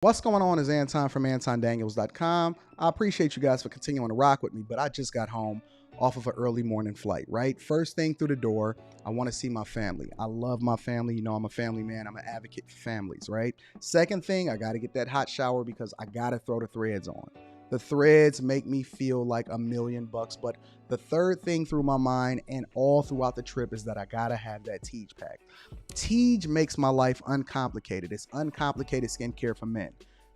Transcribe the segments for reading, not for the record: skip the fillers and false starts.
What's going on is Anton from AntonDaniels.com. I appreciate you guys for continuing to rock with me, but I just got home off of an early morning flight, right? First thing through the door, I want to see my family. I love my family. You know, I'm a family man. I'm an advocate for families, right? Second thing, I got to get that hot shower because I got to throw the threads on. The threads make me feel like $1,000,000, but the third thing through my mind and all throughout the trip is that I gotta have that Teej pack. Teej makes my life uncomplicated. It's uncomplicated skincare for men.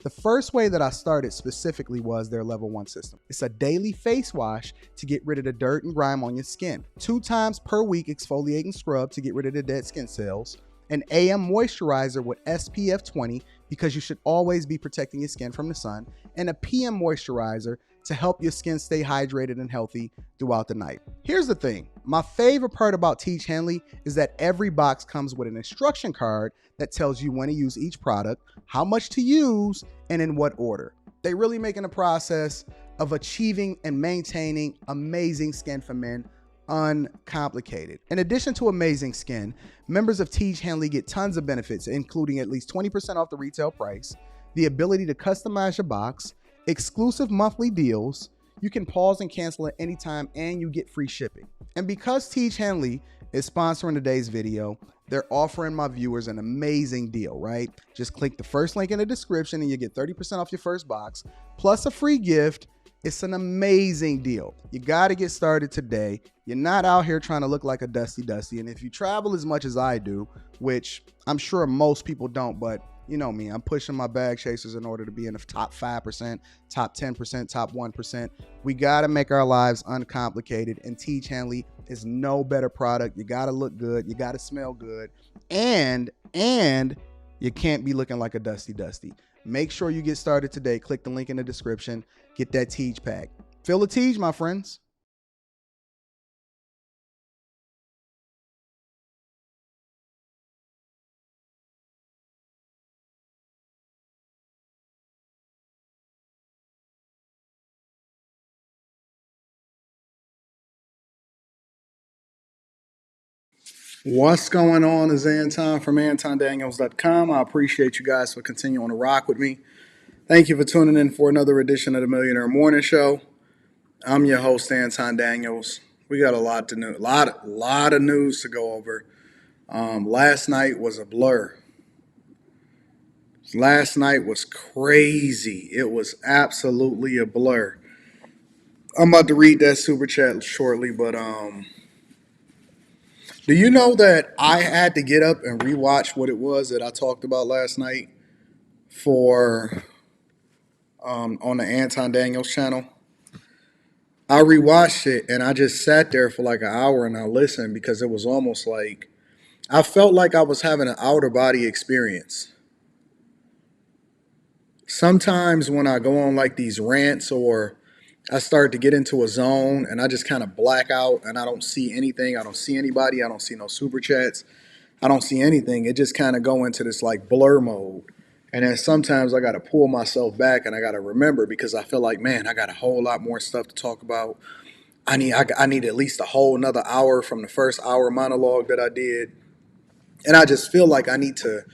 The first way that I started specifically was their level 1 system. It's a daily face wash to get rid of the dirt and grime on your skin. 2 times per week exfoliating scrub to get rid of the dead skin cells. An AM moisturizer with SPF20 because you should always be protecting your skin from the sun, and a PM moisturizer to help your skin stay hydrated and healthy throughout the night. Here's the thing. My favorite part about Teej Henley is that every box comes with an instruction card that tells you when to use each product, how much to use, and in what order. They really making the process of achieving and maintaining amazing skin for men uncomplicated. In addition to amazing skin, members of Teej Henley get tons of benefits, including at least 20% off the retail price, the ability to customize your box, exclusive monthly deals, you can pause and cancel at any time, and you get free shipping. And because Teej Henley is sponsoring today's video, they're offering my viewers an amazing deal, right? Just click the first link in the description and you get 30% off your first box, plus a free gift. It's an amazing deal. You got to get started today. You're not out here trying to look like a dusty. And if you travel as much as I do, which I'm sure most people don't, but you know me, I'm pushing my bag chasers in order to be in the top 5%, top 10%, top 1%. We got to make our lives uncomplicated, and Teej Henley is no better product. You got to look good. You got to smell good. And you can't be looking like a dusty. Make sure you get started today. Click the link in the description. Get that Teej pack. Feel the Teej, my friends. What's going on is Anton from AntonDaniels.com. I appreciate you guys for continuing to rock with me. Thank you for tuning in for another edition of the Millionaire Morning Show. I'm your host, Anton Daniels. We got a lot of news to go over. Last night was a blur. Last night was crazy. It was absolutely a blur. I'm about to read that super chat shortly, but do you know that I had to get up and rewatch what it was that I talked about last night for on the Anton Daniels channel? I rewatched it and I just sat there for like an hour and I listened because it was almost like I felt like I was having an outer body experience. Sometimes when I go on like these rants or I start to get into a zone and I just kind of black out and I don't see anything. I don't see anybody. I don't see no super chats. I don't see anything. It just kind of go into this like blur mode. And then sometimes I got to pull myself back and I got to remember because I feel like, man, I got a whole lot more stuff to talk about. I need at least a whole another hour from the first hour monologue that I did. And I just feel like I need to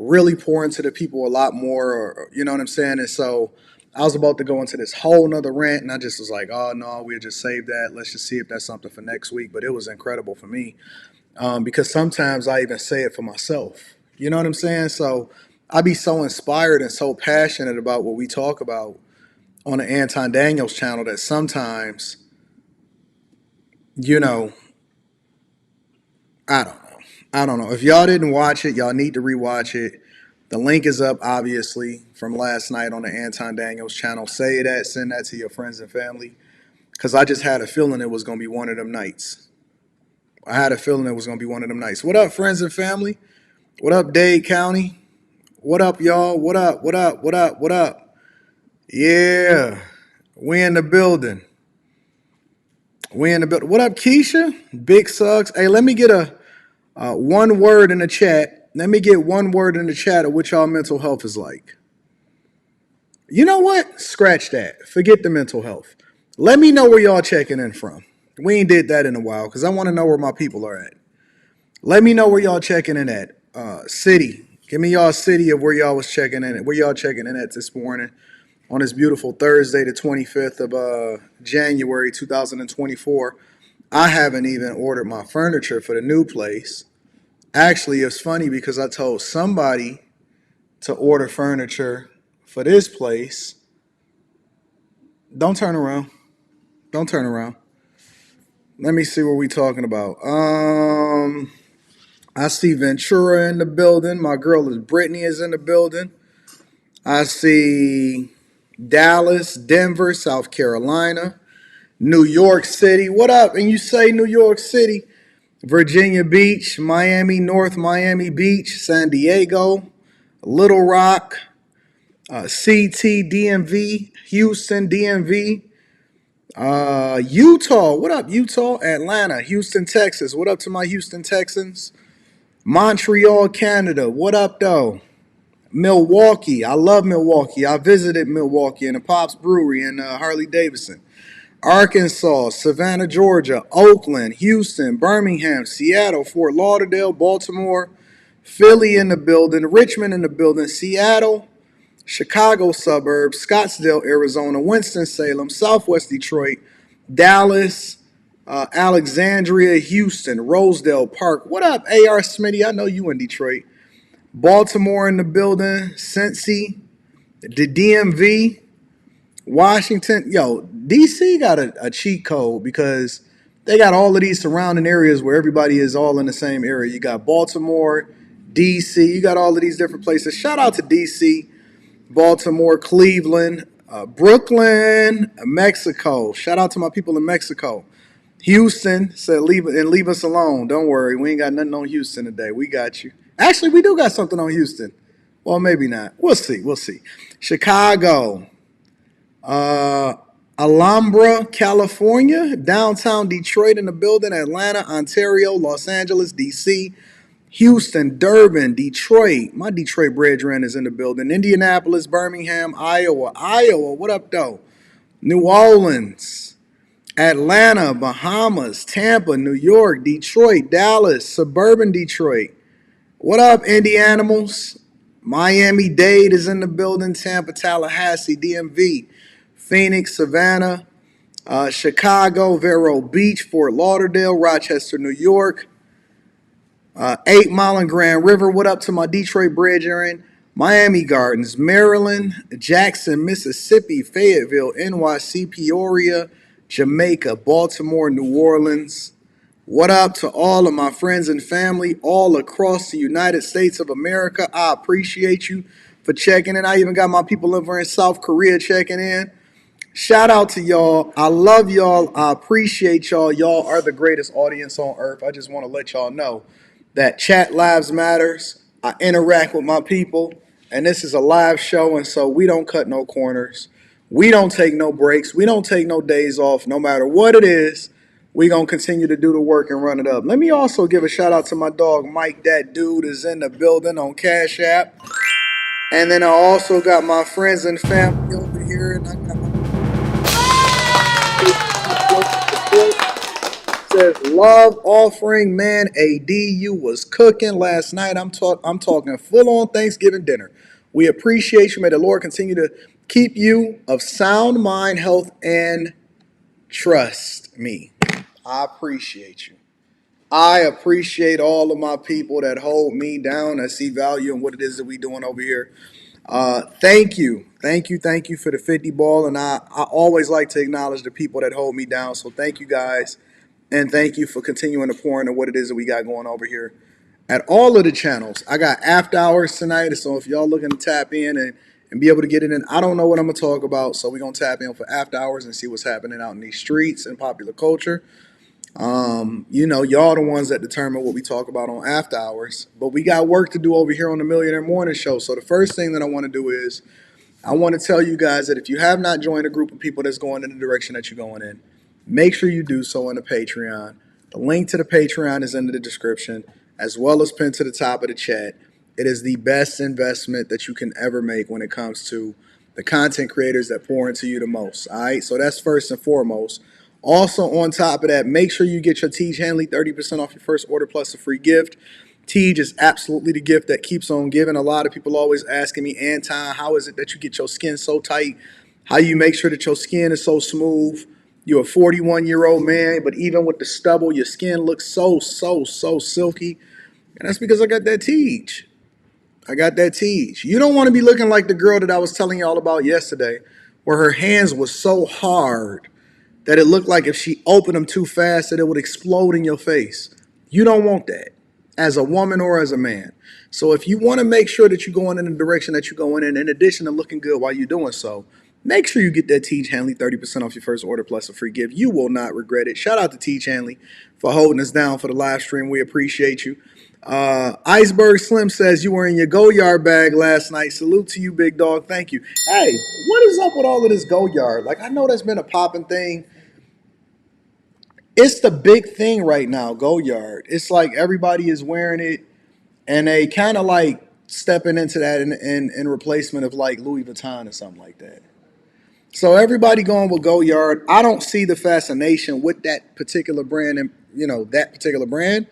really pour into the people a lot more, or you know what I'm saying? And so I was about to go into this whole nother rant and I just was like, oh no, we'll just save that. Let's just see if that's something for next week. But it was incredible for me because sometimes I even say it for myself. You know what I'm saying? So I be so inspired and so passionate about what we talk about on the Anton Daniels channel that sometimes, you know, I don't know. I don't know. If y'all didn't watch it, y'all need to rewatch it. The link is up, obviously, from last night on the Anton Daniels channel. Say that, send that to your friends and family. Because I just had a feeling it was going to be one of them nights. I had a feeling it was going to be one of them nights. What up, friends and family? What up, Dade County? What up, y'all? What up? What up? What up? What up? Yeah. We in the building. We in the building. What up, Keisha? Big Suggs. Hey, let me get a one word in the chat. Let me get one word in the chat of what y'all mental health is like. You know what? Scratch that. Forget the mental health. Let me know where y'all checking in from. We ain't did that in a while because I want to know where my people are at. Let me know where y'all checking in at. City, Give me y'all city of where y'all was checking in, where y'all checking in at this morning on this beautiful Thursday, the 25th of January 2024. I haven't even ordered my furniture for the new place. Actually, it's funny because I told somebody to order furniture for this place. Don't turn around. Don't turn around. Let me see what we talking about. I see Ventura in the building. My girl is Brittany is in the building. I see Dallas, Denver, South Carolina, New York City. What up? And you say New York City, Virginia Beach, Miami, North Miami Beach, San Diego, Little Rock, CT, DMV, Houston, DMV, Utah. What up, Utah? Atlanta, Houston, Texas. What up to my Houston Texans? Montreal, Canada. What up, though? Milwaukee. I love Milwaukee. I visited Milwaukee in the Pops Brewery in Harley Davidson. Arkansas, Savannah, Georgia, Oakland, Houston, Birmingham, Seattle, Fort Lauderdale, Baltimore, Philly in the building, Richmond in the building, Seattle, Chicago suburbs, Scottsdale, Arizona, Winston-Salem, Southwest Detroit, Dallas, Alexandria, Houston, Rosedale Park. What up, A.R. Smitty? I know you in Detroit. Baltimore in the building, Cincy, the DMV, Washington. Yo, DC got a cheat code because they got all of these surrounding areas where everybody is all in the same area. You got Baltimore, DC, you got all of these different places. Shout out to DC, Baltimore, Cleveland, Brooklyn, Mexico. Shout out to my people in Mexico. Houston said leave us alone. Don't worry, we ain't got nothing on Houston today. We got you. Actually, we do got something on Houston. Well, maybe not. We'll see. We'll see. Chicago, Alhambra, California, downtown Detroit in the building, Atlanta, Ontario, Los Angeles, DC, Houston, Durban, Detroit. My Detroit brethren is in the building. Indianapolis, Birmingham, Iowa. Iowa, what up, though? New Orleans, Atlanta, Bahamas, Tampa, New York, Detroit, Dallas, suburban Detroit. What up, Indie Animals? Miami-Dade is in the building. Tampa, Tallahassee, DMV, Phoenix, Savannah, Chicago, Vero Beach, Fort Lauderdale, Rochester, New York, 8 Mile and Grand River. What up to my Detroit brethren? Miami Gardens, Maryland, Jackson, Mississippi, Fayetteville, NYC, Peoria, Jamaica, Baltimore, New Orleans. What up to all of my friends and family all across the United States of America? I appreciate you for checking in. I even got my people over in South Korea checking in. Shout out to y'all. I love y'all. I appreciate y'all. Y'all are the greatest audience on earth. I just want to let y'all know that chat lives matters. I interact with my people, and this is a live show, and so we don't cut no corners. We don't take no breaks. We don't take no days off. No matter what it is, we going to continue to do the work and run it up. Let me also give a shout out to my dog, Mike. That dude is in the building on Cash App. And then I also got my friends and family over here, and I got my says love offering, man. You was cooking last night. I'm talking full on Thanksgiving dinner. We appreciate you. May the Lord continue to keep you of sound mind, health, and trust me. I appreciate you. I appreciate all of my people that hold me down, that see value in what it is that we doing over here. Thank you for the 50 ball, and I always like to acknowledge the people that hold me down. So thank you guys. And thank you for continuing to pour into what it is that we got going over here at all of the channels. I got after hours tonight, so if y'all looking to tap in and be able to get it in, I don't know what I'm going to talk about, so we're going to tap in for after hours and see what's happening out in these streets and popular culture. Y'all the ones that determine what we talk about on after hours, but we got work to do over here on the Millionaire Morning Show. So the first thing that I want to do is I want to tell you guys that if you have not joined a group of people that's going in the direction that you're going in, make sure you do so on the Patreon. The link to the Patreon is in the description, as well as pinned to the top of the chat. It is the best investment that you can ever make when it comes to the content creators that pour into you the most. All right, so that's first and foremost. Also, on top of that, make sure you get your Teach Hanley 30% off your first order plus a free gift. Tej is absolutely the gift that keeps on giving. A lot of people always asking me, Anton, how is it that you get your skin so tight? How you make sure that your skin is so smooth? You're a 41-year-old man, but even with the stubble, your skin looks so silky. And that's because I got that Tej. I got that Tej. You don't want to be looking like the girl that I was telling y'all about yesterday, where her hands was so hard that it looked like if she opened them too fast that it would explode in your face. You don't want that as a woman or as a man. So if you want to make sure that you're going in the direction that you're going in addition to looking good while you're doing so, make sure you get that Tej Hanley 30% off your first order plus a free gift. You will not regret it. Shout out to Tej Hanley for holding us down for the live stream. We appreciate you. Iceberg Slim says you were in your Go-Yard bag last night. Salute to you, big dog. Thank you. Hey, what is up with all of this Go-Yard? Like, I know that's been a popping thing. It's the big thing right now, Go-Yard. It's like everybody is wearing it, and they kind of like stepping into that in replacement of like Louis Vuitton or something like that. So everybody going with Go-Yard. I don't see the fascination with that particular brand and that particular brand.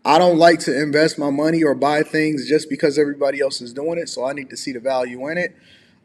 I don't like to invest my money or buy things just because everybody else is doing it. So I need to see the value in it.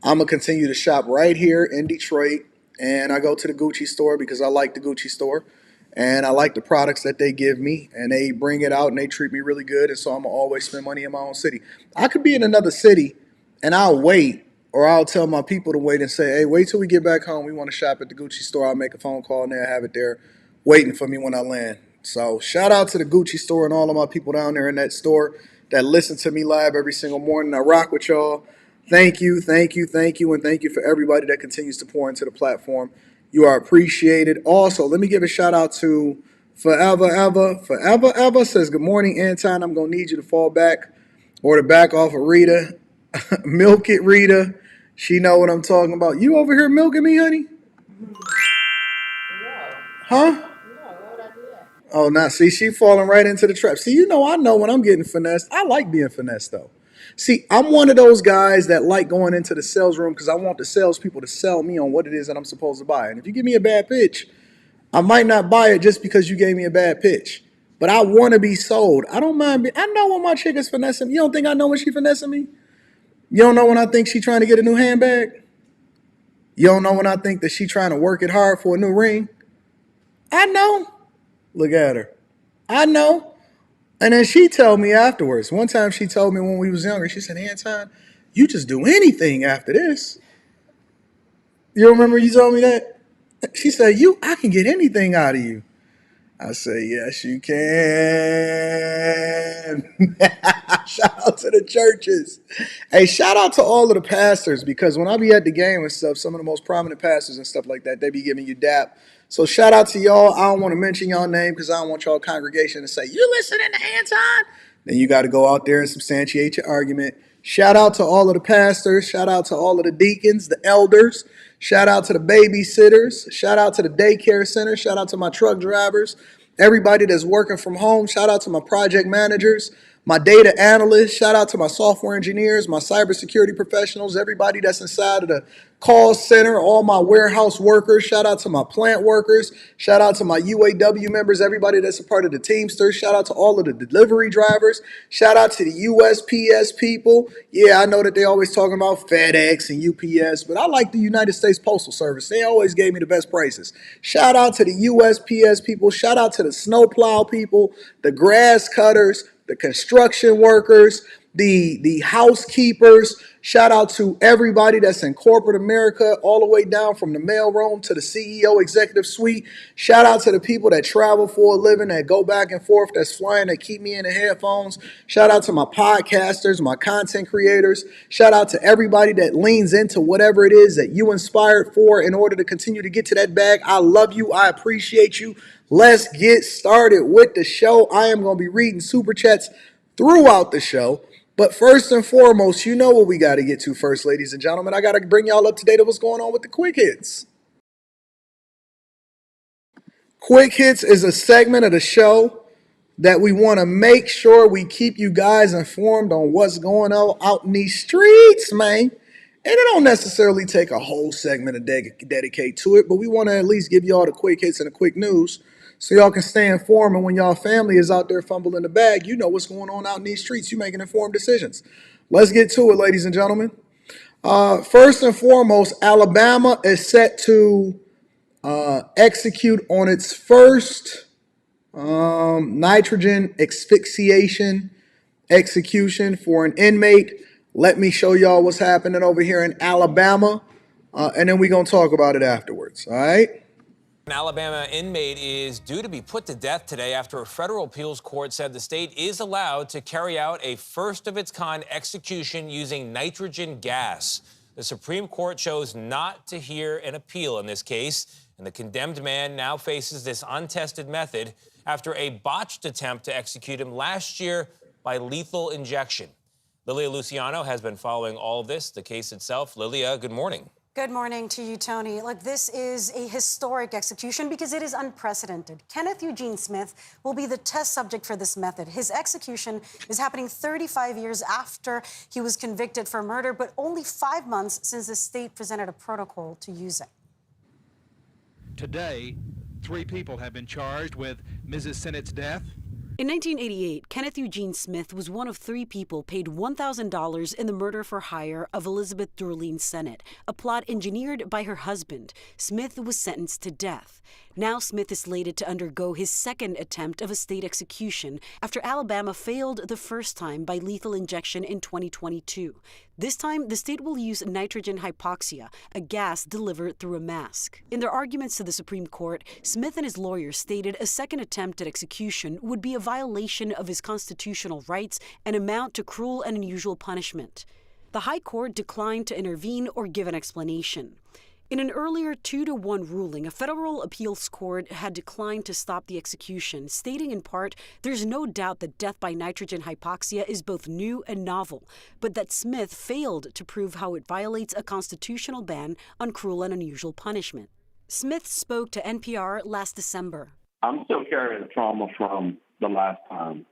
I'm going to continue to shop right here in Detroit. And I go to the Gucci store because I like the Gucci store. And I like the products that they give me. And they bring it out and they treat me really good. And so I'm going to always spend money in my own city. I could be in another city and I'll wait. Or I'll tell my people to wait and say, hey, wait till we get back home. We want to shop at the Gucci store. I'll make a phone call and they'll have it there waiting for me when I land. So shout out to the Gucci store and all of my people down there in that store that listen to me live every single morning. I rock with y'all. Thank you, thank you, thank you, and thank you for everybody that continues to pour into the platform. You are appreciated. Also, let me give a shout out to Forever Ever says, good morning, Anton. I'm going to need you to fall back or to back off of Rita. Milk it, Rita. She know what I'm talking about. You over here milking me, honey? Huh? Oh, now see, she falling right into the trap. See, I know when I'm getting finessed. I like being finessed, though. See, I'm one of those guys that like going into the sales room because I want the salespeople to sell me on what it is that I'm supposed to buy. And if you give me a bad pitch, I might not buy it just because you gave me a bad pitch. But I want to be sold. I don't mind. I know when my chick is finessing me. You don't think I know when she finessing me? You don't know when I think she trying to get a new handbag? You don't know when I think that she trying to work it hard for a new ring? I know. Look at her. I know. And then she told me afterwards. One time she told me when we was younger, she said, Anton, you just do anything after this. You remember you told me that? She said, I can get anything out of you. I said, yes, you can. Shout out to the churches. Hey, shout out to all of the pastors because when I be at the game and stuff, some of the most prominent pastors and stuff like that, they be giving you dap. So shout out to y'all. I don't want to mention y'all name because I don't want y'all congregation to say, you listening to Anton? Then you got to go out there and substantiate your argument. Shout out to all of the pastors. Shout out to all of the deacons, the elders. Shout out to the babysitters. Shout out to the daycare center. Shout out to my truck drivers. Everybody that's working from home. Shout out to my project managers, my data analysts. Shout out to my software engineers, my cybersecurity professionals, everybody that's inside of the call center, all my warehouse workers. Shout out to my plant workers. Shout out to my UAW members, everybody that's a part of the Teamsters. Shout out to all of the delivery drivers. Shout out to the USPS people. Yeah, I know that they always talking about FedEx and UPS, but I like the United States Postal Service. They always gave me the best prices. Shout out to the USPS people. Shout out to the snowplow people, the grass cutters, the construction workers, the housekeepers. Shout out to everybody that's in corporate America, all the way down from the mailroom to the CEO executive suite. Shout out to the people that travel for a living, that go back and forth, that's flying, that keep me in the headphones. Shout out to my podcasters, my content creators. Shout out to everybody that leans into whatever it is that you inspired for in order to continue to get to that bag. I love you. I appreciate you. Let's get started with the show. I am going to be reading super chats throughout the show. But first and foremost, you know what we got to get to first, ladies and gentlemen. I got to bring y'all up to date on what's going on with the Quick Hits. Quick Hits is a segment of the show that we want to make sure we keep you guys informed on what's going on out in these streets, man. And it don't necessarily take a whole segment to dedicate to it, but we want to at least give y'all the quick hits and the quick news so y'all can stay informed. And when y'all family is out there fumbling the bag, you know what's going on out in these streets. You making informed decisions. Let's get to it, ladies and gentlemen. First and foremost, Alabama is set to execute on its first nitrogen asphyxiation execution for an inmate. Let me show y'all what's happening over here in Alabama, and then we're going to talk about it afterwards, all right? An Alabama inmate is due to be put to death today after a federal appeals court said the state is allowed to carry out a first-of-its-kind execution using nitrogen gas. The Supreme Court chose not to hear an appeal in this case, and the condemned man now faces this untested method after a botched attempt to execute him last year by lethal injection. Lilia Luciano has been following all of this, the case itself. Lilia, good morning. Good morning to you, Tony. Look, this is a historic execution because it is unprecedented. Kenneth Eugene Smith will be the test subject for this method. His execution is happening 35 years after he was convicted for murder, but only 5 months since the state presented a protocol to use it. Today, 3 people have been charged with Mrs. Sennett's death. In 1988, Kenneth Eugene Smith was one of 3 people paid $1,000 in the murder for hire of Elizabeth Dorleen Sennett, a plot engineered by her husband. Smith was sentenced to death. Now Smith is slated to undergo his second attempt of a state execution after Alabama failed the first time by lethal injection in 2022. This time, the state will use nitrogen hypoxia, a gas delivered through a mask. In their arguments to the Supreme Court, Smith and his lawyers stated a second attempt at execution would be a violation of his constitutional rights and amount to cruel and unusual punishment. The High Court declined to intervene or give an explanation. In an earlier 2-1 ruling, a federal appeals court had declined to stop the execution, stating in part, there's no doubt that death by nitrogen hypoxia is both new and novel, but that Smith failed to prove how it violates a constitutional ban on cruel and unusual punishment. Smith spoke to NPR last December. I'm still carrying the trauma from the last time.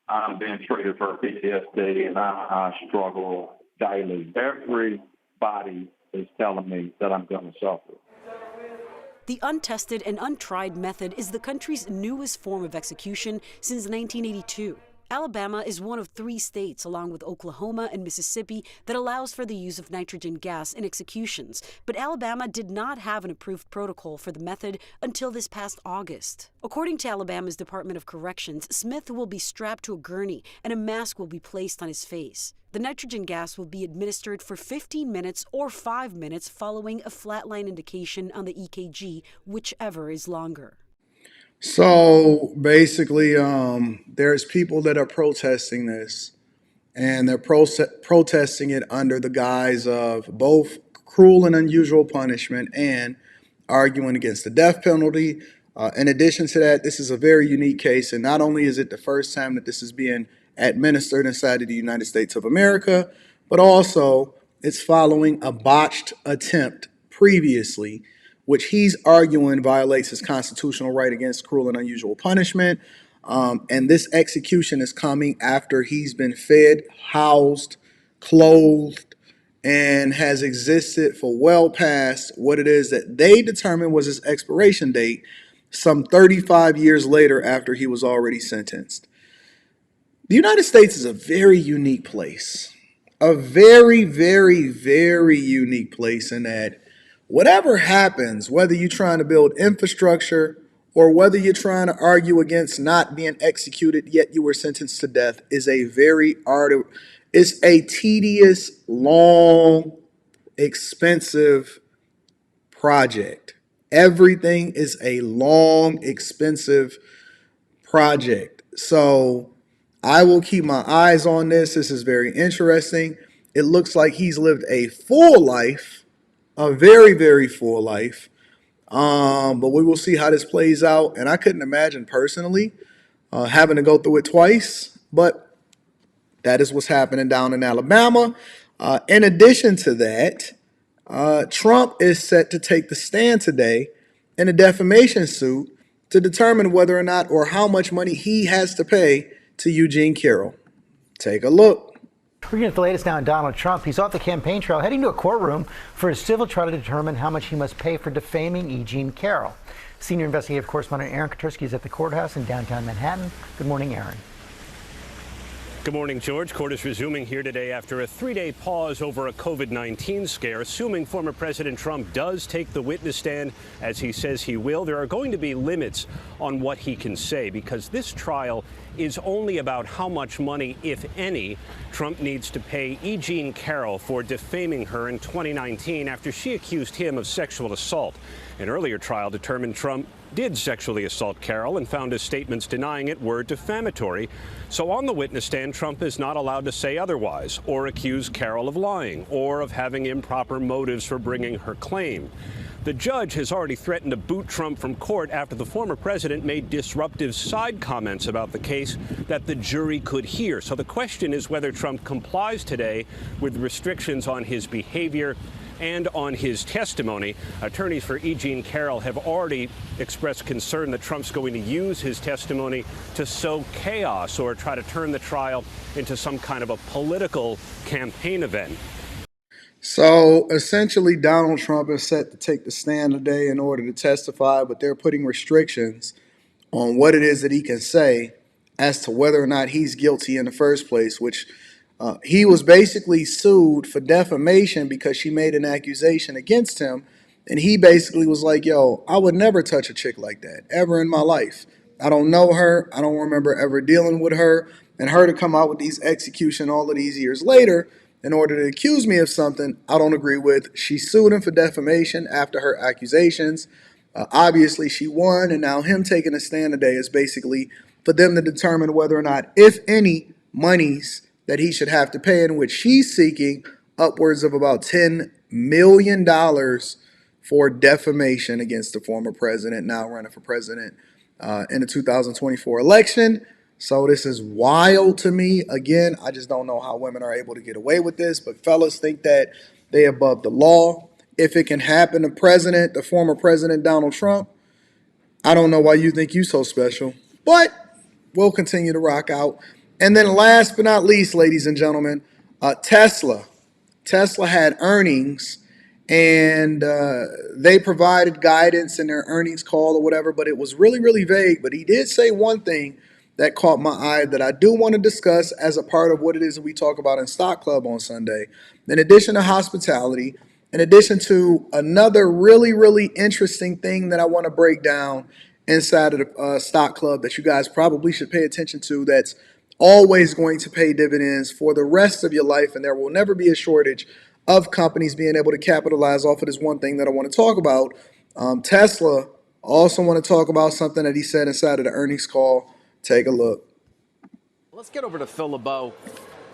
I'm being treated for PTSD, and I struggle daily. Everybody is telling me that I'm going to suffer. The untested and untried method is the country's newest form of execution since 1982. Alabama is one of 3 states, along with Oklahoma and Mississippi, that allows for the use of nitrogen gas in executions. But Alabama did not have an approved protocol for the method until this past August. According to Alabama's Department of Corrections, Smith will be strapped to a gurney and a mask will be placed on his face. The nitrogen gas will be administered for 15 minutes or 5 minutes following a flatline indication on the EKG, whichever is longer. So basically, there's people that are protesting this, and they're protesting it under the guise of both cruel and unusual punishment and arguing against the death penalty. In addition to that, this is a very unique case, and not only is it the first time that this is being administered inside of the United States of America, but also it's following a botched attempt previously, which he's arguing violates his constitutional right against cruel and unusual punishment. And this execution is coming after he's been fed, housed, clothed, and has existed for well past what it is that they determined was his expiration date, some 35 years later after he was already sentenced. The United States is a very unique place. A very, very, very unique place in that whatever happens, whether you're trying to build infrastructure or whether you're trying to argue against not being executed yet you were sentenced to death, is a it's a tedious, long, expensive project. Everything is a long, expensive project. So I will keep my eyes on this. This is very interesting. It looks like he's lived a full life, a very, very full life. But we will see how this plays out. And I couldn't imagine personally having to go through it twice. But that is what's happening down in Alabama. In addition to that, Trump is set to take the stand today in a defamation suit to determine whether or not or how much money he has to pay to Eugene Carroll. Take a look. We're getting the latest now on Donald Trump. He's off the campaign trail, heading to a courtroom for a civil trial to determine how much he must pay for defaming E. Jean Carroll. Senior investigative correspondent Aaron Katursky is at the courthouse in downtown Manhattan. Good morning, Aaron. Good morning, George. Court is resuming here today after a 3-day pause over a COVID-19 scare. Assuming former President Trump does take the witness stand, as he says he will, there are going to be limits on what he can say, because this trial is only about how much money, if any, Trump needs to pay E. Jean Carroll for defaming her in 2019 after she accused him of sexual assault. An earlier trial determined Trump did sexually assault Carroll and found his statements denying it were defamatory. So on the witness stand, Trump is not allowed to say otherwise or accuse Carroll of lying or of having improper motives for bringing her claim. The judge has already threatened to boot Trump from court after the former president made disruptive side comments about the case that the jury could hear. So the question is whether Trump complies today with restrictions on his behavior and on his testimony. Attorneys for E. Jean Carroll have already expressed concern that Trump's going to use his testimony to sow chaos or try to turn the trial into some kind of a political campaign event. So essentially, Donald Trump is set to take the stand today in order to testify, but they're putting restrictions on what it is that he can say as to whether or not he's guilty in the first place, which he was basically sued for defamation because she made an accusation against him. And he basically was like, yo, I would never touch a chick like that ever in my life. I don't know her. I don't remember ever dealing with her. And her to come out with these execution all of these years later in order to accuse me of something I don't agree with. She sued him for defamation after her accusations. Obviously, she won. And now him taking a stand today is basically for them to determine whether or not, if any, monies that he should have to pay, in which she's seeking upwards of about $10 million for defamation against the former president, now running for president in the 2024 election. So this is wild to me. Again, I just don't know how women are able to get away with this, but fellas think that they above the law. If it can happen to the former president Donald Trump, I don't know why you think you so special, but we'll continue to rock out. And then last but not least, ladies and gentlemen, Tesla. Tesla had earnings, and they provided guidance in their earnings call or whatever, but it was really, really vague. But he did say one thing that caught my eye that I do want to discuss as a part of what it is that we talk about in Stock Club on Sunday. In addition to hospitality, in addition to another really, really interesting thing that I want to break down inside of the Stock Club that you guys probably should pay attention to, that's always going to pay dividends for the rest of your life, and there will never be a shortage of companies being able to capitalize off of this one thing that I want to talk about. Tesla. Also want to talk about something that he said inside of the earnings call. Take a look. Let's get over to Phil LeBeau,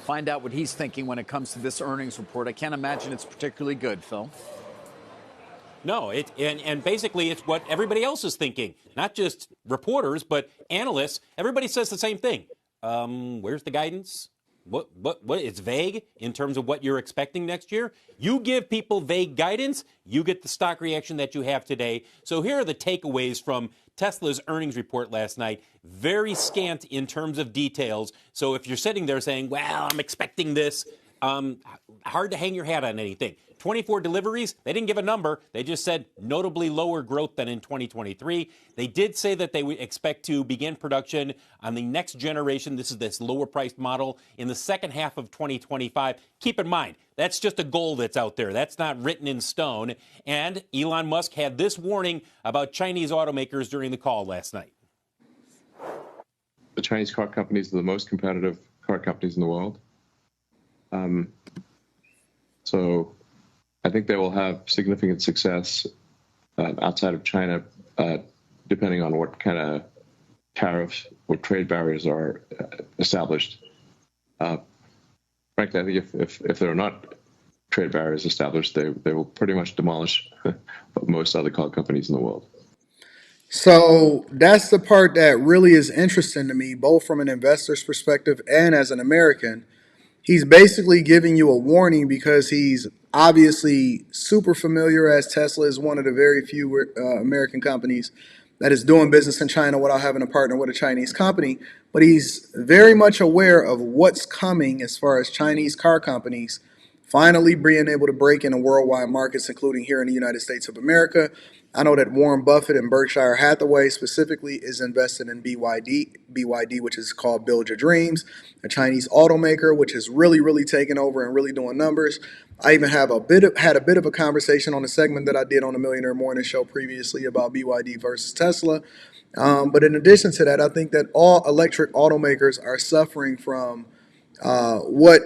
find out what he's thinking when it comes to this earnings report. I can't imagine it's particularly good, Phil. No, and basically it's what everybody else is thinking, not just reporters, but analysts. Everybody says the same thing. Where's the guidance? What? It's vague in terms of what you're expecting next year. You give people vague guidance, you get the stock reaction that you have today. So here are the takeaways from Tesla's earnings report last night. Very scant in terms of details. So if you're sitting there saying, well, I'm expecting this, hard to hang your hat on anything. 24 deliveries, they didn't give a number. They just said notably lower growth than in 2023. They did say that they would expect to begin production on the next generation. This is this lower priced model in the second half of 2025. Keep in mind, that's just a goal that's out there. That's not written in stone. And Elon Musk had this warning about Chinese automakers during the call last night. The Chinese car companies are the most competitive car companies in the world. So I think they will have significant success outside of China, depending on what kind of tariffs or trade barriers are established. Frankly, I think if there are not trade barriers established, they will pretty much demolish most other car companies in the world. So that's the part that really is interesting to me, both from an investor's perspective and as an American. He's basically giving you a warning because he's obviously super familiar, as Tesla is one of the very few American companies that is doing business in China without having a partner with a Chinese company, but he's very much aware of what's coming as far as Chinese car companies finally being able to break into worldwide markets, including here in the United States of America. I know that Warren Buffett and Berkshire Hathaway specifically is invested in BYD, which is called Build Your Dreams, a Chinese automaker, which is really taking over and really doing numbers. I even have had a bit of a conversation on a segment that I did on the Millionaire Morning Show previously about BYD versus Tesla. But in addition to that, I think that all electric automakers are suffering from what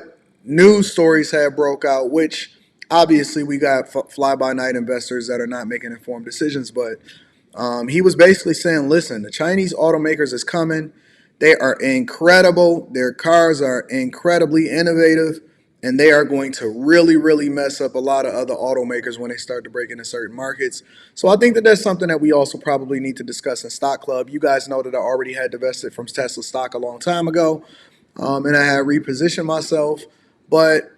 news stories have broke out, which obviously we got fly-by-night investors that are not making informed decisions. But he was basically saying, listen, the Chinese automakers is coming. They are incredible. Their cars are incredibly innovative. And they are going to really mess up a lot of other automakers when they start to break into certain markets. So I think that that's something that we also probably need to discuss in Stock Club. You guys know that I already had divested from Tesla stock a long time ago. And I had repositioned myself. But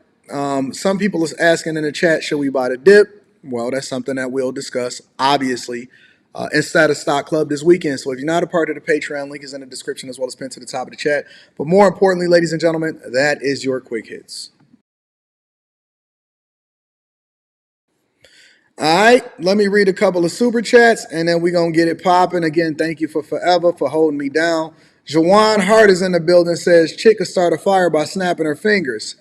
some people is asking in the chat, should we buy the dip? Well, that's something that we'll discuss, obviously, inside of Stock Club this weekend. So if you're not a part of the Patreon, link is in the description as well as pinned to the top of the chat. But more importantly, ladies and gentlemen, that is your quick hits. All right, let me read a couple of super chats, and then we're going to get it popping. Again, thank you for forever for holding me down. Jawan Hart is in the building, says, chick could start a fire by snapping her fingers.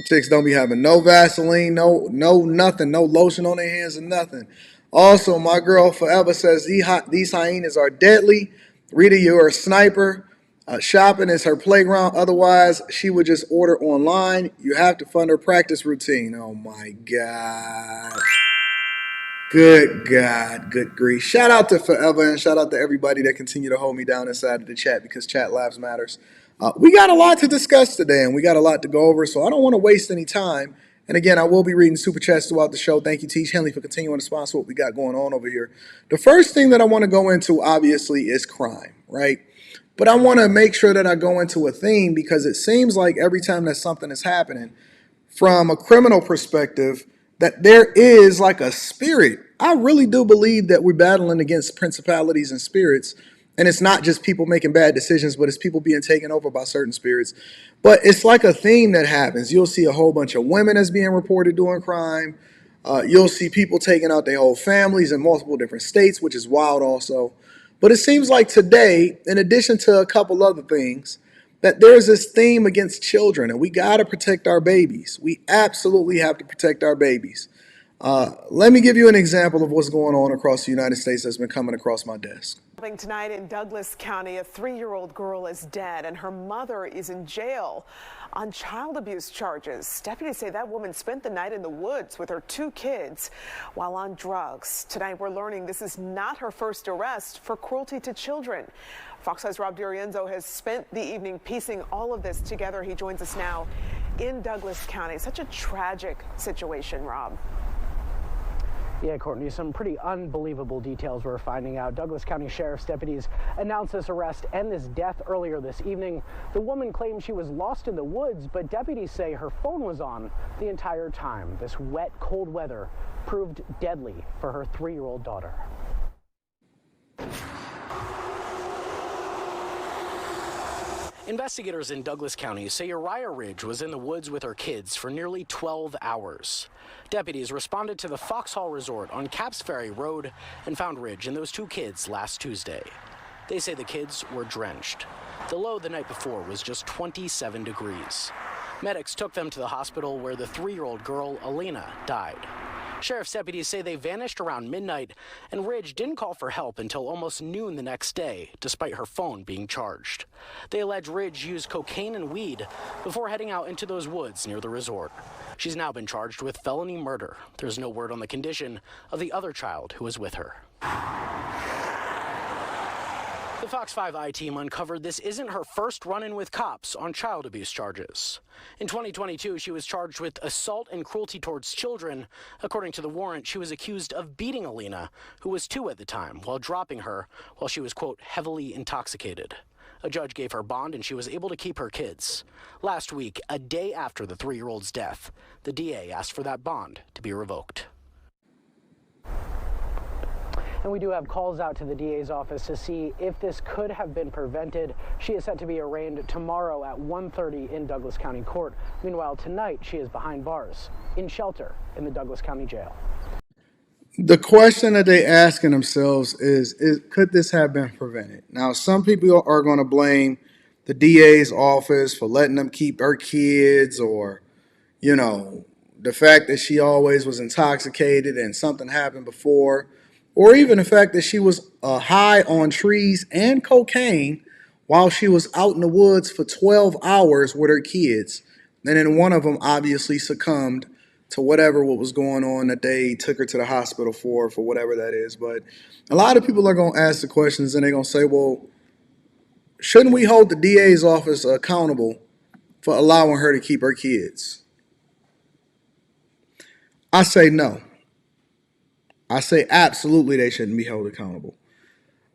Chicks don't be having no Vaseline, no nothing, no lotion on their hands or nothing. Also, my girl forever says, these hyenas are deadly. Rita, you're a sniper. Shopping is her playground. Otherwise, she would just order online. You have to fund her practice routine. Oh, my God. Good God. Good grief. Shout out to Forever and shout out to everybody that continue to hold me down inside of the chat because chat lives matters. We got a lot to discuss today and we got a lot to go over, so I don't want to waste any time. And again, I will be reading super chats throughout the show. Thank you, Teach Henley, for continuing to sponsor what we got going on over here. The first thing that I want to go into, obviously, is crime, right? But I want to make sure that I go into a theme because it seems like every time that something is happening, from a criminal perspective, that there is like a spirit. I really do believe that we're battling against principalities and spirits. And it's not just people making bad decisions, but it's people being taken over by certain spirits. But it's like a theme that happens. You'll see a whole bunch of women that's being reported doing crime. You'll see people taking out their whole families in multiple different states, which is wild also. But it seems like today, in addition to a couple other things, that there's this theme against children, and we got to protect our babies. We absolutely have to protect our babies. Let me give you an example of what's going on across the United States that's been coming across my desk. Tonight in Douglas County, a 3-year-old girl is dead and her mother is in jail on child abuse charges. Deputies say that woman spent the night in the woods with her 2 kids while on drugs. Tonight we're learning this is not her first arrest for cruelty to children. Fox 5's Rob DiRienzo has spent the evening piecing all of this together. He joins us now in Douglas County. Such a tragic situation, Rob. Yeah, Courtney, some pretty unbelievable details we're finding out. Douglas County Sheriff's deputies announced this arrest and this death earlier this evening. The woman claimed she was lost in the woods, but deputies say her phone was on the entire time. This wet, cold weather proved deadly for her 3-year-old daughter. Investigators in Douglas County say Uriah Ridge was in the woods with her kids for nearly 12 hours. Deputies responded to the Foxhall Resort on Capps Ferry Road and found Ridge and those 2 kids last Tuesday. They say the kids were drenched. The low the night before was just 27 degrees. Medics took them to the hospital where the 3-year-old girl, Alina, died. Sheriff's deputies say they vanished around midnight, and Ridge didn't call for help until almost noon the next day, despite her phone being charged. They allege Ridge used cocaine and weed before heading out into those woods near the resort. She's now been charged with felony murder. There's no word on the condition of the other child who was with her. The Fox 5 I team uncovered this isn't her first run-in with cops on child abuse charges. In 2022, she was charged with assault and cruelty towards children. According to the warrant, she was accused of beating Alina, who was 2 at the time, while dropping her while she was, quote, heavily intoxicated. A judge gave her bond and she was able to keep her kids. Last week, a day after the 3-year-old's death, the DA asked for that bond to be revoked. And we do have calls out to the DA's office to see if this could have been prevented. She is set to be arraigned tomorrow at 1:30 in Douglas County Court. Meanwhile, tonight she is behind bars in shelter in the Douglas County Jail. The question that they asking themselves is could this have been prevented? Now, some people are going to blame the DA's office for letting them keep her kids, or, you know, the fact that she always was intoxicated and something happened before, or even the fact that she was high on trees and cocaine while she was out in the woods for 12 hours with her kids. And then one of them obviously succumbed to whatever what was going on that they took her to the hospital for whatever that is. But a lot of people are going to ask the questions and they're going to say, well, shouldn't we hold the DA's office accountable for allowing her to keep her kids? I say no. I say absolutely they shouldn't be held accountable.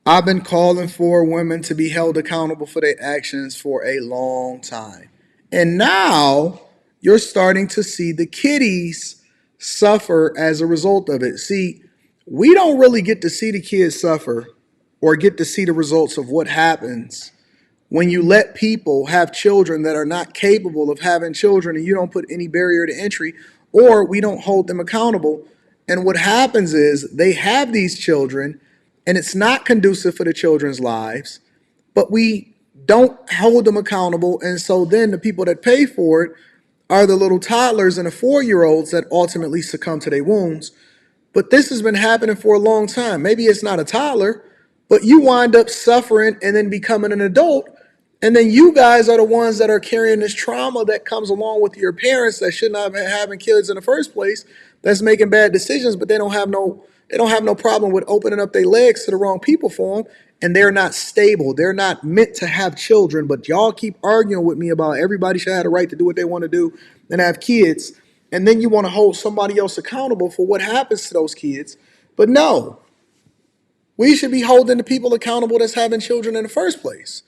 I've been calling for women to be held accountable for their actions for a long time. And now you're starting to see the kiddies suffer as a result of it. See, we don't really get to see the kids suffer or get to see the results of what happens when you let people have children that are not capable of having children and you don't put any barrier to entry, or we don't hold them accountable. And what happens is they have these children and it's not conducive for the children's lives, but we don't hold them accountable. And so then the people that pay for it are the little toddlers and the 4-year-olds that ultimately succumb to their wounds. But this has been happening for a long time. Maybe it's not a toddler, but you wind up suffering and then becoming an adult. And then you guys are the ones that are carrying this trauma that comes along with your parents that should not have having kids in the first place, that's making bad decisions, but they don't have no problem with opening up their legs to the wrong people for them. And they're not stable. They're not meant to have children, but y'all keep arguing with me about everybody should have the right to do what they want to do and have kids. And then you want to hold somebody else accountable for what happens to those kids. But no, we should be holding the people accountable that's having children in the first place.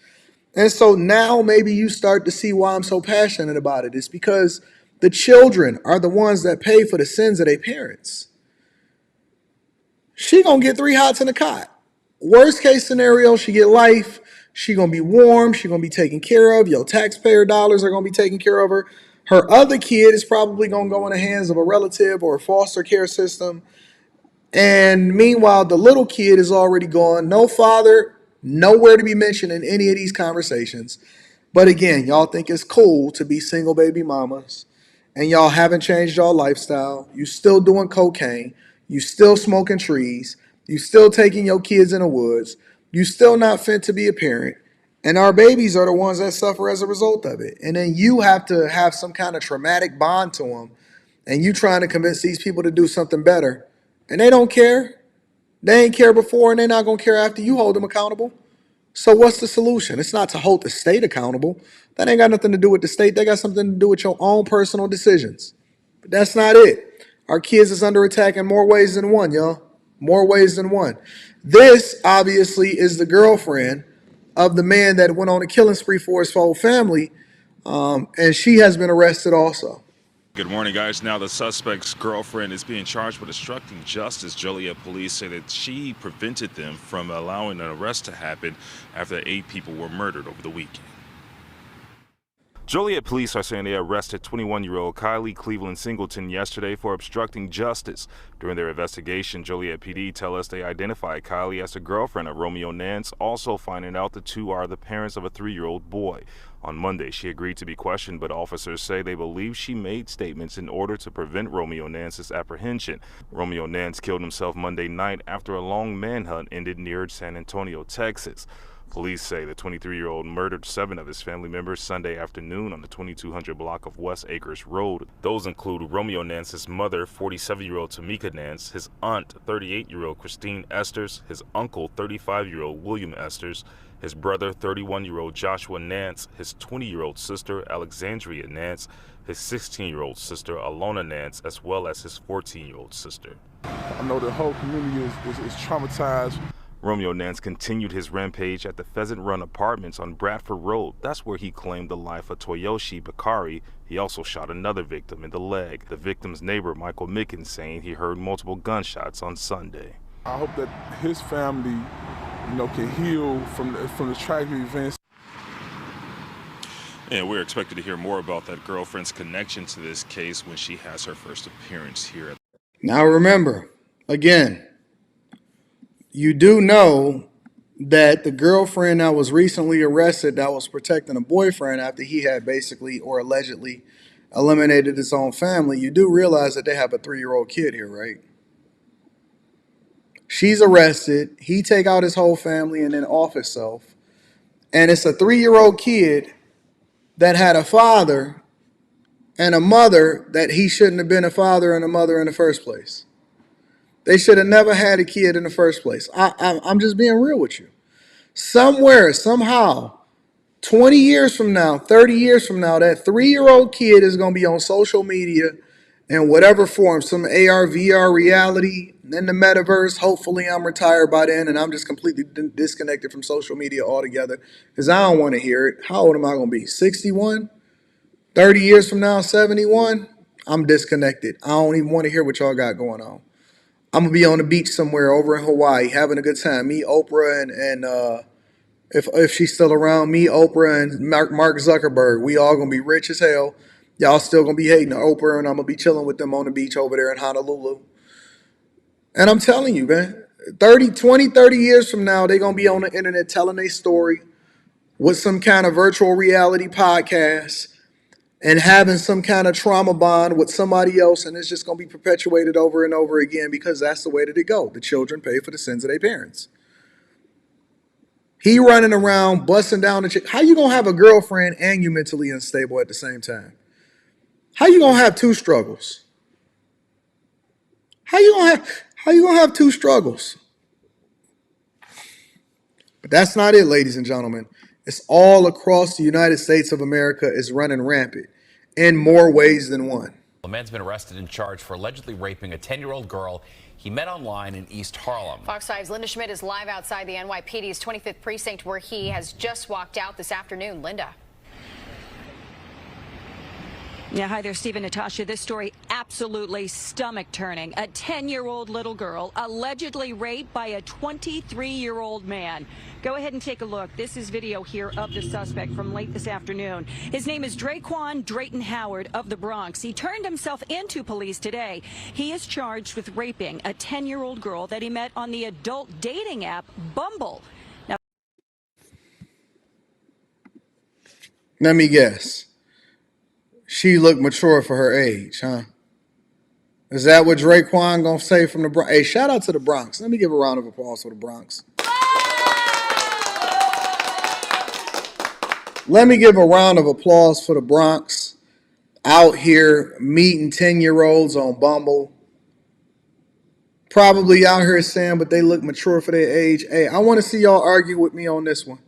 And so now maybe you start to see why I'm so passionate about it. It's because the children are the ones that pay for the sins of their parents. She gonna get 3 hots in a cot. Worst case scenario, she get life. She gonna be warm. She gonna be taken care of. Your taxpayer dollars are gonna be taking care of her. Her other kid is probably gonna go in the hands of a relative or a foster care system. And meanwhile, the little kid is already gone. No father, nowhere to be mentioned in any of these conversations. But again, y'all think it's cool to be single baby mamas, and y'all haven't changed y'all lifestyle. You still doing cocaine. You still smoking trees. You still taking your kids in the woods. You still not fit to be a parent. And our babies are the ones that suffer as a result of it. And then you have to have some kind of traumatic bond to them. And you trying to convince these people to do something better. And they don't care. They ain't care before and they're not going to care after you hold them accountable. So what's the solution? It's not to hold the state accountable. That ain't got nothing to do with the state. They got something to do with your own personal decisions. But that's not it. Our kids is under attack in more ways than one, y'all. More ways than one. This, obviously, is the girlfriend of the man that went on a killing spree for his whole family, and she has been arrested also. Good morning, guys. Now the suspect's girlfriend is being charged with obstructing justice. Joliet police say that she prevented them from allowing an arrest to happen after 8 people were murdered over the weekend. Joliet police are saying they arrested 21-year-old Kylie Cleveland Singleton yesterday for obstructing justice. During their investigation, Joliet PD tell us they identified Kylie as the girlfriend of Romeo Nance, also finding out the two are the parents of a 3-year-old boy. On Monday, she agreed to be questioned, but officers say they believe she made statements in order to prevent Romeo Nance's apprehension. Romeo Nance killed himself Monday night after a long manhunt ended near San Antonio, Texas. Police say the 23-year-old murdered 7 of his family members Sunday afternoon on the 2200 block of West Acres Road. Those include Romeo Nance's mother, 47-year-old Tamika Nance, his aunt, 38-year-old Christine Esters, his uncle, 35-year-old William Esters, his brother, 31-year-old Joshua Nance, his 20-year-old sister, Alexandria Nance, his 16-year-old sister, Alona Nance, as well as his 14-year-old sister. I know the whole community is traumatized. Romeo Nance continued his rampage at the Pheasant Run Apartments on Bradford Road. That's where he claimed the life of Toyoshi Bakari. He also shot another victim in the leg. The victim's neighbor, Michael Mickens, saying he heard multiple gunshots on Sunday. I hope that his family, can heal from the tragic events. And we're expected to hear more about that girlfriend's connection to this case when she has her first appearance here. Now remember, again, you do know that the girlfriend that was recently arrested that was protecting a boyfriend after he had basically or allegedly eliminated his own family, you do realize that they have a 3-year-old kid here, right? She's arrested. He take out his whole family and then off himself. And it's a 3-year-old kid that had a father and a mother that he shouldn't have been a father and a mother in the first place. They should have never had a kid in the first place. I'm just being real with you. Somewhere, somehow, 20 years from now, 30 years from now, that 3-year-old kid is going to be on social media in whatever form, some AR, VR reality, in the metaverse. Hopefully I'm retired by then and I'm just completely disconnected from social media altogether because I don't want to hear it. How old am I going to be? 61? 30 years from now, 71? I'm disconnected. I don't even want to hear what y'all got going on. I'm going to be on the beach somewhere over in Hawaii having a good time. Me, Oprah, and if she's still around, me, Oprah, and Mark Zuckerberg, we all going to be rich as hell. Y'all still going to be hating Oprah, and I'm going to be chilling with them on the beach over there in Honolulu. And I'm telling you, man, 30 years from now, they're going to be on the internet telling their story with some kind of virtual reality podcast and having some kind of trauma bond with somebody else, and it's just going to be perpetuated over and over again because that's the way that it go. The children pay for the sins of their parents. He running around, busting down the chick. How you going to have a girlfriend and you mentally unstable at the same time? How you going to have two struggles? How you going to have two struggles? But that's not it, ladies and gentlemen. It's all across the United States of America is running rampant in more ways than one. A man's been arrested and charged for allegedly raping a 10-year-old girl he met online in East Harlem. Fox 5's Linda Schmidt is live outside the NYPD's 25th precinct where he has just walked out this afternoon. Linda. Yeah, hi there, Steve and Natasha. This story absolutely stomach-turning. A 10-year-old little girl allegedly raped by a 23-year-old man. Go ahead and take a look. This is video here of the suspect from late this afternoon. His name is Draquan Drayton Howard of the Bronx. He turned himself into police today. He is charged with raping a 10-year-old girl that he met on the adult dating app Bumble. Now, let me guess. She looked mature for her age, huh? Is that what Draquan gonna say from the Bronx? Hey, shout out to the Bronx. Let me give a round of applause for the Bronx. Let me give a round of applause for the Bronx out here meeting 10-year-olds on Bumble. Probably out here saying, but they look mature for their age. Hey, I want to see y'all argue with me on this one,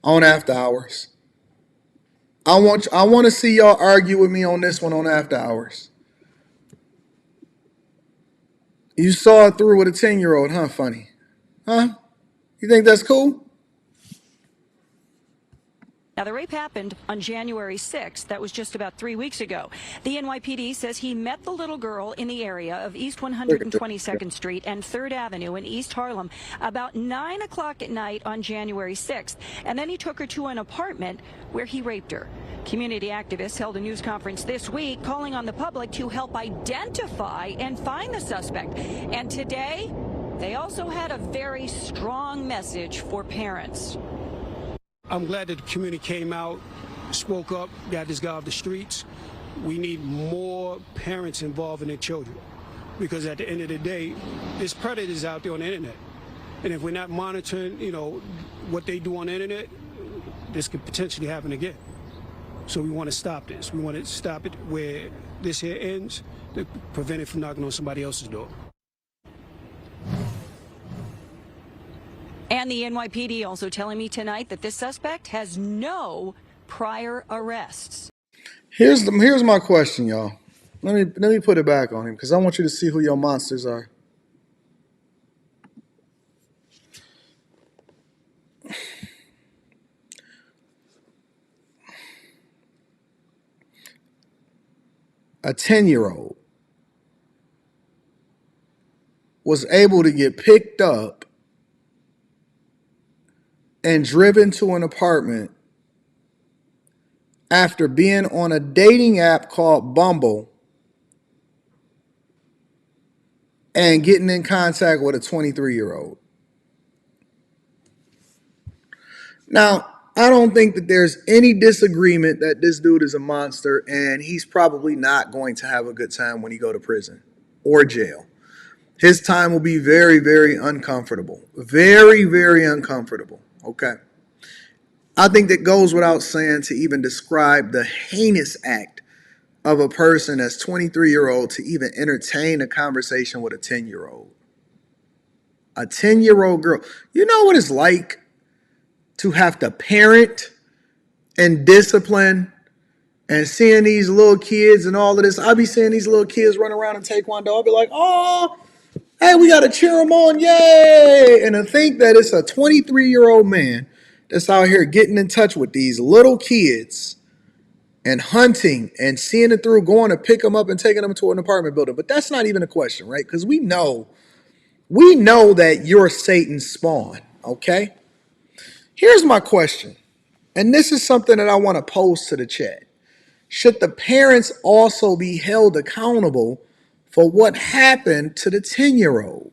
on After Hours. I want to see y'all argue with me on this one on After Hours. You saw it through with a 10-year-old, huh, funny? Huh? You think that's cool? Now, the rape happened on January 6th. That was just about 3 weeks ago. The NYPD says he met the little girl in the area of East 122nd Street and 3rd Avenue in East Harlem about 9 o'clock at night on January 6th. And then he took her to an apartment where he raped her. Community activists held a news conference this week calling on the public to help identify and find the suspect. And today, they also had a very strong message for parents. I'm glad that the community came out, spoke up, got this guy off the streets. We need more parents involved in their children because at the end of the day, there's predators out there on the internet. And if we're not monitoring, what they do on the internet, this could potentially happen again. So we want to stop this. We want to stop it where this here ends, to prevent it from knocking on somebody else's door. And the NYPD also telling me tonight that this suspect has no prior arrests. Here's my question, y'all. Let me put it back on him because I want you to see who your monsters are. A 10-year-old was able to get picked up and driven to an apartment after being on a dating app called Bumble and getting in contact with a 23-year-old. Now, I don't think that there's any disagreement that this dude is a monster and he's probably not going to have a good time when he go to prison or jail. His time will be very, very uncomfortable. Very, very uncomfortable. Okay. I think that goes without saying to even describe the heinous act of a person that's 23-year-old to even entertain a conversation with a 10-year-old. A 10-year-old girl. You know what it's like to have to parent and discipline and seeing these little kids and all of this. I be seeing these little kids run around in Taekwondo. I'll be like, oh, hey, we got to cheer them on. Yay. And to think that it's a 23-year-old man that's out here getting in touch with these little kids and hunting and seeing it through, going to pick them up and taking them to an apartment building. But that's not even a question, right? Because we know that you're Satan's spawn, okay? Here's my question, and this is something that I want to pose to the chat. Should the parents also be held accountable for what happened to the 10-year-old?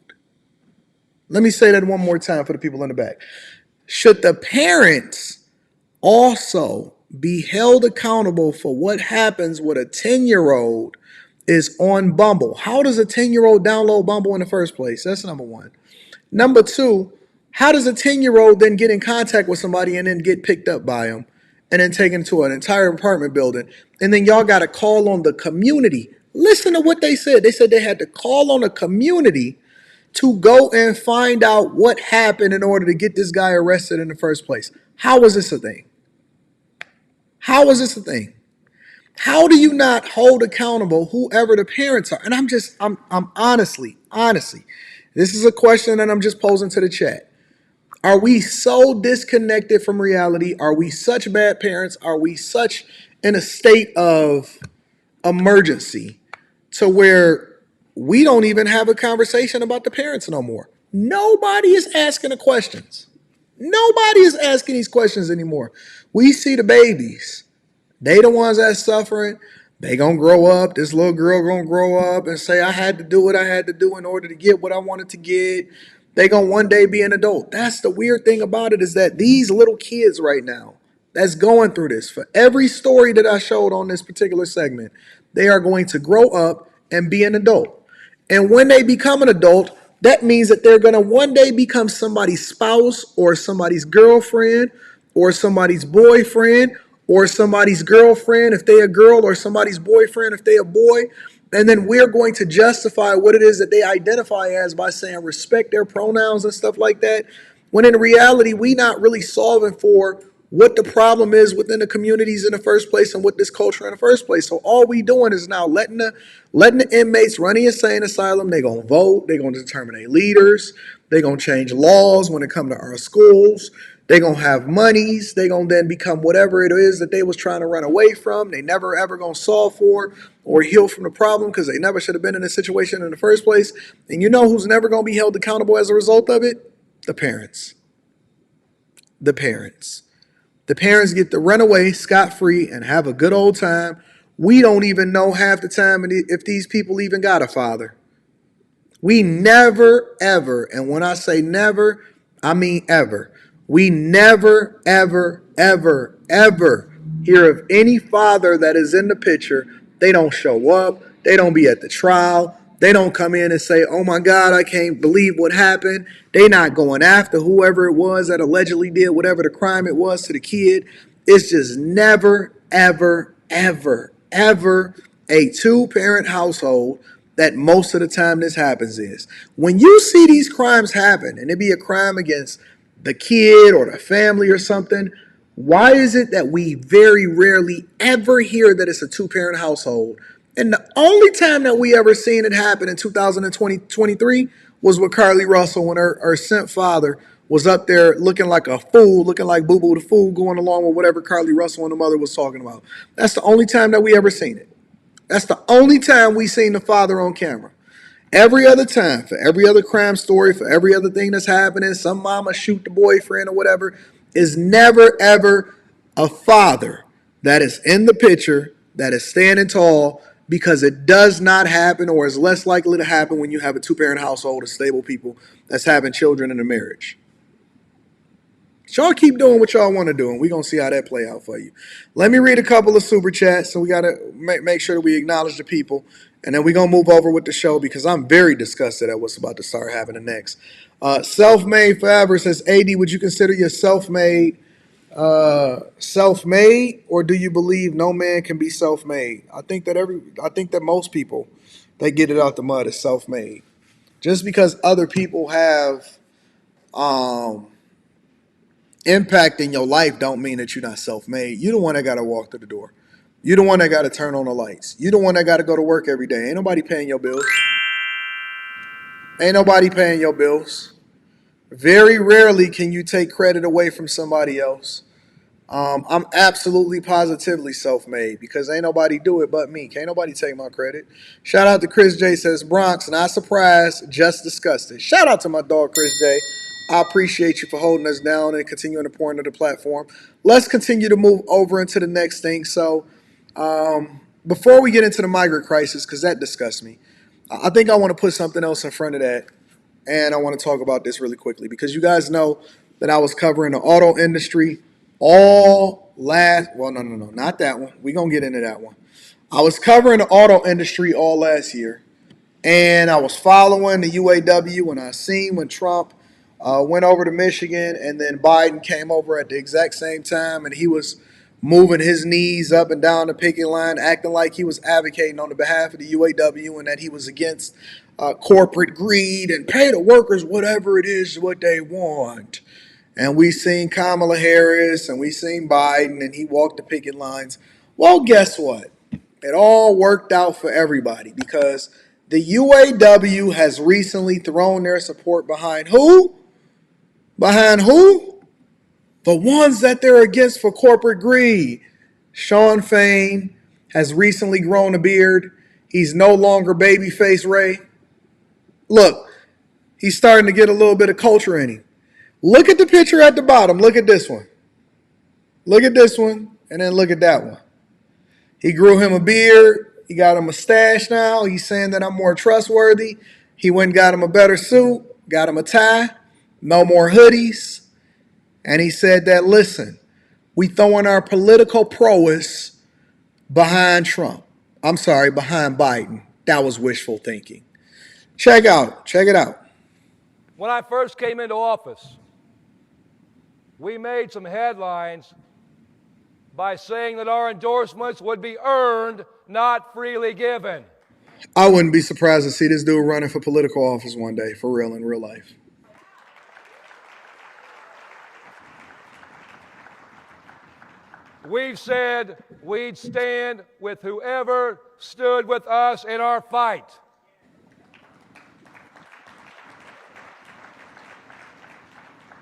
Let me say that one more time for the people in the back. Should the parents also be held accountable for what happens when a 10-year-old is on Bumble? How does a 10-year-old download Bumble in the first place? That's number one. Number two, how does a 10-year-old then get in contact with somebody and then get picked up by them and then taken to an entire apartment building? And then y'all got to call on the community. Listen to what they said. They said they had to call on the community to go and find out what happened in order to get this guy arrested in the first place. How is this a thing? How is this a thing? How do you not hold accountable whoever the parents are? And I'm honestly, this is a question that I'm just posing to the chat. Are we so disconnected from reality? Are we such bad parents? Are we such in a state of emergency to where we don't even have a conversation about the parents no more? Nobody is asking the questions. Nobody is asking these questions anymore. We see the babies. They the ones that's suffering. They gonna grow up. This little girl gonna grow up and say, I had to do what I had to do in order to get what I wanted to get. They gonna one day be an adult. That's the weird thing about it, is that these little kids right now that's going through this, for every story that I showed on this particular segment, they are going to grow up and be an adult. And when they become an adult, that means that they're going to one day become somebody's spouse or somebody's girlfriend or somebody's boyfriend or somebody's girlfriend if they a girl, or somebody's boyfriend if they a boy. And then we're going to justify what it is that they identify as by saying respect their pronouns and stuff like that. When in reality, we not really solving for what the problem is within the communities in the first place and with this culture in the first place. So all we doing is now letting the inmates run the insane asylum. They're going to vote. They're going to determine their leaders. They're going to change laws when it comes to our schools. They're going to have monies. They're going to then become whatever it is that they was trying to run away from. They never ever going to solve for or heal from the problem because they never should have been in this situation in the first place. And you know who's never going to be held accountable as a result of it? The parents. The parents. The parents get to run away scot-free and have a good old time. We don't even know half the time if these people even got a father. We never, ever, and when I say never, I mean ever. We never, ever, ever, ever hear of any father that is in the picture. They don't show up. They don't be at the trial. They don't come in and say, oh my God, I can't believe what happened. They not going after whoever it was that allegedly did whatever the crime it was to the kid. It's just never, ever, ever, ever a two-parent household that most of the time this happens is. When you see these crimes happen, and it be a crime against the kid or the family or something, why is it that we very rarely ever hear that it's a two-parent household? And the only time that we ever seen it happen in 2023 was with Carly Russell when her sent father was up there looking like a fool, looking like Boo Boo the Fool, going along with whatever Carly Russell and the mother was talking about. That's the only time that we ever seen it. That's the only time we seen the father on camera. every other time, for every other crime story, for every other thing that's happening, some mama shoot the boyfriend or whatever, is never, ever a father that is in the picture, that is standing tall, because it does not happen or is less likely to happen when you have a two-parent household of stable people that's having children in a marriage. Y'all keep doing what y'all want to do, and we're going to see how that play out for you. Let me read a couple of super chats, so we got to make sure that we acknowledge the people, and then we're going to move over with the show because I'm very disgusted at what's about to start happening next. Self-Made Forever says, AD, would you consider your self-made, or do you believe no man can be self-made? I think that most people, they get it out the mud as self-made. Just because other people have impact in your life don't mean that you're not self-made. You're the one that got to walk through the door. You're the one that got to turn on the lights. You're the one that got to go to work every day. Ain't nobody paying your bills. Ain't nobody paying your bills. Very rarely can you take credit away from somebody else. I'm absolutely positively self-made because ain't nobody do it but me. Can't nobody take my credit. Shout out to Chris J. Says, Bronx, not surprised, just disgusted. Shout out to my dog, Chris J. I appreciate you for holding us down and continuing to pour into the platform. Let's continue to move over into the next thing. So before we get into the migrant crisis, because that disgusts me, I think I want to put something else in front of that. And I want to talk about this really quickly because you guys know that I was covering the auto industry not that one. We're going to get into that one. I was covering the auto industry all last year, and I was following the UAW when I seen when Trump went over to Michigan, and then Biden came over at the exact same time, and he was moving his knees up and down the picket line, acting like he was advocating on the behalf of the UAW and that he was against corporate greed and pay the workers whatever it is what they want. And we seen Kamala Harris and we seen Biden, and he walked the picket lines. Well, guess what? It all worked out for everybody because the UAW has recently thrown their support behind who? Behind who? The ones that they're against for corporate greed. Sean Fain has recently grown a beard. He's no longer babyface Ray. Look, he's starting to get a little bit of culture in him. Look at the picture at the bottom. Look at this one. Look at this one, and then look at that one. He grew him a beard. He got a mustache now. He's saying that I'm more trustworthy. He went and got him a better suit, got him a tie, no more hoodies. And he said that, listen, we throwing our political prowess behind Trump. I'm sorry, behind Biden. That was wishful thinking. Check it out. When I first came into office, we made some headlines by saying that our endorsements would be earned, not freely given. I wouldn't be surprised to see this dude running for political office one day, for real, in real life. We've said we'd stand with whoever stood with us in our fight.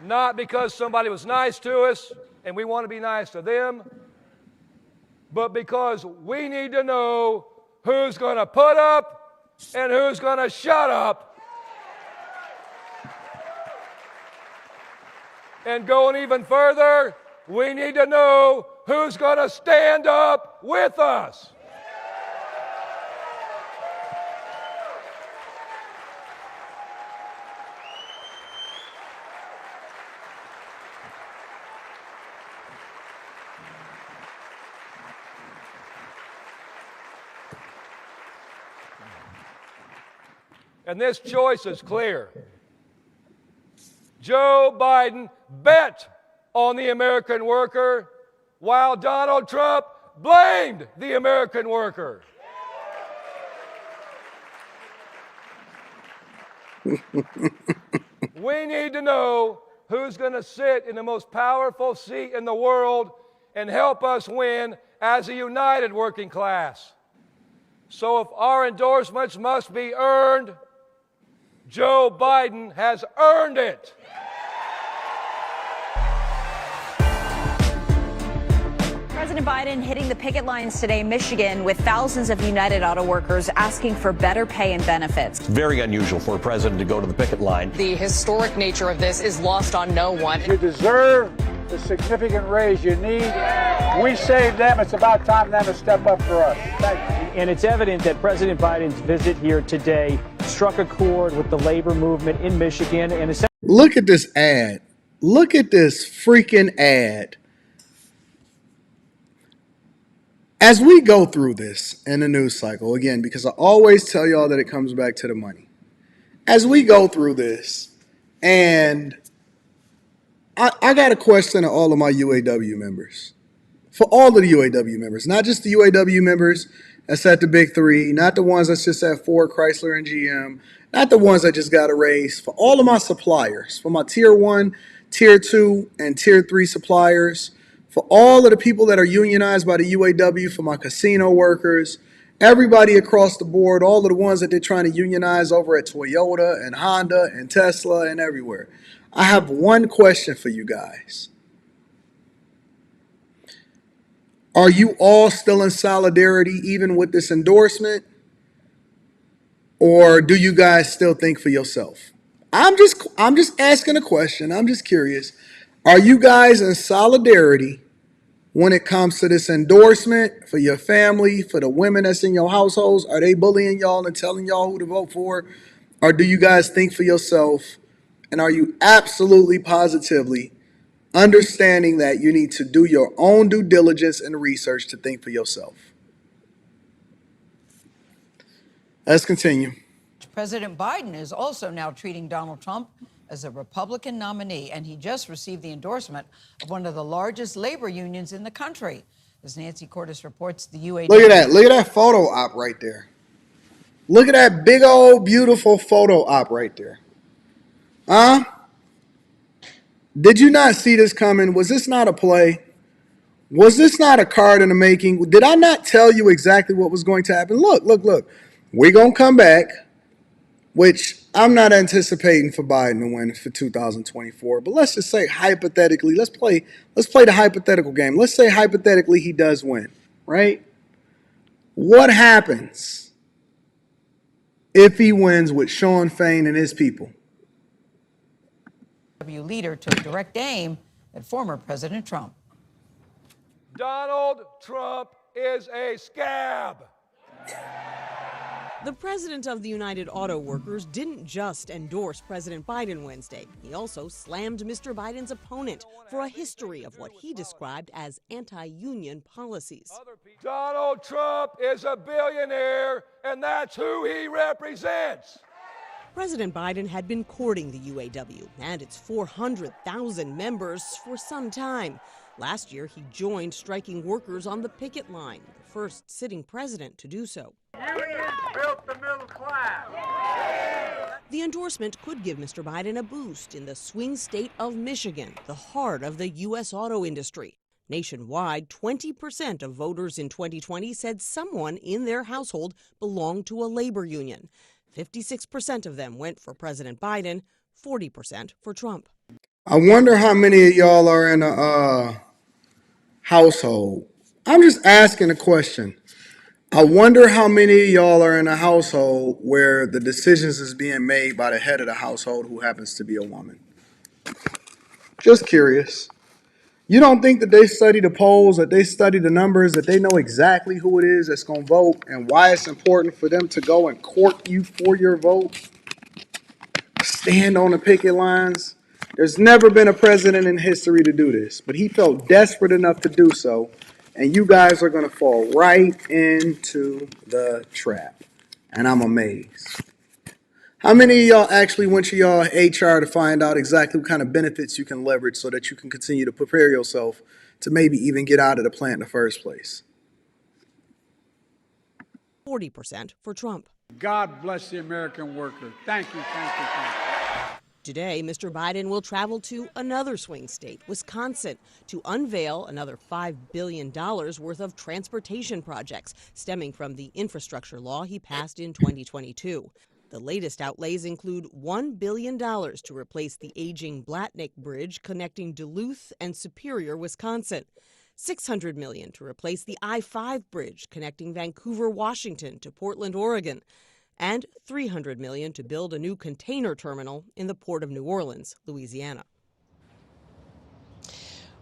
Not because somebody was nice to us and we want to be nice to them, but because we need to know who's going to put up and who's going to shut up. And going even further, we need to know who's going to stand up with us. And this choice is clear. Joe Biden bet on the American worker, while Donald Trump blamed the American worker. We need to know who's going to sit in the most powerful seat in the world and help us win as a united working class. So if our endorsements must be earned, Joe Biden has earned it. President Biden hitting the picket lines today in Michigan with thousands of United Auto Workers asking for better pay and benefits. Very unusual for a president to go to the picket line. The historic nature of this is lost on no one. You deserve the significant raise you need. We saved them. It's about time them to step up for us. Thank you. And it's evident that President Biden's visit here today struck a chord with the labor movement in Michigan. And look at this ad. Look at this freaking ad. As we go through this in the news cycle, again, because I always tell y'all that it comes back to the money. As we go through this, and I got a question to all of my UAW members. For all of the UAW members, not just the UAW members that's at the big three, not the ones that's just at Ford, Chrysler, and GM, not the ones that just got a raise. For all of my suppliers, for my Tier 1, Tier 2, and Tier 3 suppliers, for all of the people that are unionized by the UAW, for my casino workers, everybody across the board, all of the ones that they're trying to unionize over at Toyota and Honda and Tesla and everywhere. I have one question for you guys. Are you all still in solidarity even with this endorsement? Or do you guys still think for yourself? I'm just asking a question. I'm just curious. Are you guys in solidarity when it comes to this endorsement for your family, for the women that's in your households? Are they bullying y'all and telling y'all who to vote for? Or do you guys think for yourself? And are you absolutely positively understanding that you need to do your own due diligence and research to think for yourself? Let's continue. President Biden is also now treating Donald Trump as a Republican nominee, and he just received the endorsement of one of the largest labor unions in the country. As Nancy Cordes reports, the UAW... Look at that. Look at that photo op right there. Look at that big old beautiful photo op right there. Huh? Did you not see this coming? Was this not a play? Was this not a card in the making? Did I not tell you exactly what was going to happen? Look, look, look. We're going to come back, which I'm not anticipating for Biden to win for 2024. But let's just say hypothetically, let's play the hypothetical game. Let's say hypothetically he does win, right? What happens if he wins with Sean Fain and his people? Leader took direct aim at former President Trump. Donald Trump is a scab. The president of the United Auto Workers didn't just endorse President Biden Wednesday. He also slammed Mr. Biden's opponent for a history of what he described as anti-union policies. Donald Trump is a billionaire, and that's who he represents. President Biden had been courting the UAW and its 400,000 members for some time. Last year, he joined striking workers on the picket line, the first sitting president to do so. Unions built the middle class. The endorsement could give Mr. Biden a boost in the swing state of Michigan, the heart of the U.S. auto industry. Nationwide, 20% of voters in 2020 said someone in their household belonged to a labor union. 56% of them went for President Biden, 40% for Trump. I wonder how many of y'all are in a household. I'm just asking a question. I wonder how many of y'all are in a household where the decisions is being made by the head of the household who happens to be a woman. Just curious. You don't think that they study the polls, that they study the numbers, that they know exactly who it is that's going to vote and why it's important for them to go and court you for your vote? Stand on the picket lines. There's never been a president in history to do this, but he felt desperate enough to do so, and you guys are going to fall right into the trap, and I'm amazed. How many of y'all actually went to y'all HR to find out exactly what kind of benefits you can leverage so that you can continue to prepare yourself to maybe even get out of the plant in the first place? 40% for Trump. God bless the American worker. Thank you, thank you, thank you. Today, Mr. Biden will travel to another swing state, Wisconsin, to unveil another $5 billion worth of transportation projects stemming from the infrastructure law he passed in 2022. The latest outlays include $1 billion to replace the aging Blatnick Bridge connecting Duluth and Superior, Wisconsin. $600 million to replace the I-5 bridge connecting Vancouver, Washington to Portland, Oregon, and $300 million to build a new container terminal in the port of New Orleans, Louisiana.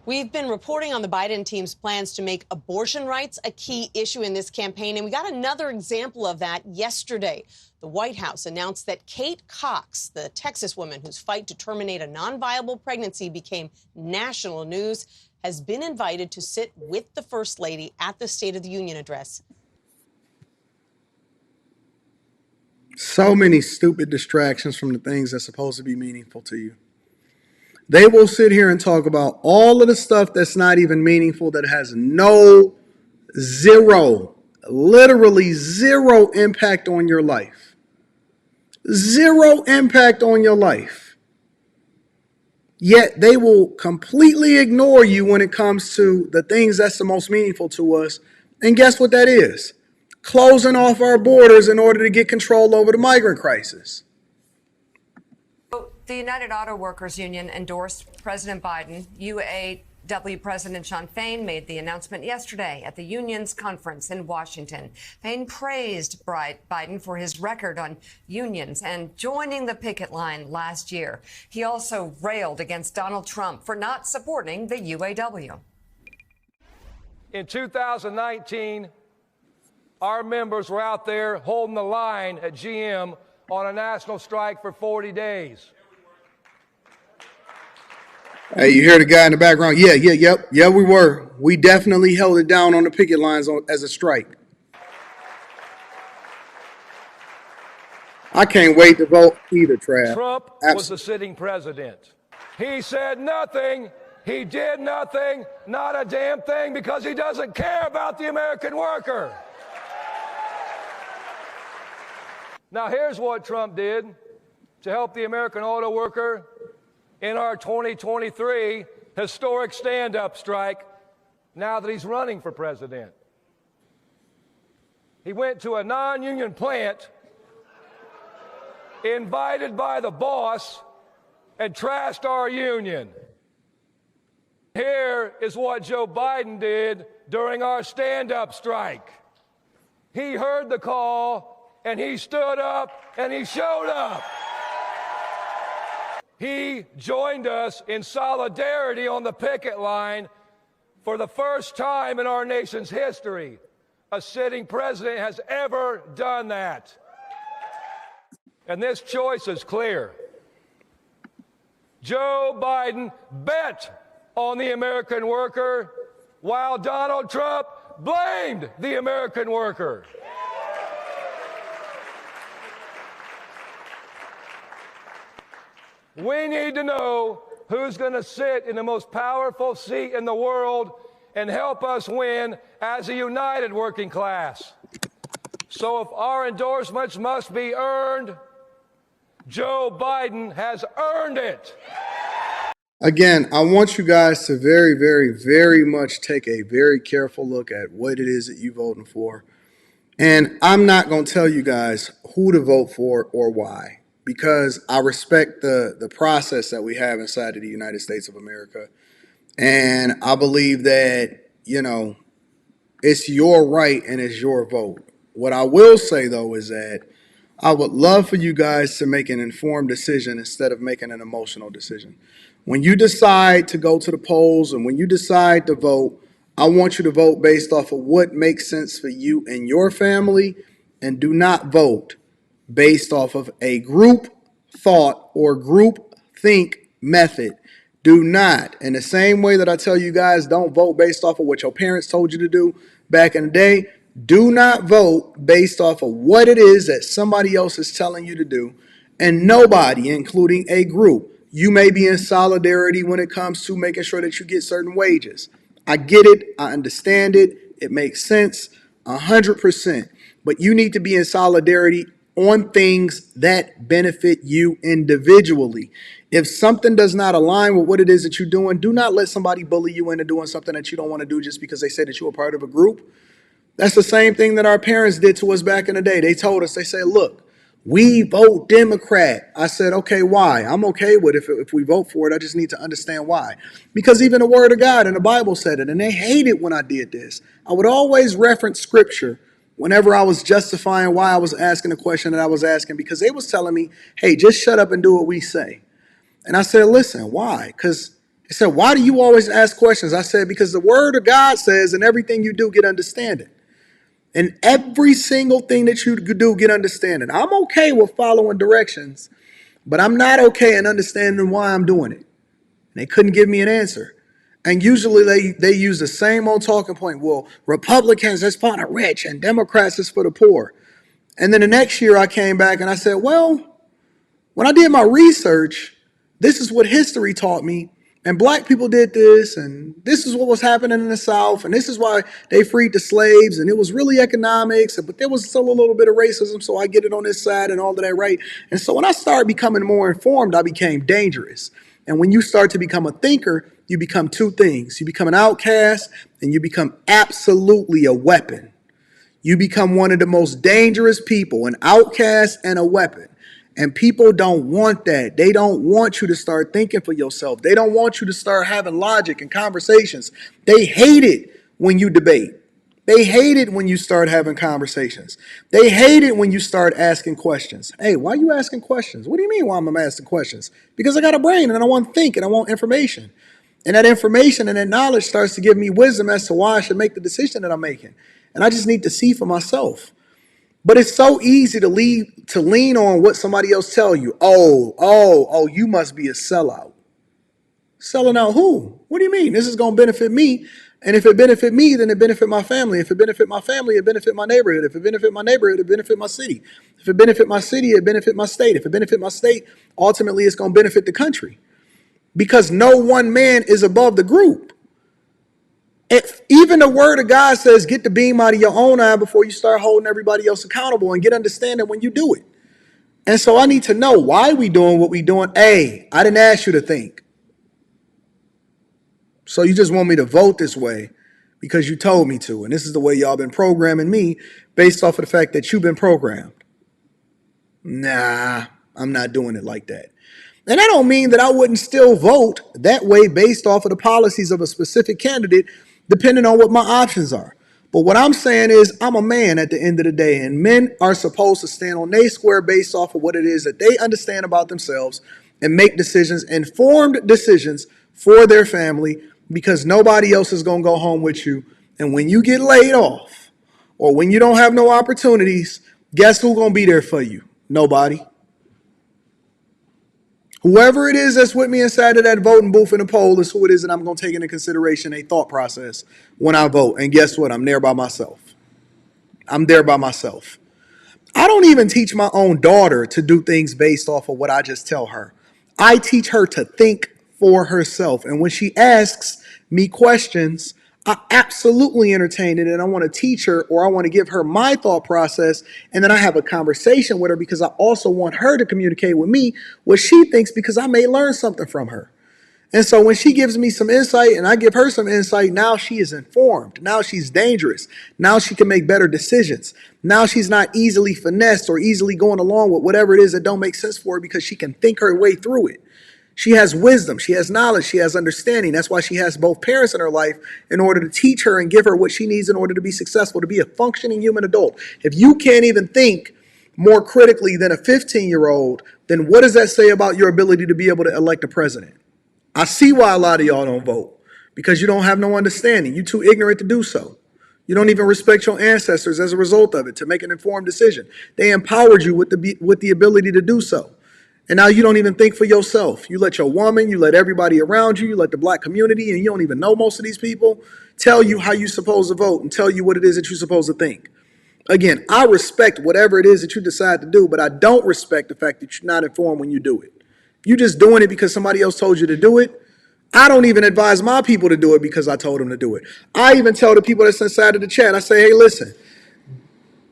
We've been reporting on the Biden team's plans to make abortion rights a key issue in this campaign, and we got another example of that yesterday. The White House announced that Kate Cox, the Texas woman whose fight to terminate a non-viable pregnancy became national news, has been invited to sit with the First Lady at the State of the Union address. So many stupid distractions from the things that's supposed to be meaningful to you. They will sit here and talk about all of the stuff that's not even meaningful, that has literally zero impact on your life. Zero impact on your life. Yet they will completely ignore you when it comes to the things that's the most meaningful to us. And guess what that is? Closing off our borders in order to get control over the migrant crisis. The United Auto Workers Union endorsed President Biden. UAW President Sean Fain made the announcement yesterday at the union's conference in Washington. Fain praised Biden for his record on unions and joining the picket line last year. He also railed against Donald Trump for not supporting the UAW. In 2019, our members were out there holding the line at GM on a national strike for 40 days. Hey, you hear the guy in the background? Yeah, we were. We definitely held it down on the picket lines as a strike. I can't wait to vote either, Trav. Trump was the sitting president. He said nothing. He did nothing, not a damn thing, because he doesn't care about the American worker. Now, here's what Trump did to help the American auto worker in our 2023 historic stand-up strike now that he's running for president. He went to a non-union plant, invited by the boss, and trashed our union. Here is what Joe Biden did during our stand-up strike. He heard the call, and he stood up, and he showed up. He joined us in solidarity on the picket line for the first time in our nation's history. A sitting president has ever done that. And this choice is clear. Joe Biden bet on the American worker, while Donald Trump blamed the American worker. We need to know who's going to sit in the most powerful seat in the world and help us win as a united working class. So if our endorsements must be earned, Joe Biden has earned it. Again, I want you guys to very, very, very much take a very careful look at what it is that you're voting for. And I'm not going to tell you guys who to vote for or why, because I respect the process that we have inside of the United States of America. And I believe that, it's your right and it's your vote. What I will say, though, is that I would love for you guys to make an informed decision instead of making an emotional decision. When you decide to go to the polls and when you decide to vote, I want you to vote based off of what makes sense for you and your family, and do not vote based off of a group thought or group think method. Do not. In the same way that I tell you guys, don't vote based off of what your parents told you to do back in the day. Do not vote based off of what it is that somebody else is telling you to do. And nobody, including a group, you may be in solidarity when it comes to making sure that you get certain wages. I get it. I understand it. It makes sense 100%. But you need to be in solidarity on things that benefit you individually. If something does not align with what it is that you're doing, do not let somebody bully you into doing something that you don't want to do just because they said that you were part of a group. That's the same thing that our parents did to us back in the day. They told us, they said, look, We vote Democrat. I said, okay, why? I'm okay with it if we vote for it. I just need to understand why. Because even the word of God in the Bible said it, and they hated when I did this. I would always reference scripture whenever I was justifying why I was asking the question that I was asking, because they was telling me, hey, just shut up and do what we say. And I said, listen, why? Because they said, why do you always ask questions? I said, because the word of God says in everything you do, get understanding. And every single thing that you do, get understanding. I'm okay with following directions, but I'm not okay in understanding why I'm doing it. And they couldn't give me an answer. And usually they use the same old talking point. Well, Republicans is for the rich and Democrats is for the poor. And then the next year I came back and I said, well, when I did my research, this is what history taught me. And black people did this, and this is what was happening in the South, and this is why they freed the slaves, and it was really economics, but there was still a little bit of racism, so I get it on this side and all of that, right? And so when I started becoming more informed, I became dangerous. And when you start to become a thinker, you become two things. You become an outcast, and you become absolutely a weapon. You become one of the most dangerous people, an outcast and a weapon. And people don't want that. They don't want you to start thinking for yourself. They don't want you to start having logic and conversations. They hate it when you debate. They hate it when you start having conversations. They hate it when you start asking questions. Hey, why are you asking questions? What do you mean why I'm asking questions? Because I got a brain and I want to think and I want information. And that information and that knowledge starts to give me wisdom as to why I should make the decision that I'm making. And I just need to see for myself. But it's so easy to lean on what somebody else tell you. Oh, you must be a sellout. Selling out who? What do you mean? This is going to benefit me. And if it benefit me, then it benefit my family. If it benefit my family, it benefit my neighborhood. If it benefit my neighborhood, it benefit my city. If it benefit my city, it benefit my state. If it benefit my state, ultimately it's going to benefit the country. Because no one man is above the group. Even the word of God says, get the beam out of your own eye before you start holding everybody else accountable, and get understanding when you do it. And so I need to know why we doing what we doing. Hey, I didn't ask you to think. So you just want me to vote this way because you told me to. And this is the way y'all been programming me based off of the fact that you've been programmed. Nah, I'm not doing it like that. And that don't mean that I wouldn't still vote that way based off of the policies of a specific candidate, depending on what my options are. But what I'm saying is I'm a man at the end of the day, and men are supposed to stand on their square based off of what it is that they understand about themselves and make decisions, informed decisions for their family, because nobody else is going to go home with you. And when you get laid off or when you don't have no opportunities, guess who's going to be there for you? Nobody. Whoever it is that's with me inside of that voting booth in the poll is who it is that I'm going to take into consideration a thought process when I vote. And guess what? I'm there by myself. I'm there by myself. I don't even teach my own daughter to do things based off of what I just tell her. I teach her to think for herself. And when she asks me questions, I absolutely entertain it, and I want to teach her, or I want to give her my thought process, and then I have a conversation with her because I also want her to communicate with me what she thinks, because I may learn something from her. And so when she gives me some insight and I give her some insight, now she is informed. Now she's dangerous. Now she can make better decisions. Now she's not easily finessed or easily going along with whatever it is that don't make sense for her, because she can think her way through it. She has wisdom, she has knowledge, she has understanding. That's why she has both parents in her life in order to teach her and give her what she needs in order to be successful, to be a functioning human adult. If you can't even think more critically than a 15-year-old, then what does that say about your ability to be able to elect a president? I see why a lot of y'all don't vote, because you don't have no understanding. You're too ignorant to do so. You don't even respect your ancestors as a result of it to make an informed decision. They empowered you with the ability to do so. And now you don't even think for yourself. You let your woman, you let everybody around you, you let the black community, and you don't even know most of these people, tell you how you're supposed to vote and tell you what it is that you're supposed to think. Again, I respect whatever it is that you decide to do, but I don't respect the fact that you're not informed when you do it. You're just doing it because somebody else told you to do it. I don't even advise my people to do it because I told them to do it. I even tell the people that's inside of the chat, I say, hey, listen,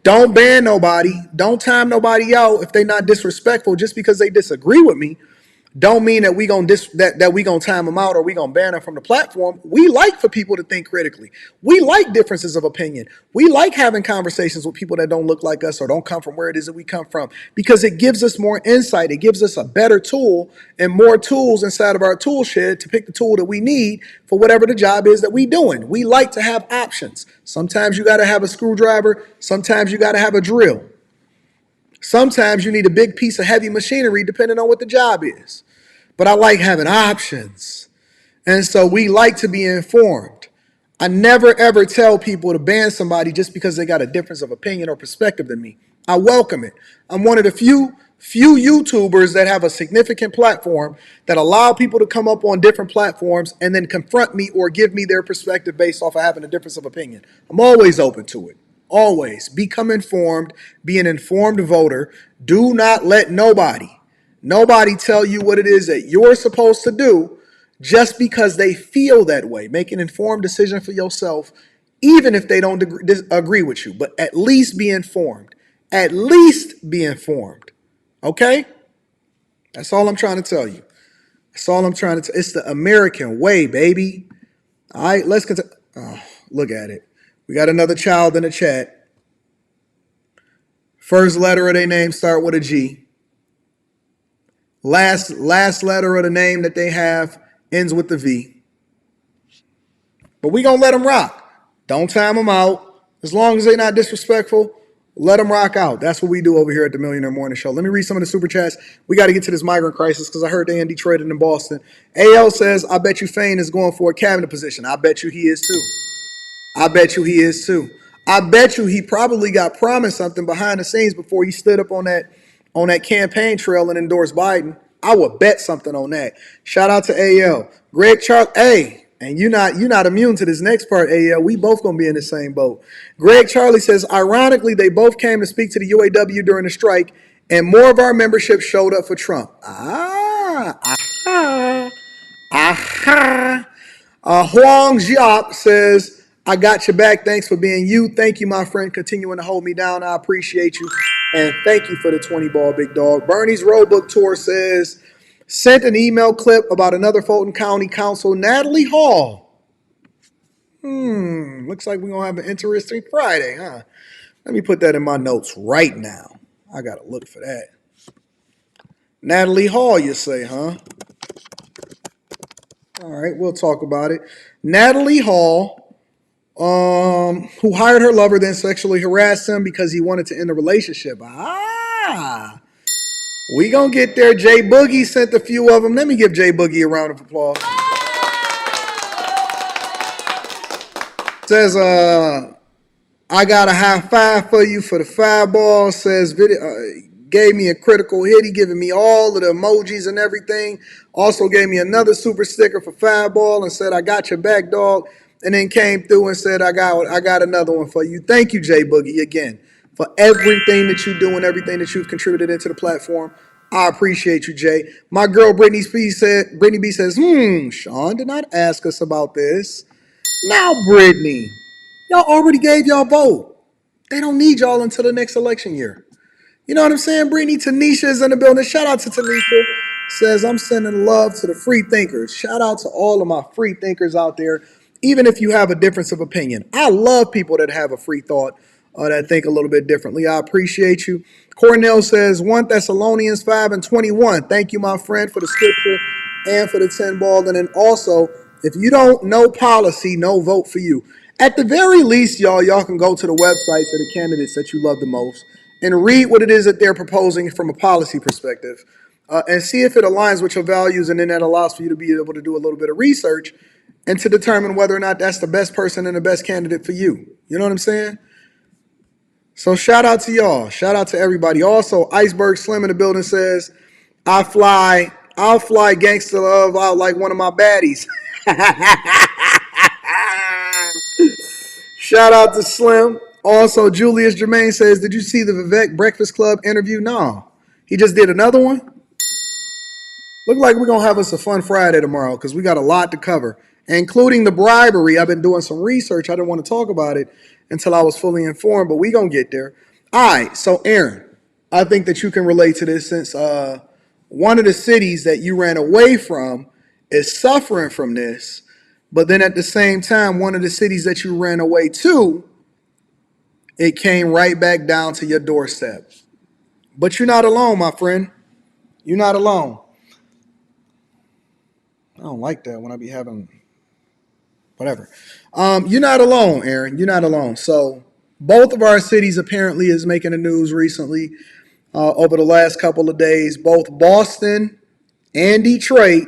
don't ban nobody. Don't time nobody out if they're not disrespectful just because they disagree with me. don't mean that we gonna that we gonna time them out or we gonna ban them from the platform. We like for people to think critically. We like differences of opinion. We like having conversations with people that don't look like us or don't come from where it is that we come from, because it gives us more insight. It gives us a better tool and more tools inside of our tool shed to pick the tool that we need for whatever the job is that we doing. We like to have options. Sometimes you got to have a screwdriver. Sometimes you got to have a drill. Sometimes you need a big piece of heavy machinery depending on what the job is. But I like having options. And so we like to be informed. I never ever tell people to ban somebody just because they got a difference of opinion or perspective than me. I welcome it. I'm one of the few YouTubers that have a significant platform that allow people to come up on different platforms and then confront me or give me their perspective based off of having a difference of opinion. I'm always open to it. Always. Become informed. Be an informed voter. Do not let nobody tell you what it is that you're supposed to do just because they feel that way. Make an informed decision for yourself, even if they don't agree with you. But at least be informed. At least be informed. Okay? That's all I'm trying to tell you. That's all I'm trying to tell. It's the American way, baby. All right, let's continue. Oh, look at it. We got another child in the chat. First letter of their name start with a G. Last letter of the name that they have ends with the V. But we gonna let them rock. Don't time them out. As long as they're not disrespectful, let them rock out. That's what we do over here at the Millionaire Morning Show. Let me read some of the super chats. We got to get to this migrant crisis because I heard they in Detroit and in Boston. AL says, I bet you Fain is going for a cabinet position. I bet you he is too. I bet you he is too. I bet you he probably got promised something behind the scenes before he stood up on that campaign trail and endorsed Biden. I would bet something on that. Shout out to AL. Greg Charles. Hey, and you're not immune to this next part, AL. We both gonna be in the same boat. Greg Charlie says, ironically, they both came to speak to the UAW during the strike, and more of our membership showed up for Trump. Huang Jiap says, I got your back. Thanks for being you. Thank you, my friend. Continuing to hold me down. I appreciate you. And thank you for the 20 ball, big dog. Bernie's Roadbook Tour says, sent an email clip about another Fulton County Council, Natalie Hall. Looks like we're going to have an interesting Friday, huh? Let me put that in my notes right now. I got to look for that. Natalie Hall, you say, huh? All right, we'll talk about it. Natalie Hall, who hired her lover, then sexually harassed him because he wanted to end the relationship. We gonna get there. Jay Boogie sent a few of them. Let me give Jay Boogie a round of applause. Says, I got a high five for you for the 5 balls. Says, gave me a critical hit. He giving me all of the emojis and everything. Also gave me another super sticker for 5 ball and said, I got your back, dog. And then came through and said, I got another one for you. Thank you, Jay Boogie, again, for everything that you do and everything that you've contributed into the platform. I appreciate you, Jay. My girl, Brittany B says, Sean did not ask us about this. Now, Brittany, y'all already gave y'all vote. They don't need y'all until the next election year. You know what I'm saying, Brittany? Tanisha is in the building. Shout out to Tanisha. Says, I'm sending love to the free thinkers. Shout out to all of my free thinkers out there. Even if you have a difference of opinion. I love people that have a free thought, that think a little bit differently. I appreciate you. Cornell says, 1 Thessalonians 5:21. Thank you, my friend, for the scripture and for the 10 ball. And then also, if you don't know policy, no vote for you. At the very least, y'all can go to the websites of the candidates that you love the most and read what it is that they're proposing from a policy perspective and see if it aligns with your values. And then that allows for you to be able to do a little bit of research and to determine whether or not that's the best person and the best candidate for you. You know what I'm saying? So shout out to y'all. Shout out to everybody. Also, Iceberg Slim in the building says, I'll fly Gangsta Love out like one of my baddies. Shout out to Slim. Also, Julius Jermaine says, did you see the Vivek Breakfast Club interview? No. He just did another one? Look like we're going to have us a fun Friday tomorrow because we got a lot to cover, including the bribery. I've been doing some research. I didn't want to talk about it until I was fully informed, but we going to get there. All right, so Aaron, I think that you can relate to this since one of the cities that you ran away from is suffering from this, but then at the same time, one of the cities that you ran away to, it came right back down to your doorstep. But you're not alone, my friend. You're not alone. I don't like that when I be having whatever. You're not alone, Aaron. You're not alone. So both of our cities apparently is making the news recently over the last couple of days. Both Boston and Detroit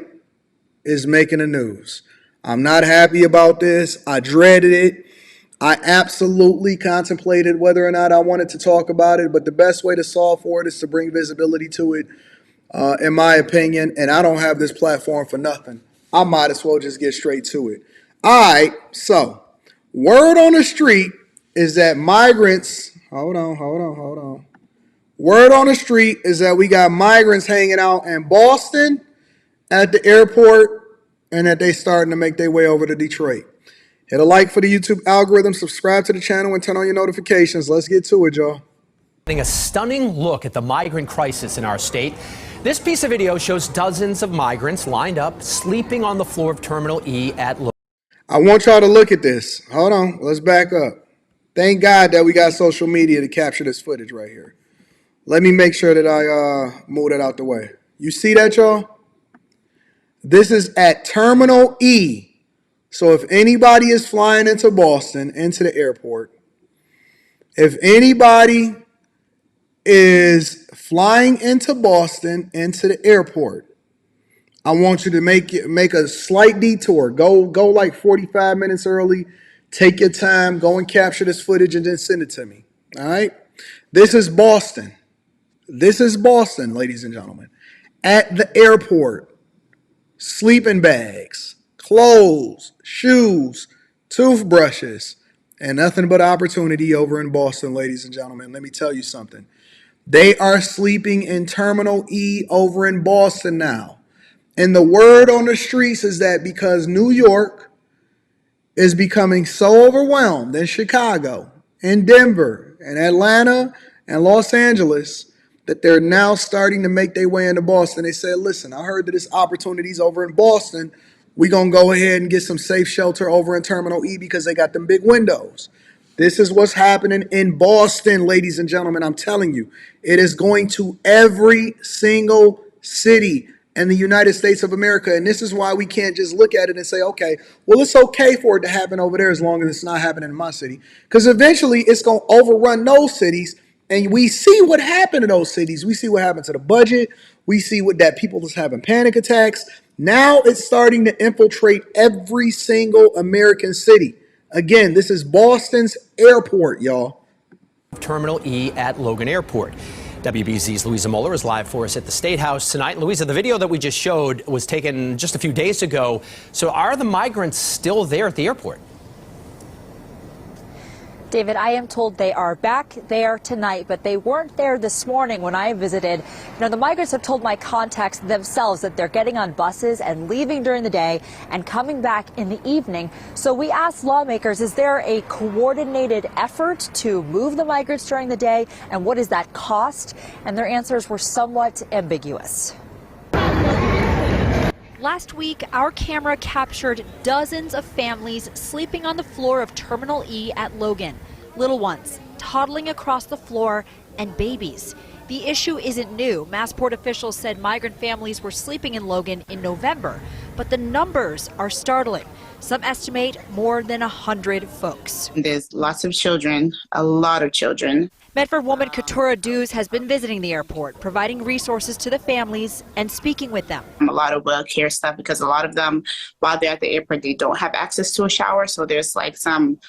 is making the news. I'm not happy about this. I dreaded it. I absolutely contemplated whether or not I wanted to talk about it, but the best way to solve for it is to bring visibility to it, in my opinion, and I don't have this platform for nothing. I might as well just get straight to it. All right, so word on the street is that migrants, hold on. Word on the street is that we got migrants hanging out in Boston at the airport and that they starting to make their way over to Detroit. Hit a like for the YouTube algorithm, subscribe to the channel, and turn on your notifications. Let's get to it, y'all. A stunning look at the migrant crisis in our state. This piece of video shows dozens of migrants lined up, sleeping on the floor of Terminal E at Logan. I want y'all to look at this. Hold on, let's back up. Thank God that we got social media to capture this footage right here. Let me make sure that I move that out the way. You see that, y'all? This is at Terminal E. So if anybody is flying into Boston, into the airport, if anybody is flying into Boston, into the airport, I want you to make a slight detour. Go like 45 minutes early. Take your time. Go and capture this footage and then send it to me. All right? This is Boston. This is Boston, ladies and gentlemen. At the airport, sleeping bags, clothes, shoes, toothbrushes, and nothing but opportunity over in Boston, ladies and gentlemen. Let me tell you something. They are sleeping in Terminal E over in Boston now. And the word on the streets is that because New York is becoming so overwhelmed, in Chicago, in Denver, in Atlanta, and Los Angeles, that they're now starting to make their way into Boston. They said, listen, I heard that this opportunity's over in Boston. We're going to go ahead and get some safe shelter over in Terminal E because they got them big windows. This is what's happening in Boston, ladies and gentlemen. I'm telling you, it is going to every single city in the United States of America. And this is why we can't just look at it and say, okay, well, it's okay for it to happen over there as long as it's not happening in my city. Because eventually it's going to overrun those cities. And we see what happened in those cities. We see what happened to the budget. We see what that people is having panic attacks. Now it's starting to infiltrate every single American city. Again, this is Boston's airport, y'all. Terminal E at Logan Airport. WBZ's Louisa Mueller is live for us at the State House tonight. Louisa, the video that we just showed was taken just a few days ago. So are the migrants still there at the airport? David, I am told they are back there tonight, but they weren't there this morning when I visited. You know, the migrants have told my contacts themselves that they're getting on buses and leaving during the day and coming back in the evening. So we asked lawmakers, is there a coordinated effort to move the migrants during the day, and what does that cost? And their answers were somewhat ambiguous. Last week, our camera captured dozens of families sleeping on the floor of Terminal E at Logan. Little ones toddling across the floor and babies. The issue isn't new. Massport officials said migrant families were sleeping in Logan in November, but the numbers are startling. Some estimate more than 100 folks. There's lots of children, a lot of children. Medford woman Keturah Dews has been visiting the airport, providing resources to the families and speaking with them. A lot of well care stuff because a lot of them, while they're at the airport, they don't have access to a shower. So there's like some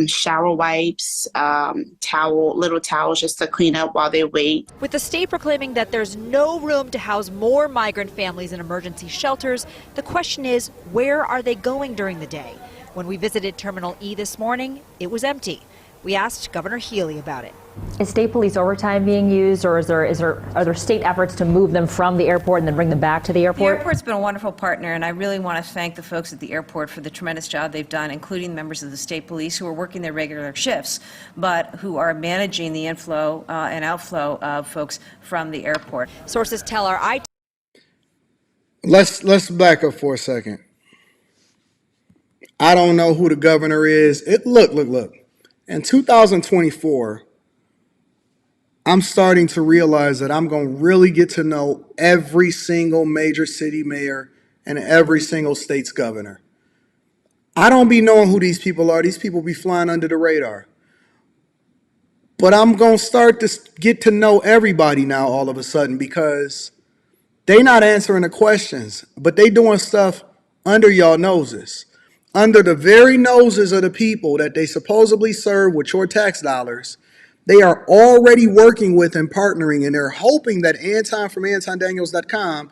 shower wipes, little towels just to clean up while they wait. With the state proclaiming that there's no room to house more migrant families in emergency shelters, the question is, where are they going during the day? When we visited Terminal E this morning, it was empty. We asked Governor Healy about it. Is state police overtime being used, or are there state efforts to move them from the airport and then bring them back to the The airport? airport's been a wonderful partner, and I really want to thank the folks at the airport for the tremendous job they've done, including members of the state police who are working their regular shifts, but who are managing the inflow and outflow of folks from the airport. Sources tell our IT. Let's back up for a second. I don't know who the governor is. Look. In 2024, I'm starting to realize that I'm going to really get to know every single major city mayor and every single state's governor. I don't be knowing who these people are. These people be flying under the radar. But I'm going to start to get to know everybody now all of a sudden, because they not answering the questions, but they doing stuff under y'all noses, under the very noses of the people that they supposedly serve with your tax dollars. They are already working with and partnering, and they're hoping that Anton from AntonDaniels.com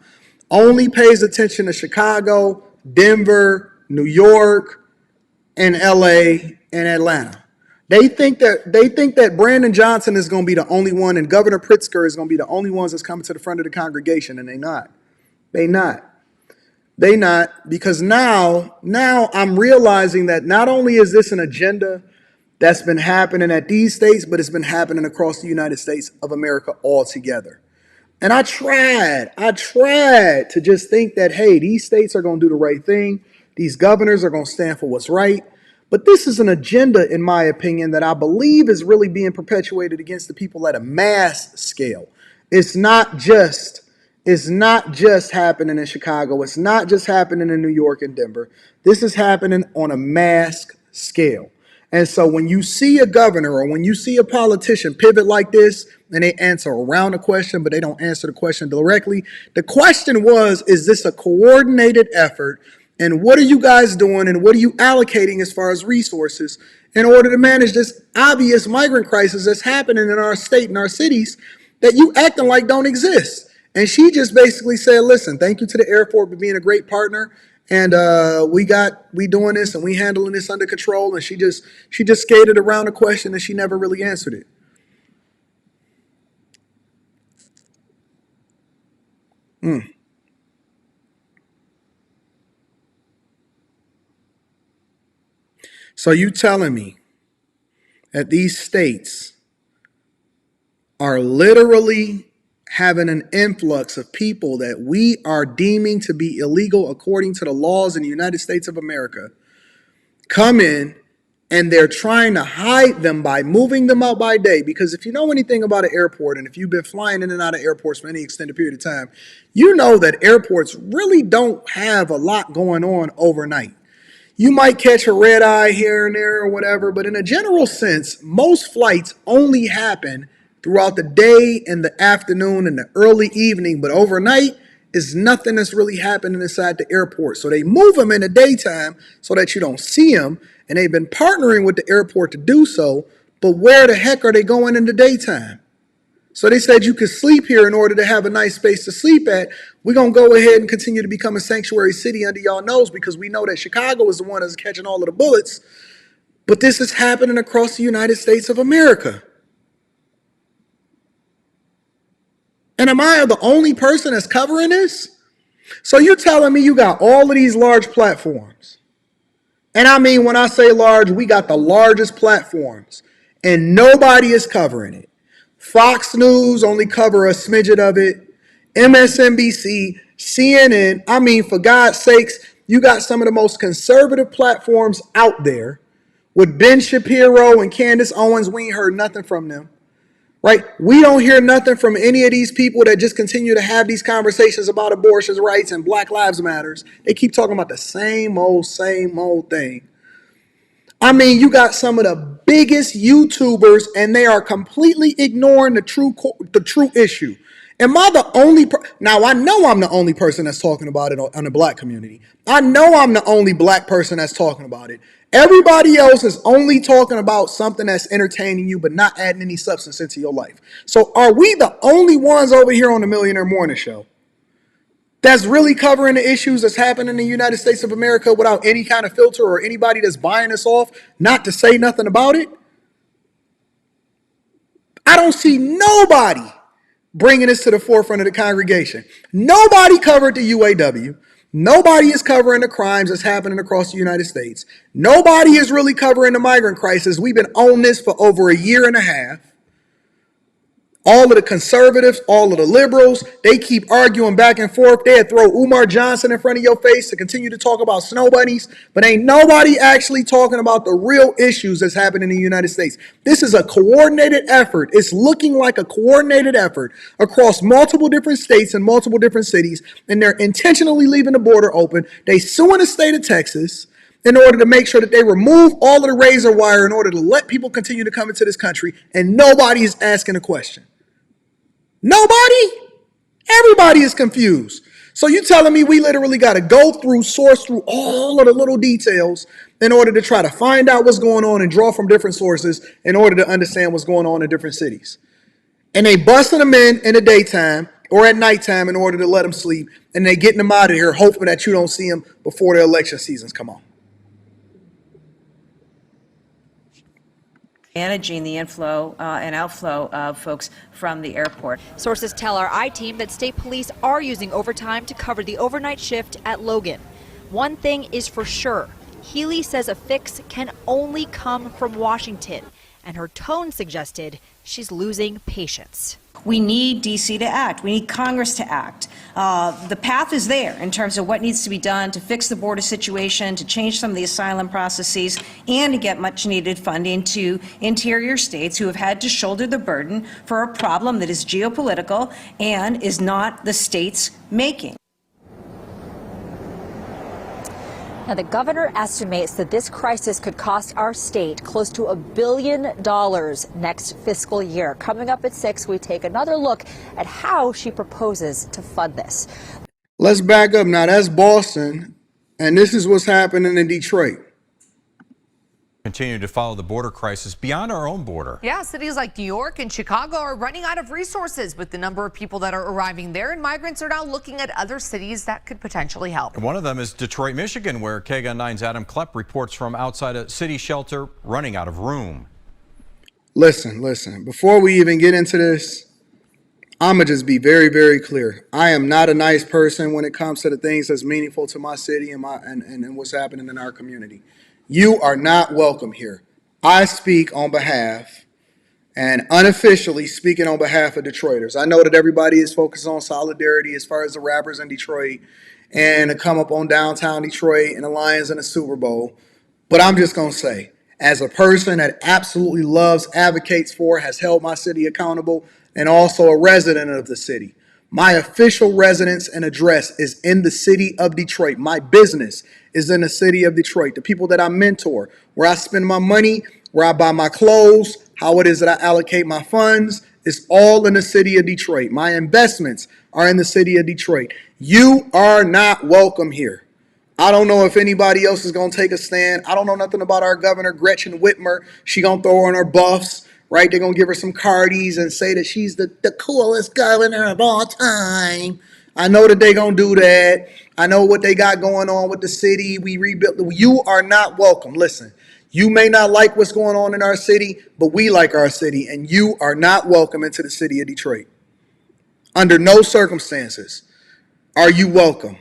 only pays attention to Chicago, Denver, New York, and LA and Atlanta. They think that Brandon Johnson is going to be the only one, and Governor Pritzker is going to be the only ones that's coming to the front of the congregation, and they not. They not, because now I'm realizing that not only is this an agenda that's been happening at these states, but it's been happening across the United States of America altogether. And I tried to just think that, hey, these states are going to do the right thing. These governors are going to stand for what's right. But this is an agenda, in my opinion, that I believe is really being perpetuated against the people at a mass scale. It's not just happening in Chicago. It's not just happening in New York and Denver. This is happening on a mass scale. And so when you see a governor or when you see a politician pivot like this, and they answer around the question, but they don't answer the question directly. The question was, is this a coordinated effort? And what are you guys doing? And what are you allocating as far as resources in order to manage this obvious migrant crisis that's happening in our state and our cities that you acting like don't exist? And she just basically said, listen, thank you to the airport for being a great partner. And we doing this and we handling this under control. And she just skated around the question and she never really answered it. So you telling me that these states are literally having an influx of people that we are deeming to be illegal according to the laws in the United States of America come in, and they're trying to hide them by moving them out by day? Because if you know anything about an airport, and if you've been flying in and out of airports for any extended period of time, you know that airports really don't have a lot going on overnight. You might catch a red eye here and there or whatever, but in a general sense, most flights only happen throughout the day and the afternoon and the early evening, but overnight is nothing that's really happening inside the airport. So they move them in the daytime so that you don't see them, and they've been partnering with the airport to do so, but where the heck are they going in the daytime? So they said you could sleep here in order to have a nice space to sleep at. We're going to go ahead and continue to become a sanctuary city under y'all nose, because we know that Chicago is the one that's catching all of the bullets, but this is happening across the United States of America. And am I the only person that's covering this? So you're telling me you got all of these large platforms. And I mean, when I say large, we got the largest platforms, and nobody is covering it. Fox News only cover a smidget of it. MSNBC, CNN. I mean, for God's sakes, you got some of the most conservative platforms out there with Ben Shapiro and Candace Owens. We ain't heard nothing from them. Right? We don't hear nothing from any of these people that just continue to have these conversations about abortion rights and Black Lives Matters. They keep talking about the same old thing. I mean, you got some of the biggest YouTubers, and they are completely ignoring the true issue. Am I the only now, I know I'm the only person that's talking about it on the Black community. I know I'm the only Black person that's talking about it. Everybody else is only talking about something that's entertaining you, but not adding any substance into your life. So are we the only ones over here on the Millionaire Morning Show that's really covering the issues that's happening in the United States of America without any kind of filter, or anybody that's buying us off not to say nothing about it? I don't see nobody bringing this to the forefront of the congregation. Nobody covered the UAW. Nobody is covering the crimes that's happening across the United States. Nobody is really covering the migrant crisis. We've been on this for over a year and a half. All of the conservatives, all of the liberals, they keep arguing back and forth. They'd throw Umar Johnson in front of your face to continue to talk about snow bunnies, but ain't nobody actually talking about the real issues that's happening in the United States. This is a coordinated effort. It's looking like a coordinated effort across multiple different states and multiple different cities, and they're intentionally leaving the border open. They suing the state of Texas in order to make sure that they remove all of the razor wire in order to let people continue to come into this country, and nobody is asking a question. Nobody? Everybody is confused. So you telling me we literally got to source through all of the little details in order to try to find out what's going on and draw from different sources in order to understand what's going on in different cities. And they busting them in the daytime or at nighttime in order to let them sleep, and they getting them out of here hoping that you don't see them before the election seasons come on. Managing the inflow and outflow of folks from the airport. Sources tell our I-team that state police are using overtime to cover the overnight shift at Logan. One thing is for sure, Healy says a fix can only come from Washington, and her tone suggested she's losing patience. We need D.C. to act. We need Congress to act. The path is there in terms of what needs to be done to fix the border situation, to change some of the asylum processes, and to get much needed funding to interior states who have had to shoulder the burden for a problem that is geopolitical and is not the state's making. Now, the governor estimates that this crisis could cost our state close to $1 billion next fiscal year. Coming up at 6, we take another look at how she proposes to fund this. Let's back up now. That's Boston, and this is what's happening in Detroit. Continue to follow the border crisis beyond our own border. Yeah, cities like New York and Chicago are running out of resources with the number of people that are arriving there, and migrants are now looking at other cities that could potentially help. And one of them is Detroit, Michigan, where KGUN 9's Adam Klepp reports from outside a city shelter running out of room. Listen. Before we even get into this, I'm going to just be very, very clear. I am not a nice person when it comes to the things that's meaningful to my city and what's happening in our community. You are not welcome here. I speak on behalf and unofficially speaking on behalf of Detroiters. I know that everybody is focused on solidarity as far as the rappers in Detroit and to come up on downtown Detroit and the Lions in the Super Bowl. But I'm just going to say, as a person that absolutely loves, advocates for, has held my city accountable, and also a resident of the city, my official residence and address is in the city of Detroit. My business is in the city of Detroit. The people that I mentor, where I spend my money, where I buy my clothes, how it is that I allocate my funds, is all in the city of Detroit. My investments are in the city of Detroit. You are not welcome here. I don't know if anybody else is going to take a stand. I don't know nothing about our governor, Gretchen Whitmer. She going to throw on her buffs. Right, they're going to give her some cardies and say that she's the coolest governor of all time. I know that they're going to do that. I know what they got going on with the city. We rebuilt. You are not welcome. Listen, you may not like what's going on in our city, but we like our city, and you are not welcome into the city of Detroit. Under no circumstances are you welcome.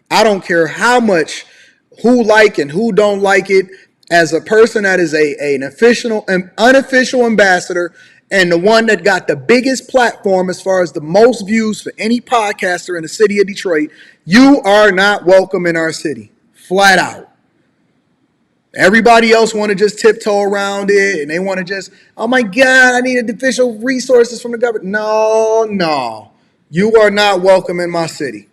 I don't care how much, who like and who don't like it. As a person that is an unofficial ambassador and the one that got the biggest platform as far as the most views for any podcaster in the city of Detroit, you are not welcome in our city. Flat out. Everybody else want to just tiptoe around it and they want to just, oh my God, I needed official resources from the government. No. You are not welcome in my city.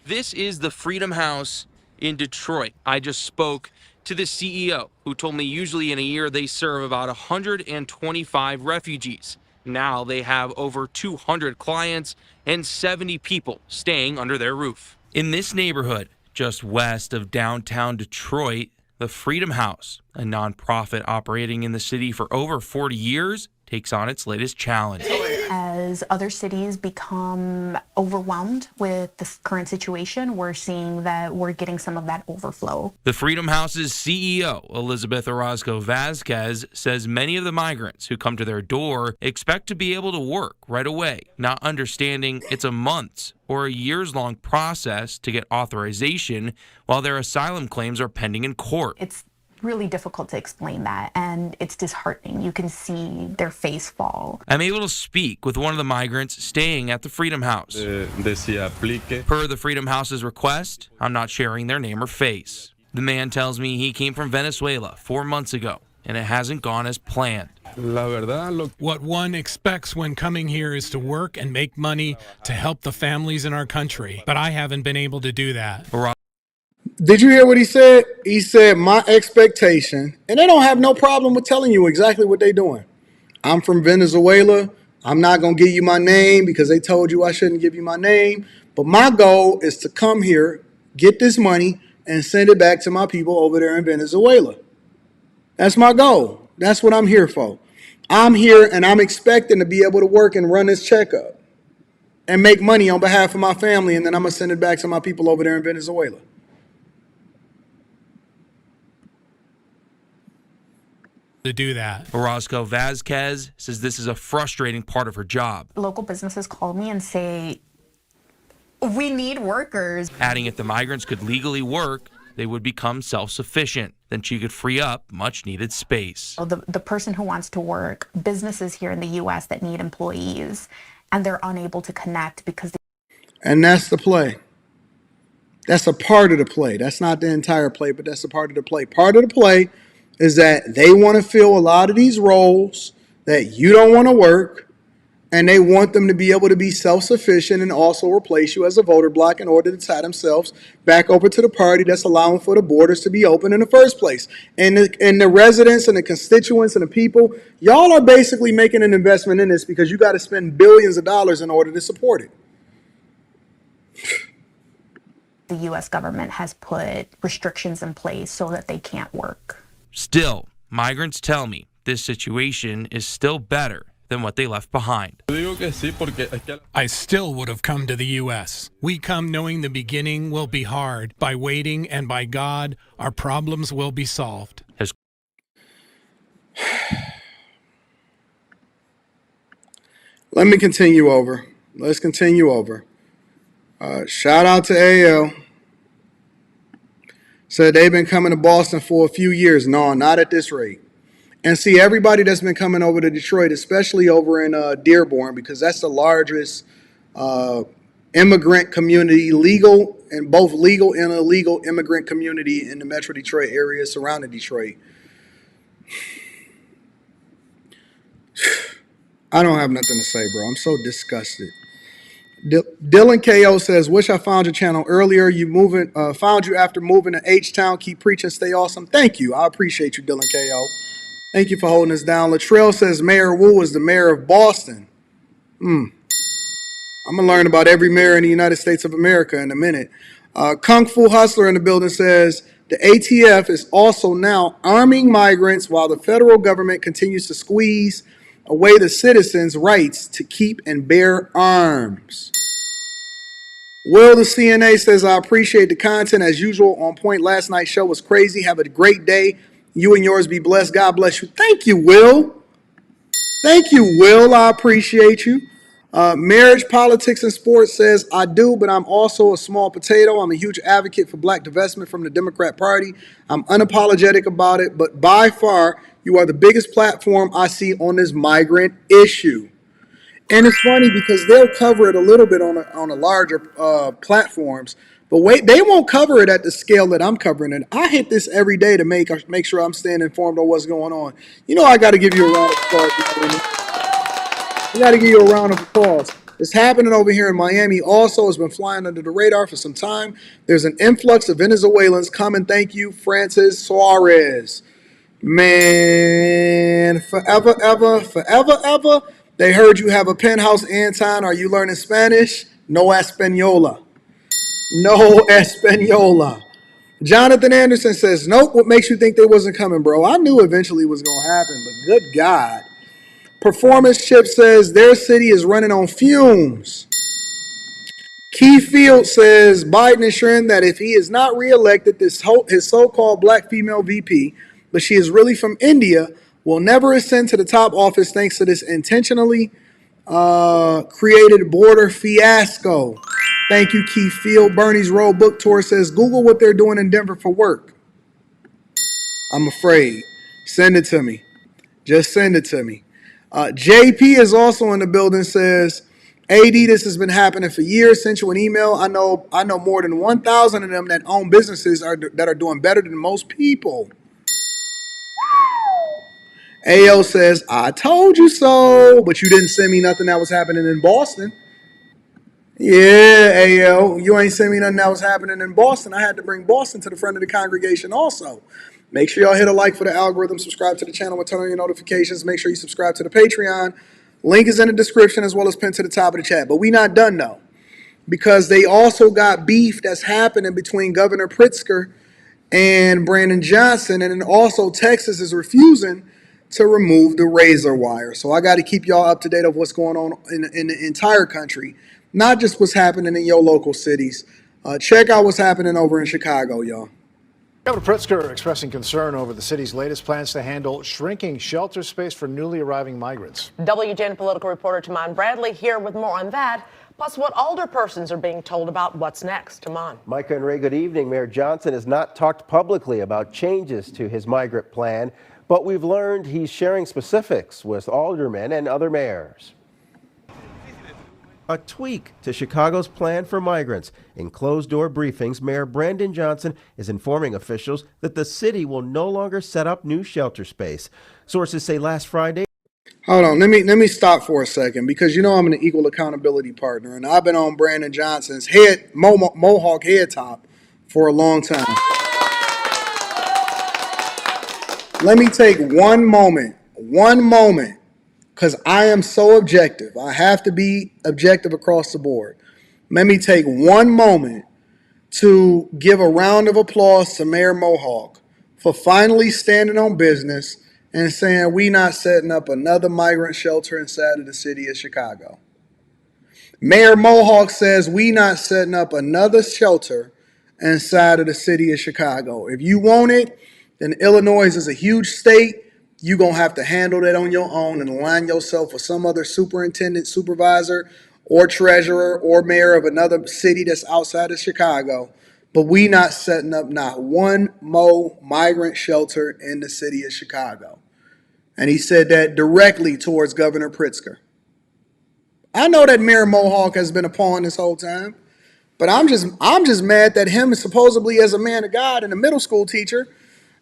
This is the Freedom House in Detroit. I just spoke to the CEO, who told me usually in a year they serve about 125 refugees. Now they have over 200 clients and 70 people staying under their roof. In this neighborhood, just west of downtown Detroit, the Freedom House, a nonprofit operating in the city for over 40 years, takes on its latest challenge. As other cities become overwhelmed with this current situation, we're seeing that we're getting some of that overflow. The Freedom House's CEO, Elizabeth Orozco Vazquez, says many of the migrants who come to their door expect to be able to work right away, not understanding it's a month's or a years-long process to get authorization while their asylum claims are pending in court. It's really difficult to explain that, and it's disheartening. You can see their face fall. I'm able to speak with one of the migrants staying at the Freedom House. Per the Freedom House's request, I'm not sharing their name or face. The man tells me he came from Venezuela 4 months ago, and it hasn't gone as planned. What one expects when coming here is to work and make money to help the families in our country, but I haven't been able to do that. Did you hear what he said? He said, my expectation, and they don't have no problem with telling you exactly what they're doing. I'm from Venezuela. I'm not going to give you my name because they told you I shouldn't give you my name. But my goal is to come here, get this money, and send it back to my people over there in Venezuela. That's my goal. That's what I'm here for. I'm here and I'm expecting to be able to work and run this checkup and make money on behalf of my family, and then I'm going to send it back to my people over there in Venezuela. To do that. Orozco Vazquez says this is a frustrating part of her job. Local businesses call me and say, we need workers. Adding if the migrants could legally work, they would become self-sufficient. Then she could free up much-needed space. So the person who wants to work, businesses here in the U.S. that need employees, and they're unable to connect because And that's the play. That's a part of the play. That's not the entire play, but that's a part of the play. Part of the play is that they want to fill a lot of these roles that you don't want to work, and they want them to be able to be self-sufficient and also replace you as a voter block in order to tie themselves back over to the party that's allowing for the borders to be open in the first place. And the residents and the constituents and the people, y'all are basically making an investment in this because you got to spend billions of dollars in order to support it. the U.S. government has put restrictions in place so that they can't work. Still, migrants tell me this situation is still better than what they left behind. I still would have come to the U.S. We come knowing the beginning will be hard. By waiting and by God, our problems will be solved. Let me continue over. Let's continue over. Shout out to AL. Said they've been coming to Boston for a few years. No, not at this rate. And see, everybody that's been coming over to Detroit, especially over in Dearborn, because that's the largest immigrant community, legal and both legal and illegal immigrant community in the Metro Detroit area surrounding Detroit. I don't have nothing to say, bro. I'm so disgusted. Dylan KO says, wish I found your channel earlier. Found you after moving to H-Town. Keep preaching, stay awesome. Thank you. I appreciate you, Dylan KO. Thank you for holding us down. Latrell says Mayor Wu is the mayor of Boston. I'm going to learn about every mayor in the United States of America in a minute. Kung Fu Hustler in the building says the ATF is also now arming migrants while the federal government continues to squeeze away the citizens' rights to keep and bear arms. Will the CNA says, I appreciate the content as usual. On point. Last night's show was crazy. Have a great day. You and yours be blessed. God bless you. Thank you, Will. Thank you, Will. I appreciate you. Marriage, Politics, and Sports says, I do, but I'm also a small potato. I'm a huge advocate for black divestment from the Democrat Party. I'm unapologetic about it, but by far, you are the biggest platform I see on this migrant issue. And it's funny because they'll cover it a little bit on a larger platforms, but wait, they won't cover it at the scale that I'm covering it. I hit this every day to make sure I'm staying informed on what's going on. You know, I got to give you a round of applause. I got to give you a round of applause. It's happening over here in Miami. Also, it's been flying under the radar for some time. There's an influx of Venezuelans coming. Thank you, Francis Suarez. Man, forever, ever. They heard you have a penthouse, Anton. Are you learning Spanish? No Española. No Española. Jonathan Anderson says, nope, what makes you think they wasn't coming, bro? I knew eventually it was going to happen, but good God. Performance Chip says their city is running on fumes. Key Field says Biden ensuring that if he is not reelected, his so-called black female VP, but she is really from India, will never ascend to the top office thanks to this intentionally created border fiasco. Thank you, Key Field. Bernie's Road Book Tour says Google what they're doing in Denver for work. I'm afraid. Send it to me. Just send it to me. JP is also in the building, says, AD, this has been happening for years. Sent you an email. I know more than 1,000 of them that own businesses that are doing better than most people. AO says, I told you so, but you didn't send me nothing that was happening in Boston. Yeah, AO, you ain't send me nothing that was happening in Boston. I had to bring Boston to the front of the congregation also. Make sure y'all hit a like for the algorithm, subscribe to the channel and turn on your notifications. Make sure you subscribe to the Patreon. Link is in the description as well as pinned to the top of the chat. But we not done though, because they also got beef that's happening between Governor Pritzker and Brandon Johnson. And then also Texas is refusing to remove the razor wire. So I got to keep y'all up to date of what's going on in the entire country, not just what's happening in your local cities. Check out what's happening over in Chicago, y'all. Governor Pritzker expressing concern over the city's latest plans to handle shrinking shelter space for newly arriving migrants. WGN political reporter Taman Bradley here with more on that, plus what alderpersons are being told about what's next. Taman. Micah and Ray, good evening. Mayor Johnson has not talked publicly about changes to his migrant plan, but we've learned he's sharing specifics with aldermen and other mayors. A tweak to Chicago's plan for migrants. In closed-door briefings, Mayor Brandon Johnson is informing officials that the city will no longer set up new shelter space. Sources say last Friday... Hold on, let me stop for a second, because you know I'm an equal accountability partner, and I've been on Brandon Johnson's Mohawk head top for a long time. Let me take one moment, because I am so objective. I have to be objective across the board. Let me take one moment to give a round of applause to Mayor Mohawk for finally standing on business and saying we not setting up another migrant shelter inside of the city of Chicago. Mayor Mohawk says we not setting up another shelter inside of the city of Chicago. If you want it, then Illinois is a huge state. You're going to have to handle that on your own and align yourself with some other superintendent, supervisor, or treasurer, or mayor of another city that's outside of Chicago. But we not setting up not one more migrant shelter in the city of Chicago. And he said that directly towards Governor Pritzker. I know that Mayor Mohawk has been a pawn this whole time, but I'm just mad that him, supposedly as a man of God and a middle school teacher,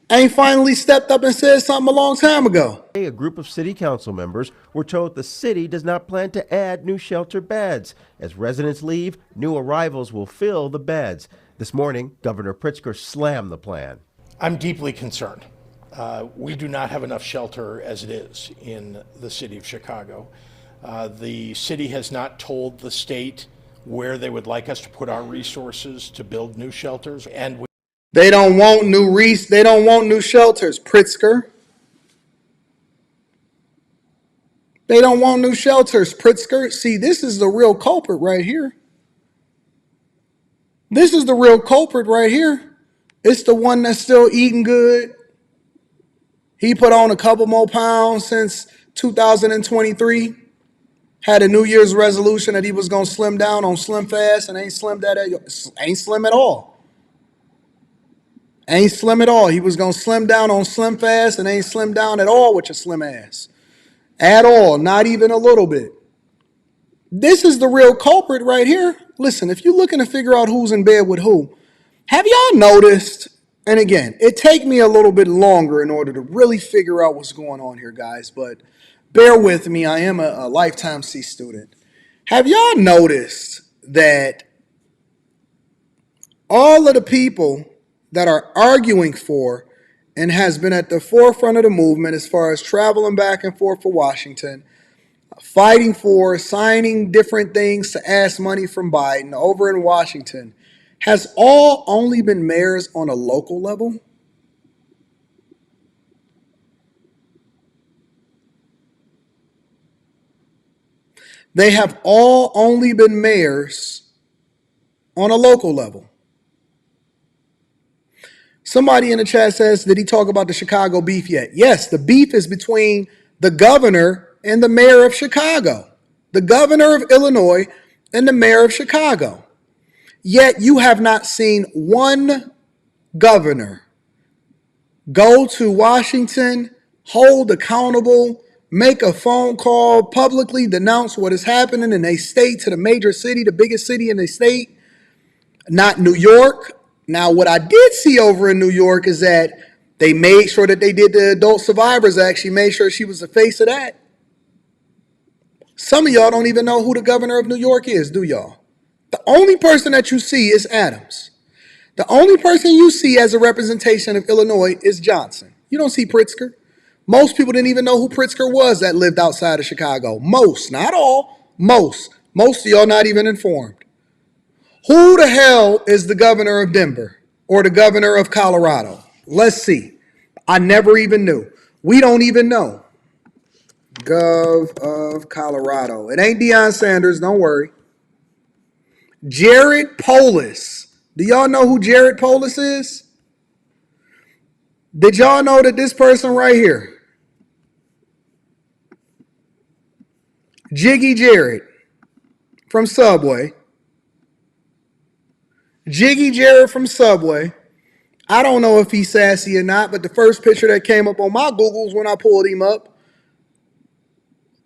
ain't finally stepped up and said something a long time ago. A group of city council members were told the city does not plan to add new shelter beds. As residents leave, new arrivals will fill the beds. This morning, Governor Pritzker slammed the plan. I'm deeply concerned. We do not have enough shelter as it is in the city of Chicago. The city has not told the state where they would like us to put our resources to build new shelters, and they don't want new shelters, Pritzker. They don't want new shelters, Pritzker. See, this is the real culprit right here. This is the real culprit right here. It's the one that's still eating good. He put on a couple more pounds since 2023. Had a New Year's resolution that he was going to slim down on Slim Fast, and ain't slim at all. Ain't slim at all. He was going to slim down on Slim Fast and ain't slim down at all with your slim ass. At all. Not even a little bit. This is the real culprit right here. Listen, if you're looking to figure out who's in bed with who, have y'all noticed, and again, it take me a little bit longer in order to really figure out what's going on here, guys, but bear with me. I am a lifetime C student. Have y'all noticed that all of the people that are arguing for and has been at the forefront of the movement as far as traveling back and forth for Washington, fighting for, signing different things to ask money from Biden over in Washington, has all only been mayors on a local level? They have all only been mayors on a local level. Somebody in the chat says, did he talk about the Chicago beef yet? Yes, the beef is between the governor and the mayor of Chicago. The governor of Illinois and the mayor of Chicago. Yet you have not seen one governor go to Washington, hold accountable, make a phone call, publicly denounce what is happening in a state to the major city, the biggest city in the state, not New York. Now, what I did see over in New York is that they made sure that they did the Adult Survivors Act. She made sure she was the face of that. Some of y'all don't even know who the governor of New York is, do y'all? The only person that you see is Adams. The only person you see as a representation of Illinois is Johnson. You don't see Pritzker. Most people didn't even know who Pritzker was that lived outside of Chicago. Most, not all, most. Most of y'all not even informed. Who the hell is the governor of Denver or the governor of Colorado? Let's see. I never even knew. We don't even know. Gov of Colorado. It ain't Deion Sanders, don't worry. Jared Polis. Do y'all know who Jared Polis is? Did y'all know that this person right here, Jiggy Jared from Subway, Jiggy Jared from Subway, I don't know if he's sassy or not, but the first picture that came up on my Googles when I pulled him up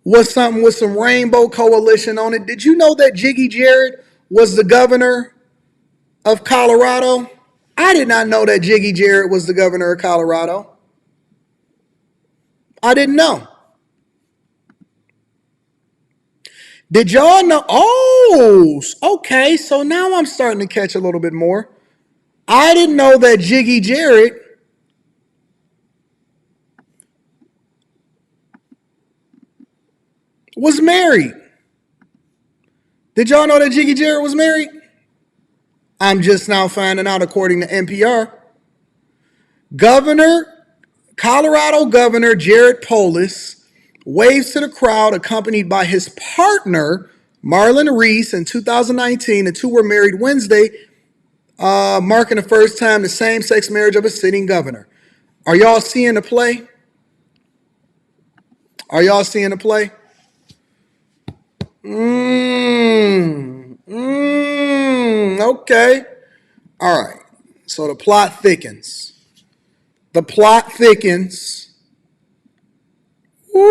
was something with some Rainbow Coalition on it. Did you know that Jiggy Jared was the governor of Colorado? I did not know that Jiggy Jared was the governor of Colorado. I didn't know. Did y'all know? Oh, okay. So now I'm starting to catch a little bit more. I didn't know that Jiggy Jared was married. Did y'all know that Jiggy Jared was married? I'm just now finding out according to NPR. Colorado Governor Jared Polis waves to the crowd accompanied by his partner, Marlon Reese, in 2019. The two were married Wednesday, marking the first time the same-sex marriage of a sitting governor. Are y'all seeing the play? Are y'all seeing the play? Okay. All right. So the plot thickens. The plot thickens. Woo-wee.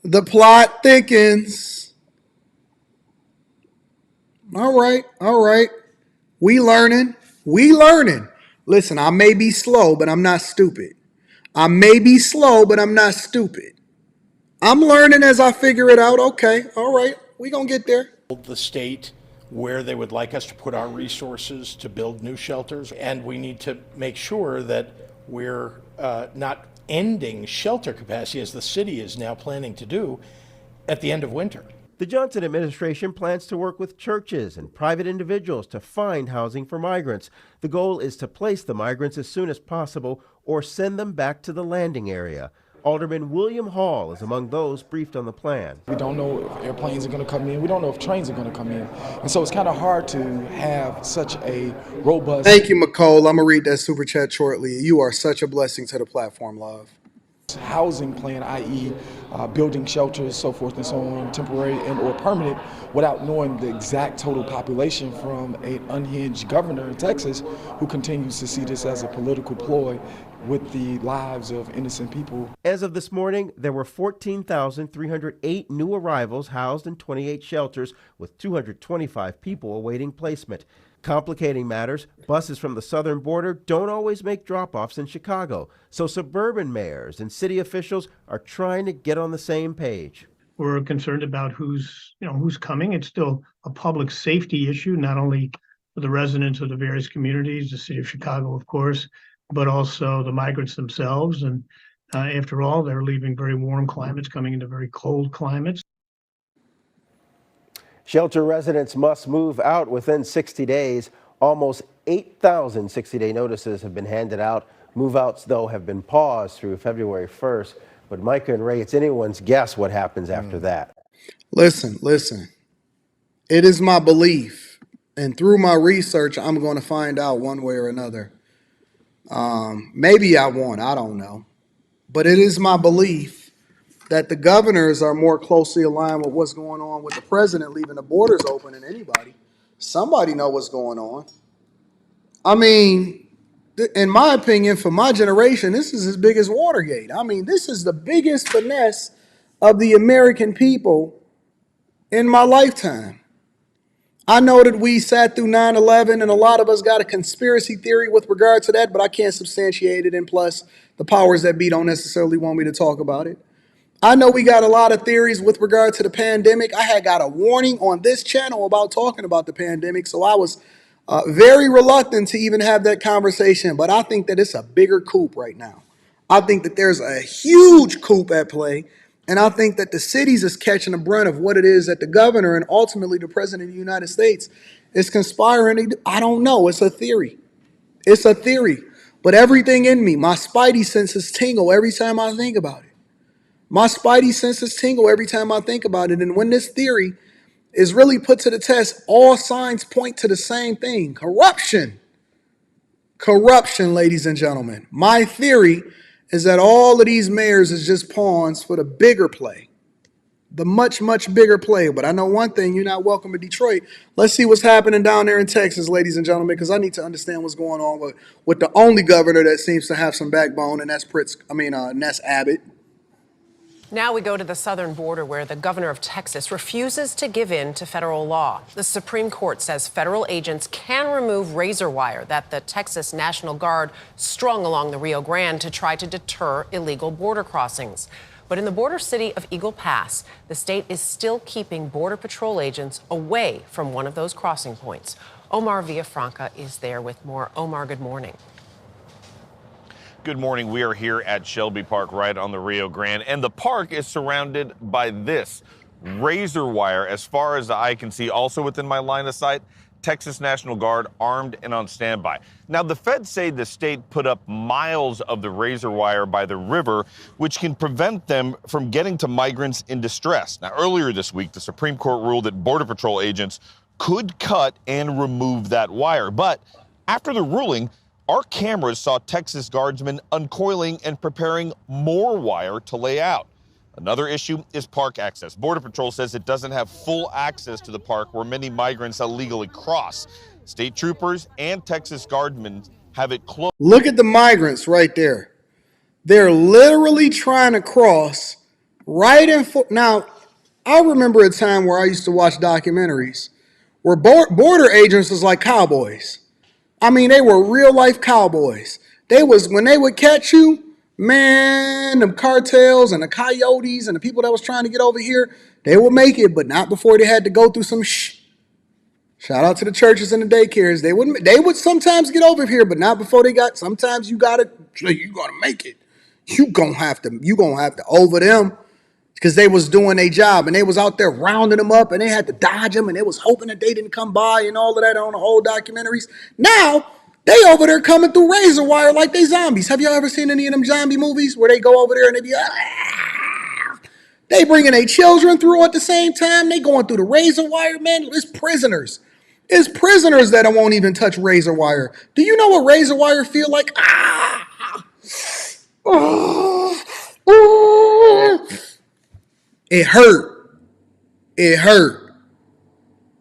The plot thickens. All right. All right. We learning. We learning. Listen, I may be slow, but I'm not stupid. I may be slow, but I'm not stupid. I'm learning as I figure it out. Okay. All right. We gonna get there. The state where they would like us to put our resources to build new shelters, and we need to make sure that we're not ending shelter capacity, as the city is now planning to do, at the end of winter. The Johnson administration plans to work with churches and private individuals to find housing for migrants. The goal is to place the migrants as soon as possible or send them back to the landing area. Alderman William Hall is among those briefed on the plan. We don't know if airplanes are going to come in. We don't know if trains are going to come in. And so it's kind of hard to have such a robust... Thank you, McCole. I'm going to read that super chat shortly. You are such a blessing to the platform, love. Housing plan, i.e. Building shelters, so forth and so on, temporary and or permanent, without knowing the exact total population from an unhinged governor in Texas who continues to see this as a political ploy with the lives of innocent people. As of this morning, there were 14,308 new arrivals housed in 28 shelters, with 225 people awaiting placement. Complicating matters, buses from the southern border don't always make drop-offs in Chicago, so suburban mayors and city officials are trying to get on the same page. We're concerned about who's coming. It's still a public safety issue, not only for the residents of the various communities, the city of Chicago, of course, but also the migrants themselves. And after all, they're leaving very warm climates, coming into very cold climates. Shelter residents must move out within 60 days. Almost 8,000 60-day notices have been handed out. Move-outs, though, have been paused through February 1st. But Micah and Ray, it's anyone's guess what happens after that. Listen. It is my belief, and through my research, I'm going to find out one way or another. Maybe I won't, I don't know. But it is my belief that the governors are more closely aligned with what's going on with the president leaving the borders open than anybody. Somebody know what's going on. I mean, in my opinion, for my generation, this is as big as Watergate. I mean, this is the biggest finesse of the American people in my lifetime. I know that we sat through 9/11 and a lot of us got a conspiracy theory with regard to that, but I can't substantiate it. And plus, the powers that be don't necessarily want me to talk about it. I know we got a lot of theories with regard to the pandemic. I had got a warning on this channel about talking about the pandemic, so I was very reluctant to even have that conversation. But I think that it's a bigger coup right now. I think that there's a huge coup at play. And I think that the cities is catching the brunt of what it is that the governor and ultimately the president of the United States is conspiring. I don't know. It's a theory. It's a theory. But everything in me, my spidey senses tingle every time I think about it. My spidey senses tingle every time I think about it. And when this theory is really put to the test, all signs point to the same thing. Corruption. Corruption, ladies and gentlemen. My theory is that all of these mayors is just pawns for the bigger play, the much, much bigger play. But I know one thing, you're not welcome to Detroit. Let's see what's happening down there in Texas, ladies and gentlemen, because I need to understand what's going on with the only governor that seems to have some backbone, and that's that's Abbott. Now we go to the southern border where the governor of Texas refuses to give in to federal law. The Supreme Court says federal agents can remove razor wire that the Texas National Guard strung along the Rio Grande to try to deter illegal border crossings. But in the border city of Eagle Pass, the state is still keeping Border Patrol agents away from one of those crossing points. Omar Villafranca is there with more. Omar, good morning. Good morning. We are here at Shelby Park right on the Rio Grande, and the park is surrounded by this razor wire as far as the eye can see. Also within my line of sight, Texas National Guard armed and on standby. Now, the feds say the state put up miles of the razor wire by the river, which can prevent them from getting to migrants in distress. Now, earlier this week, the Supreme Court ruled that Border Patrol agents could cut and remove that wire. But after the ruling, our cameras saw Texas guardsmen uncoiling and preparing more wire to lay out. Another issue is park access. Border Patrol says it doesn't have full access to the park where many migrants illegally cross. State troopers and Texas guardsmen have it closed. Look at the migrants right there. They're literally trying to cross right in front. Now, I remember a time where I used to watch documentaries where border agents was like cowboys. I mean, they were real life cowboys. When they would catch you, man, the cartels and the coyotes and the people that was trying to get over here, they would make it, but not before they had to go through some Shout out to the churches and the daycares. They would sometimes get over here, but not before sometimes you gotta make it. You gonna have to over them. Because they was doing their job and they was out there rounding them up and they had to dodge them and they was hoping that they didn't come by and all of that on the old documentaries. Now, they over there coming through razor wire like they zombies. Have y'all ever seen any of them zombie movies where they go over there and they be they bringing their children through at the same time? They going through the razor wire, man. It's prisoners. It's prisoners that won't even touch razor wire. Do you know what razor wire feel like? It hurt. It hurt.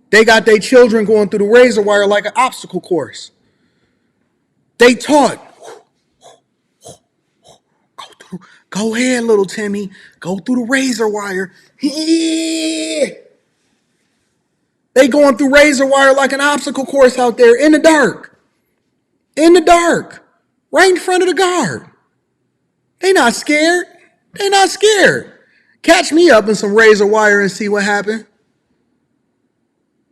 They got their children going through the razor wire like an obstacle course. They taught. Go ahead, little Timmy. Go through the razor wire. They going through razor wire like an obstacle course out there in the dark. In the dark. Right in front of the guard. They not scared. They not scared. Catch me up in some razor wire and see what happened.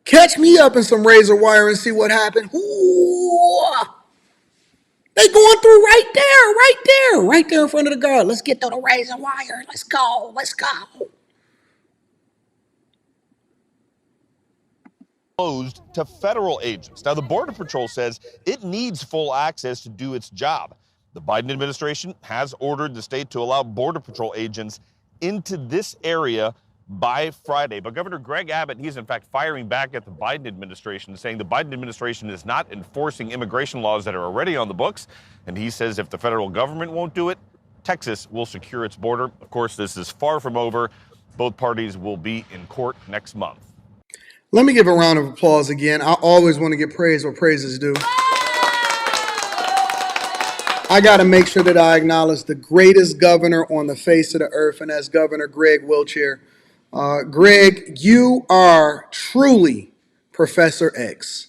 Catch me up in some razor wire and see what happened. Ooh. They going through right there in front of the guard. Let's get through the razor wire. Let's go. Closed to federal agents. Now, the Border Patrol says it needs full access to do its job. The Biden administration has ordered the state to allow Border Patrol agents into this area by Friday. But Governor Greg Abbott, he's in fact firing back at the Biden administration, saying the Biden administration is not enforcing immigration laws that are already on the books. And he says if the federal government won't do it, Texas will secure its border. Of course, this is far from over. Both parties will be in court next month. Let me give a round of applause again. I always want to get praise where praise is due. I got to make sure that I acknowledge the greatest governor on the face of the earth, and that's Governor Greg Wiltshire. Greg, you are truly Professor X.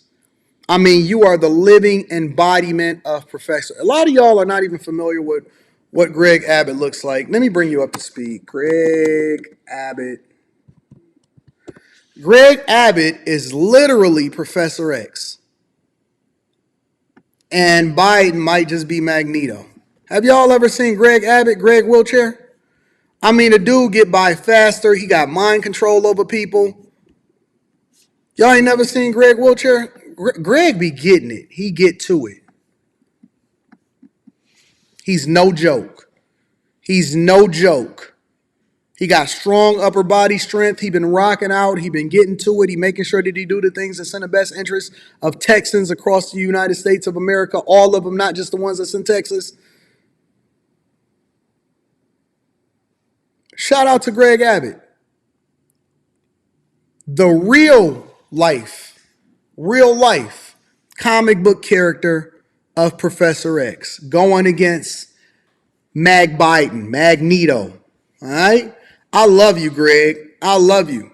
I mean, you are the living embodiment of Professor. A lot of y'all are not even familiar with what Greg Abbott looks like. Let me bring you up to speed. Greg Abbott. Greg Abbott is literally Professor X. And Biden might just be Magneto. Have y'all ever seen Greg Abbott, Greg Wiltshire? I mean, the dude get by faster. He got mind control over people. Y'all ain't never seen Greg Wiltshire? Greg be getting it. He get to it. He's no joke. He's no joke. He got strong upper body strength. He been rocking out. He been getting to it. He making sure that he do the things that's in the best interest of Texans across the United States of America. All of them, not just the ones that's in Texas. Shout out to Greg Abbott. The real life comic book character of Professor X going against Magneto. All right? I love you, Greg. I love you.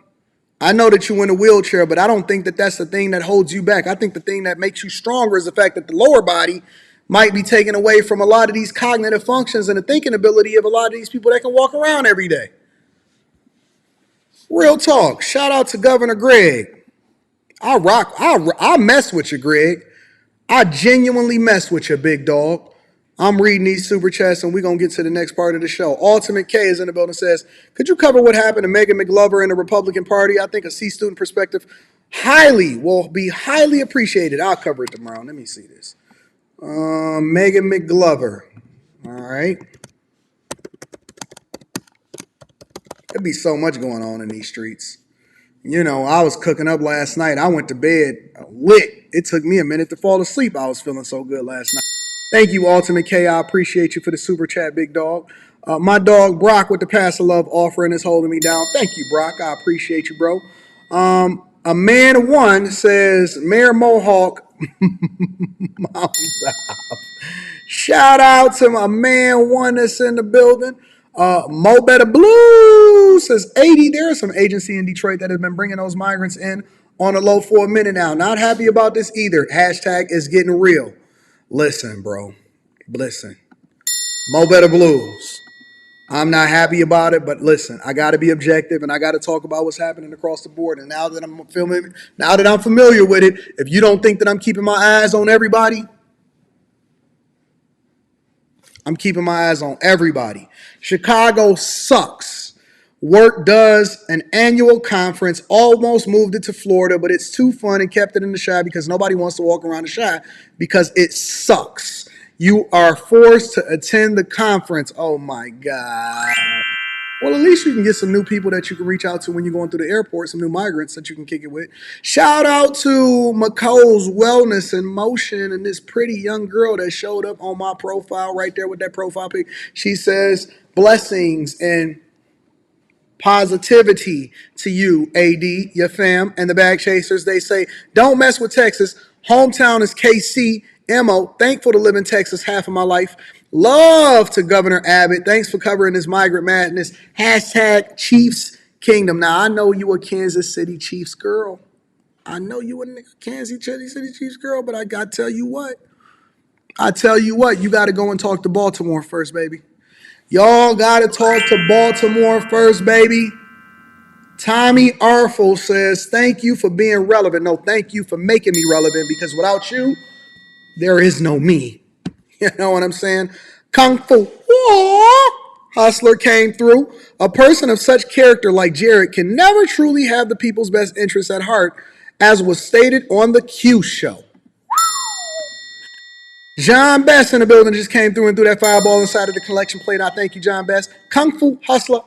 I know that you in a wheelchair, but I don't think that that's the thing that holds you back. I think the thing that makes you stronger is the fact that the lower body might be taken away from a lot of these cognitive functions and the thinking ability of a lot of these people that can walk around every day. Real talk. Shout out to Governor Greg. I mess with you, Greg. I genuinely mess with you, big dog. I'm reading these super chats and we're going to get to the next part of the show. Ultimate K is in the building, says, could you cover what happened to Megan McGlover in the Republican Party? I think a C student perspective will be highly appreciated. I'll cover it tomorrow. Let me see this. Megan McGlover. All right. There'd be so much going on in these streets. You know, I was cooking up last night. I went to bed lit. It took me a minute to fall asleep. I was feeling so good last night. Thank you, Ultimate K. I appreciate you for the super chat, big dog. My dog, Brock, with the Pass of Love offering is holding me down. Thank you, Brock. I appreciate you, bro. A man one says, Mayor Mohawk. Shout out to my man one that's in the building. Mo Better Blue says 80. There is some agency in Detroit that has been bringing those migrants in on a low for a minute now. Not happy about this either. Hashtag is getting real. Listen, bro. Listen. Mo Better Blues. I'm not happy about it, but listen, I got to be objective and I got to talk about what's happening across the board. And now that I'm familiar with it, if you don't think that I'm keeping my eyes on everybody, I'm keeping my eyes on everybody. Chicago sucks. Work does an annual conference, almost moved it to Florida, but it's too fun and kept it in the Chi because nobody wants to walk around the Chi because it sucks. You are forced to attend the conference. Oh my God. Well, at least you can get some new people that you can reach out to when you're going through the airport, some new migrants that you can kick it with. Shout out to McColl's Wellness in Motion and this pretty young girl that showed up on my profile right there with that profile pic. She says, blessings and positivity to you, AD, your fam, and the bag chasers. They say, don't mess with Texas. Hometown is KC. Mo, thankful to live in Texas half of my life. Love to Governor Abbott. Thanks for covering this migrant madness. Hashtag Chiefs Kingdom. Now, I know you a Kansas City Chiefs girl. I know you a Kansas City Chiefs girl, but I got to tell you what. You got to go and talk to Baltimore first, baby. Y'all got to talk to Baltimore first, baby. Tommy Arfel says, thank you for being relevant. No, thank you for making me relevant because without you, there is no me. You know what I'm saying? Kung Fu Hustler came through. A person of such character like Jared can never truly have the people's best interests at heart, as was stated on the Q show. John Best in the building just came through and threw that fireball inside of the collection plate. I thank you, John Best. Kung Fu Hustler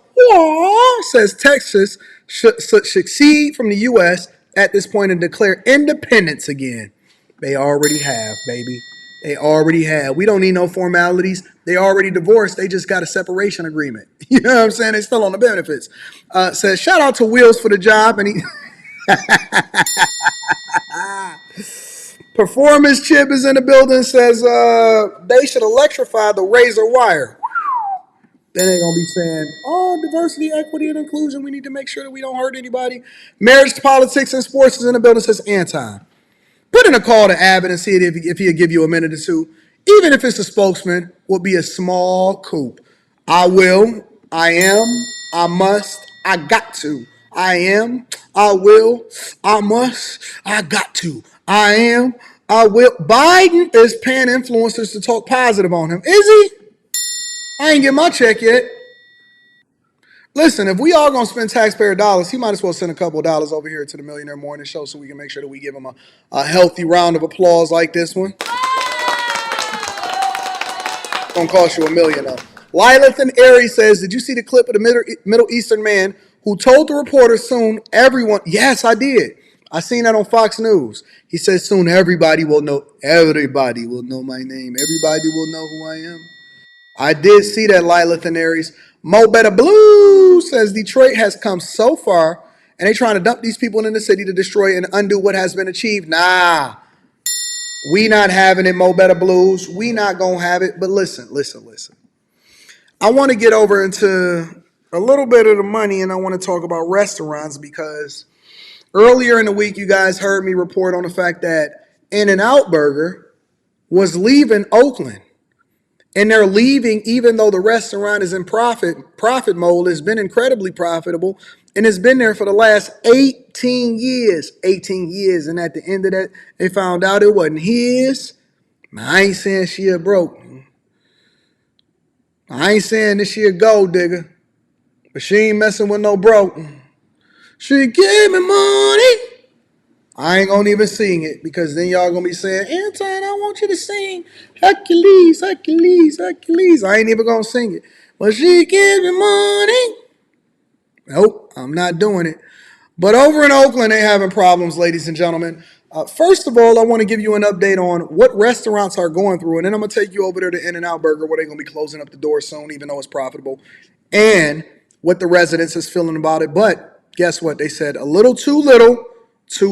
says Texas should succeed from the U.S. at this point and declare independence again. They already have, baby. They already have. We don't need no formalities. They already divorced. They just got a separation agreement. You know what I'm saying? They still on the benefits. Says, shout out to Wheels for the job. And he... Performance Chip is in the building, says they should electrify the razor wire. Then they're going to be saying, oh, diversity, equity, and inclusion. We need to make sure that we don't hurt anybody. Marriage, politics, and sports is in the building, says Anton. Put in a call to Abbott and see if he'll give you a minute or two. Even if it's a spokesman, will be a small coup. I will, I am, I must, I got to. I am, I will, I must, I got to. I am, I will. Biden is paying influencers to talk positive on him. Is he? I ain't get my check yet. Listen, if we all gonna spend taxpayer dollars, he might as well send a couple of dollars over here to the Millionaire Morning Show so we can make sure that we give him a healthy round of applause like this one. Gonna cost you $1 million though. Lilith and Aries says, did you see the clip of the Middle Eastern man who told the reporter soon everyone, yes, I did. I seen that on Fox News. He says soon everybody will know my name. Everybody will know who I am. I did see that, Lilith and Aries. Mo Better Blue says Detroit has come so far and they trying to dump these people in the city to destroy and undo what has been achieved. Nah, we not having it, Mo Better Blues. We not going to have it. But listen. I want to get over into a little bit of the money and I want to talk about restaurants because earlier in the week, you guys heard me report on the fact that In-N-Out Burger was leaving Oakland. And they're leaving even though the restaurant is in profit mode. It's been incredibly profitable. And it's been there for the last 18 years. 18 years. And at the end of that, they found out it wasn't his. I ain't saying she a broke. I ain't saying that she a gold digger. But she ain't messing with no broke. She gave me money. I ain't gonna even sing it because then y'all gonna be saying, Anton, I want you to sing Hercules, Hercules, Hercules. I ain't even gonna sing it. But she gives me money. Nope, I'm not doing it. But over in Oakland, they're having problems, ladies and gentlemen. First of all, I want to give you an update on what restaurants are going through. And then I'm going to take you over there to In-N-Out Burger where they're going to be closing up the door soon, even though it's profitable. And what the residents is feeling about it. But guess what? They said a little, too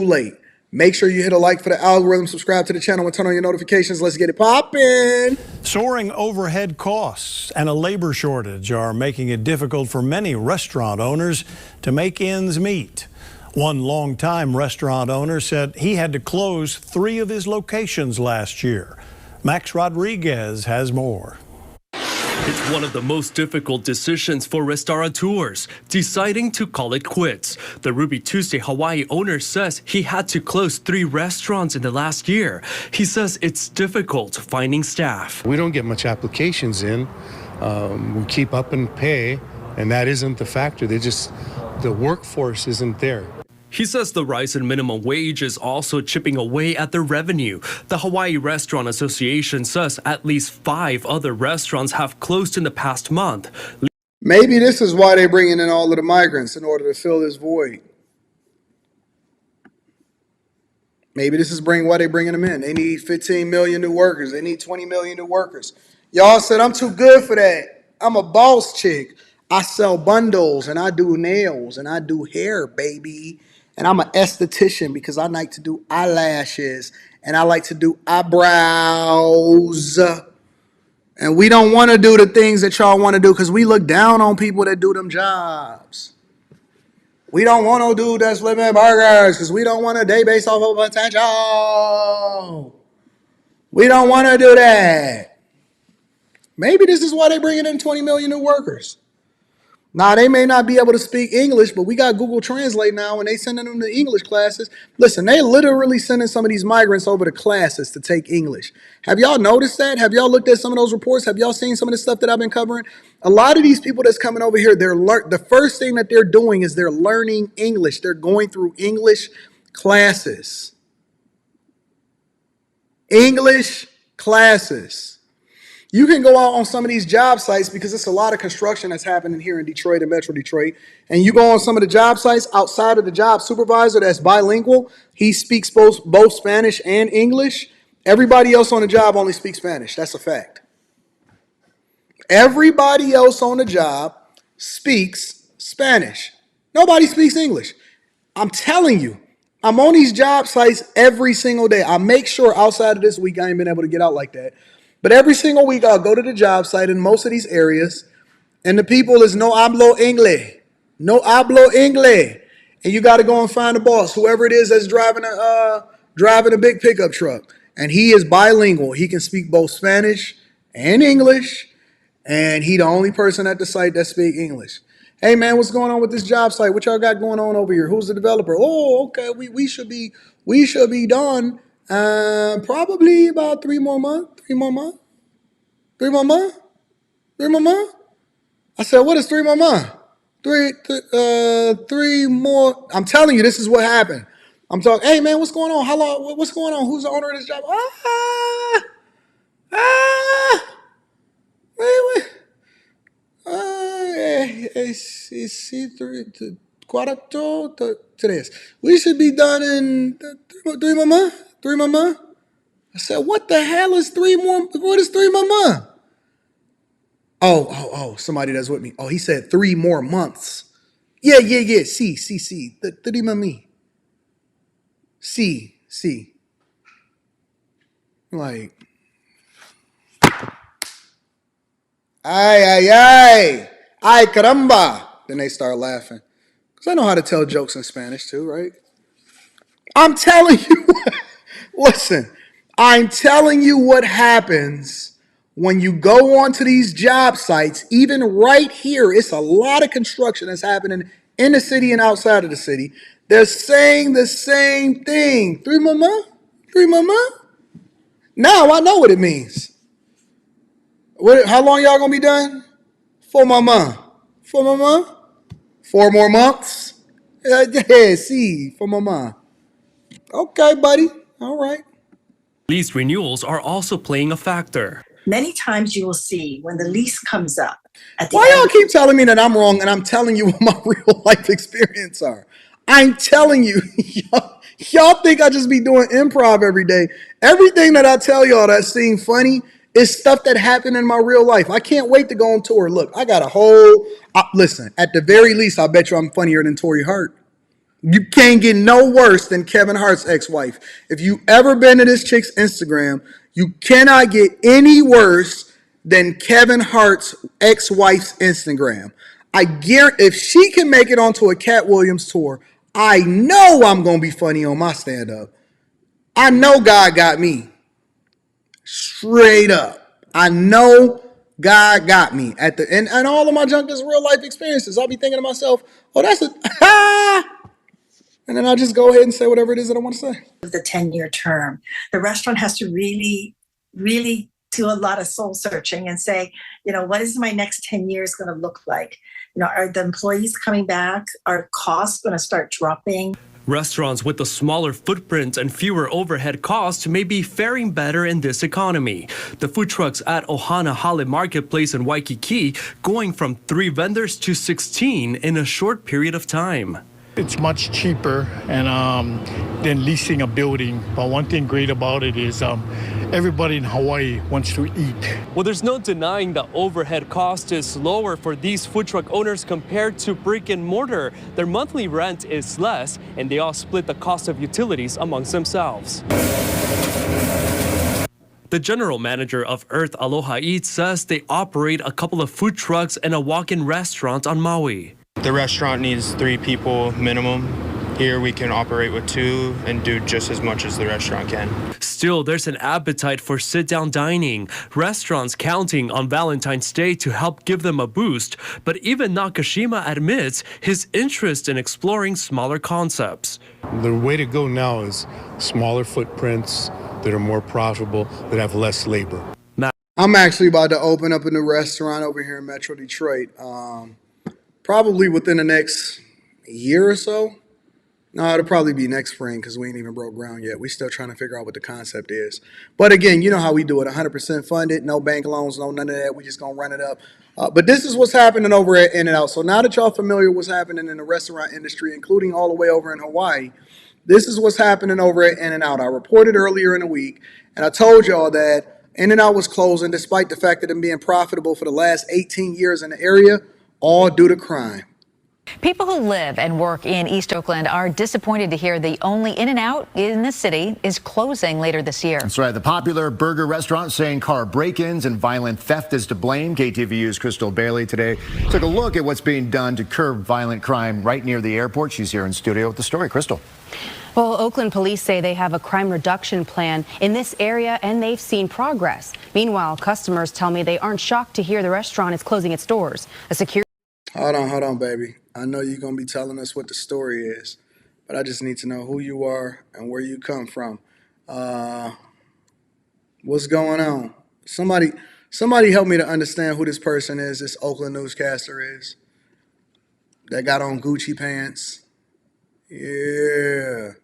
late. Make sure you hit a like for the algorithm, subscribe to the channel, and turn on your notifications. Let's get it poppin'. Soaring overhead costs and a labor shortage are making it difficult for many restaurant owners to make ends meet. One longtime restaurant owner said he had to close 3 of his locations last year. Max Rodriguez has more. It's one of the most difficult decisions for restaurateurs, deciding to call it quits. The Ruby Tuesday Hawaii owner says he had to close 3 restaurants in the last year. He says it's difficult finding staff. We don't get much applications in. We keep up and pay, and that isn't the factor. The workforce isn't there. He says the rise in minimum wage is also chipping away at their revenue. The Hawaii Restaurant Association says at least 5 other restaurants have closed in the past month. Maybe this is why they're bringing in all of the migrants in order to fill this void. Maybe this is why they're bringing them in. They need 15 million new workers. They need 20 million new workers. Y'all said, I'm too good for that. I'm a boss chick. I sell bundles and I do nails and I do hair, baby. And I'm an esthetician because I like to do eyelashes and I like to do eyebrows. And we don't want to do the things that y'all want to do because we look down on people that do them jobs. We don't want no dude that's flipping burgers because we don't want a day based off of potential. We don't want to do that. Maybe this is why they're bringing in 20 million new workers. Now, they may not be able to speak English, but we got Google Translate now, and they sending them to English classes. Listen, they literally sending some of these migrants over to classes to take English. Have y'all noticed that? Have y'all looked at some of those reports? Have y'all seen some of the stuff that I've been covering? A lot of these people that's coming over here, the first thing that they're doing is they're learning English. They're going through English classes. English classes. You can go out on some of these job sites because it's a lot of construction that's happening here in Detroit and Metro Detroit. And you go on some of the job sites outside of the job supervisor that's bilingual. He speaks both Spanish and English. Everybody else on the job only speaks Spanish. That's a fact. Everybody else on the job speaks Spanish. Nobody speaks English. I'm telling you, I'm on these job sites every single day. I make sure outside of this week I ain't been able to get out like that. But every single week I'll go to the job site in most of these areas, and the people is no hablo inglés. No hablo inglés. And you got to go and find the boss, whoever it is that's driving a big pickup truck. And he is bilingual. He can speak both Spanish and English. And he the only person at the site that speak English. Hey man, what's going on with this job site? What y'all got going on over here? Who's the developer? Oh, okay. We should be done probably about 3 more months. 3 more months. 3 more months. 3 more months. I said, what is 3 more months? Three more. I'm telling you, this is what happened. I'm talking. Hey man, what's going on? How long? What's going on? Who's the owner of this job? Wait. Today's. We should be done in 3 more months. 3 more months. I said, what the hell is 3 more? What is 3 more months? Oh, somebody that's with me. Oh, he said 3 more months. Yeah. See. 3 more me. See. Like, ay, caramba. Then they start laughing. Because I know how to tell jokes in Spanish too, right? I'm telling you, listen, I'm telling you what happens when you go onto these job sites, even right here. It's a lot of construction that's happening in the city and outside of the city. They're saying the same thing. 3 more months? 3 more months? Now I know what it means. How long y'all gonna be done? 4 more months. 4 more months? 4 more months? Yeah, see, 4 more months. Okay, buddy. All right. Lease renewals are also playing a factor. Many times you will see when the lease comes up. Why y'all keep telling me that I'm wrong and I'm telling you what my real life experience are? I'm telling you, y'all think I just be doing improv every day. Everything that I tell y'all that seems funny is stuff that happened in my real life. I can't wait to go on tour. Look, I got a whole, listen, at the very least, I bet you I'm funnier than Tory Hart. You can't get no worse than Kevin Hart's ex-wife. If you ever been to this chick's Instagram, you cannot get any worse than Kevin Hart's ex-wife's Instagram. I guarantee if she can make it onto a Cat Williams tour, I know I'm going to be funny on my stand-up. I know God got me. Straight up. I know God got me. And all of my junk is real life experiences. I'll be thinking to myself, oh, that's a... And then I'll just go ahead and say whatever it is that I want to say. The 10-year term, the restaurant has to really do a lot of soul searching and say, what is my next 10 years going to look like? Are the employees coming back? Are costs going to start dropping? Restaurants with a smaller footprint and fewer overhead costs may be faring better in this economy. The food trucks at Ohana Hale Marketplace in Waikiki going from 3 vendors to 16 in a short period of time. It's much cheaper than leasing a building. But one thing great about it is everybody in Hawaii wants to eat. Well, there's no denying the overhead cost is lower for these food truck owners compared to brick and mortar. Their monthly rent is less, and they all split the cost of utilities amongst themselves. The general manager of Earth Aloha Eats says they operate a couple of food trucks and a walk-in restaurant on Maui. The restaurant needs 3 people minimum. Here we can operate with 2 and do just as much as the restaurant can. Still, there's an appetite for sit-down dining. Restaurants counting on Valentine's Day to help give them a boost. But even Nakashima admits his interest in exploring smaller concepts. The way to go now is smaller footprints that are more profitable, that have less labor. I'm actually about to open up a new restaurant over here in Metro Detroit. Probably within the next year or so. No, it'll probably be next spring because we ain't even broke ground yet. We still trying to figure out what the concept is. But again, you know how we do it, 100% funded, no bank loans, no none of that. We just going to run it up. But this is what's happening over at In-N-Out. So now that y'all familiar with what's happening in the restaurant industry, including all the way over in Hawaii, this is what's happening over at In-N-Out. I reported earlier in the week, and I told y'all that In-N-Out was closing despite the fact that them being profitable for the last 18 years in the area, all due to crime. People who live and work in East Oakland are disappointed to hear the only In-N-Out in the city is closing later this year. That's right. The popular burger restaurant saying car break-ins and violent theft is to blame. KTVU's Crystal Bailey today took a look at what's being done to curb violent crime right near the airport. She's here in studio with the story. Crystal. Well, Oakland police say they have a crime reduction plan in this area and they've seen progress. Meanwhile, customers tell me they aren't shocked to hear the restaurant is closing its doors. A security. Hold on, baby. I know you're going to be telling us what the story is, but I just need to know who you are and where you come from. What's going on? Somebody help me to understand who this person is, this Oakland newscaster is, that got on Gucci pants. Yeah,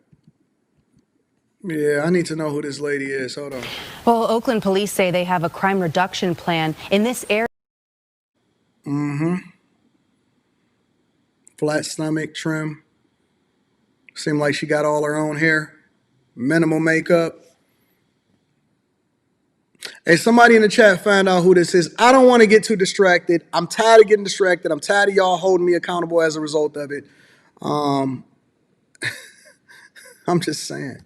I need to know who this lady is. Hold on. Well, Oakland police say they have a crime reduction plan in this area. Flat stomach, trim. Seemed like she got all her own hair. Minimal makeup. Hey, somebody in the chat found out who this is. I don't want to get too distracted. I'm tired of getting distracted. I'm tired of y'all holding me accountable as a result of it. I'm just saying.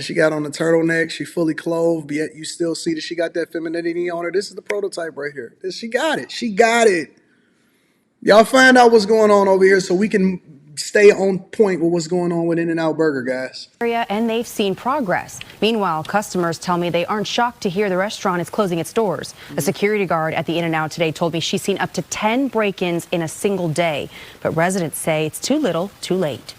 She got on the turtleneck. She fully clothed, yet you still see that she got that femininity on her. This is the prototype right here. She got it. Y'all find out what's going on over here so we can stay on point with what's going on with In-N-Out Burger, guys. And they've seen progress. Meanwhile, customers tell me they aren't shocked to hear the restaurant is closing its doors. A security guard at the In-N-Out today told me she's seen up to 10 break-ins in a single day. But residents say it's too little, too late.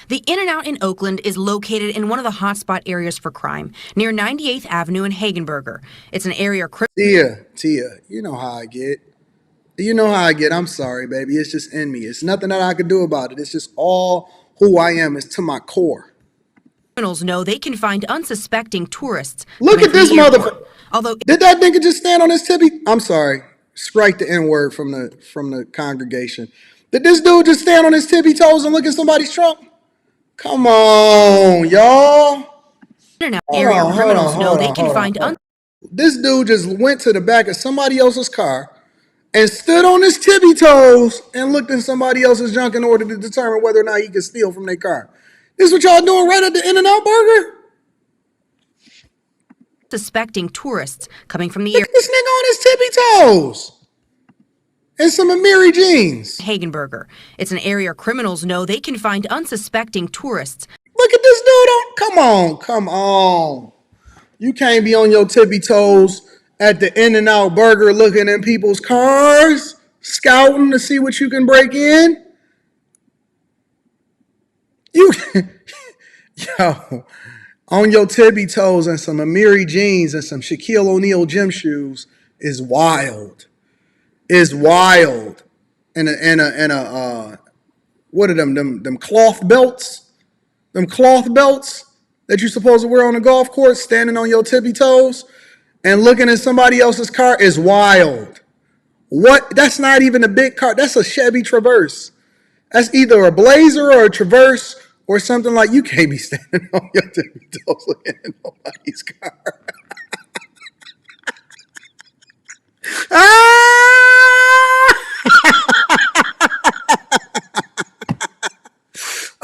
The In-N-Out in Oakland is located in one of the hotspot areas for crime, near 98th Avenue and Hagenberger. It's an area... Tia, you know how I get. I'm sorry, baby. It's just in me. It's nothing that I could do about it. It's just all who I am. It's to my core. Criminals know they can find unsuspecting tourists. Look at this motherfucker. Did that nigga just stand on his tippy? I'm sorry. Strike the N-word from the congregation. Did this dude just stand on his tippy toes and look at somebody's trunk? Come on, y'all. Criminals know they can find. This dude just went to the back of somebody else's car and stood on his tippy toes and looked in somebody else's junk in order to determine whether or not he could steal from their car. This is what y'all doing right at the In-N-Out Burger? Suspecting tourists coming from the Look at this nigga on his tippy toes and some Amiri jeans. Hagenberger. It's an area criminals know they can find unsuspecting tourists. Look at this dude. Come on. You can't be on your tippy toes at the In-N-Out Burger looking in people's cars, scouting to see what you can break in. Yo, on your tippy toes and some Amiri jeans and some Shaquille O'Neal gym shoes is wild. And what are them cloth belts? Them cloth belts that you're supposed to wear on the golf course, standing on your tippy toes and looking at somebody else's car is wild. What? That's not even a big car. That's a Chevy Traverse. That's either a Blazer or a Traverse or something like. You can't be standing on your tippy toes looking at nobody's car.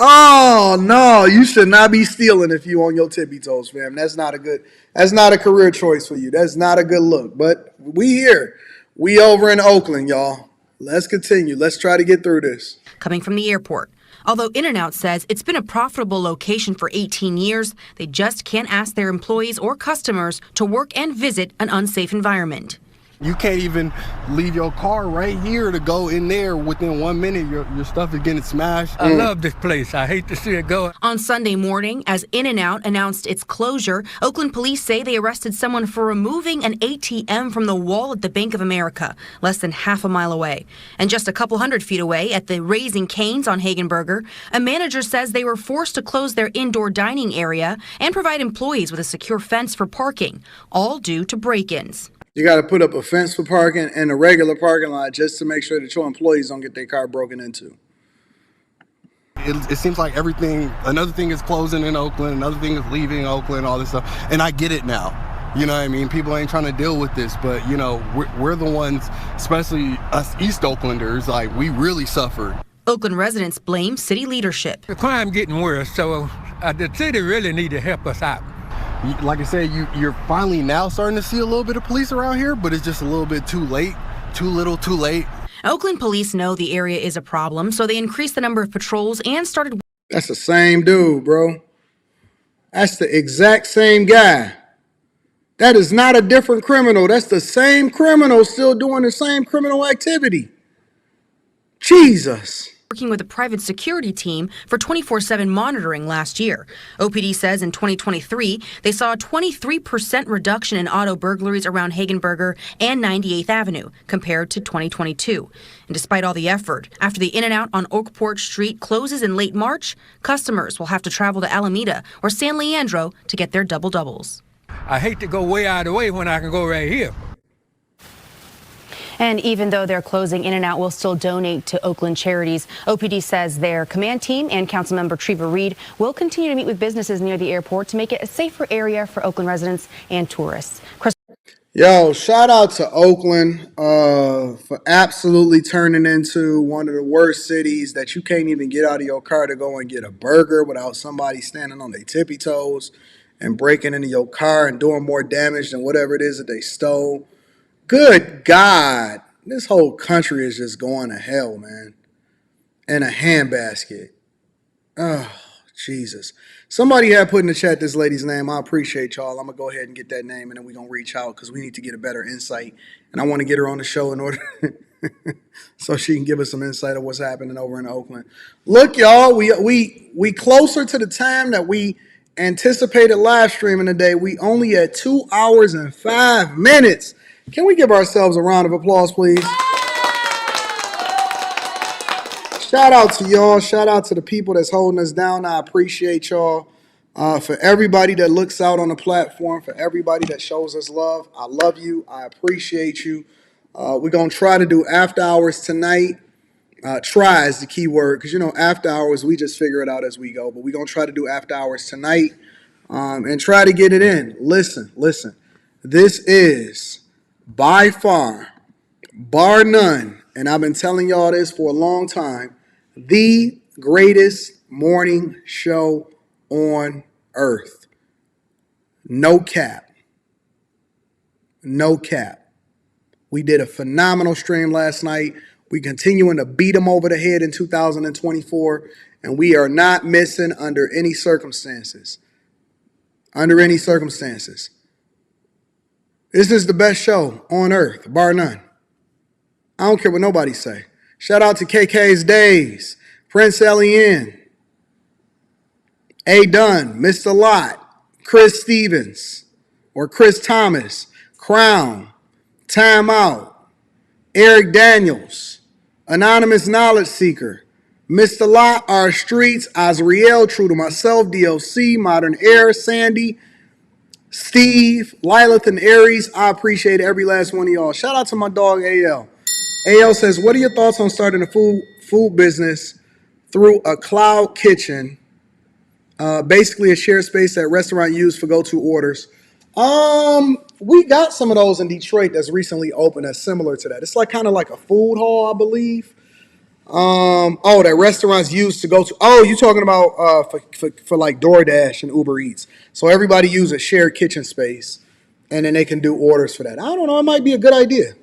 Oh no, you should not be stealing if you on your tippy toes, fam. That's not a career choice for you. That's not a good look. But we here. We over in Oakland, y'all. Let's continue. Let's try to get through this. Coming from the airport. Although In-N-Out says it's been a profitable location for 18 years, they just can't ask their employees or customers to work and visit an unsafe environment. You can't even leave your car right here to go in there. Within 1 minute, your stuff is getting smashed. I love this place. I hate to see it go. On Sunday morning, as In-N-Out announced its closure, Oakland police say they arrested someone for removing an ATM from the wall at the Bank of America, less than half a mile away. And just a couple hundred feet away at the Raising Cane's on Hagenberger, a manager says they were forced to close their indoor dining area and provide employees with a secure fence for parking, all due to break-ins. You got to put up a fence for parking and a regular parking lot just to make sure that your employees don't get their car broken into. It seems like another thing is closing in Oakland, another thing is leaving Oakland, all this stuff. And I get it now. You know what I mean? People ain't trying to deal with this, but, you know, we're the ones, especially us East Oaklanders, like, we really suffered. Oakland residents blame city leadership. The crime getting worse, so the city really need to help us out. Like I said, you're finally now starting to see a little bit of police around here, but it's just a little bit too late, too little, too late. Oakland police know the area is a problem, so they increased the number of patrols and started... That's the same dude, bro. That's the exact same guy. That is not a different criminal. That's the same criminal still doing the same criminal activity. Jesus. Working with a private security team for 24/7 monitoring last year. OPD says in 2023, they saw a 23% reduction in auto burglaries around Hagenberger and 98th Avenue compared to 2022. And despite all the effort, after the In-N-Out on Oakport Street closes in late March, customers will have to travel to Alameda or San Leandro to get their double-doubles. I hate to go way out of the way when I can go right here. And even though they're closing, In-N-Out will still donate to Oakland charities. OPD says their command team and Councilmember Treva Reed will continue to meet with businesses near the airport to make it a safer area for Oakland residents and tourists. Yo, shout out to Oakland for absolutely turning into one of the worst cities that you can't even get out of your car to go and get a burger without somebody standing on their tippy toes and breaking into your car and doing more damage than whatever it is that they stole. Good God, this whole country is just going to hell, man. In a handbasket. Oh, Jesus. Somebody had put in the chat this lady's name. I appreciate y'all. I'm going to go ahead and get that name, and then we're going to reach out because we need to get a better insight. And I want to get her on the show in order so she can give us some insight of what's happening over in Oakland. Look, y'all, we closer to the time that we anticipated live streaming today. We only at 2 hours and 5 minutes. Can we give ourselves a round of applause, please? Shout out to y'all. Shout out to the people that's holding us down. I appreciate y'all. For everybody that looks out on the platform, for everybody that shows us love, I love you. I appreciate you. We're going to try to do after hours tonight. Try is the key word because, you know, after hours, we just figure it out as we go. But we're going to try to do after hours tonight and try to get it in. Listen. This is by far, bar none, and I've been telling y'all this for a long time, the greatest morning show on earth. No cap. No cap. We did a phenomenal stream last night. We continuing to beat them over the head in 2024, and we are not missing under any circumstances. Under any circumstances. This is the best show on earth, bar none. I don't care what nobody say. Shout out to KK's Days, Prince L.E.N., A. Dunn, Mr. Lott, Chris Stevens, or Chris Thomas, Crown, Time Out, Eric Daniels, Anonymous Knowledge Seeker, Mr. Lott, Our Streets, Azriel, True to Myself, DLC, Modern Air, Sandy, Steve, Lilith, and Aries. I appreciate every last one of y'all. Shout out to my dog, AL. AL says, what are your thoughts on starting a food business through a cloud kitchen? Basically a shared space that restaurant use for go-to orders. We got some of those in Detroit that's recently opened that's similar to that. It's like kind of like a food hall, I believe. That restaurants use to go to. Oh, you talking about for like DoorDash and Uber Eats. So everybody use a shared kitchen space, and then they can do orders for that. I don't know. It might be a good idea.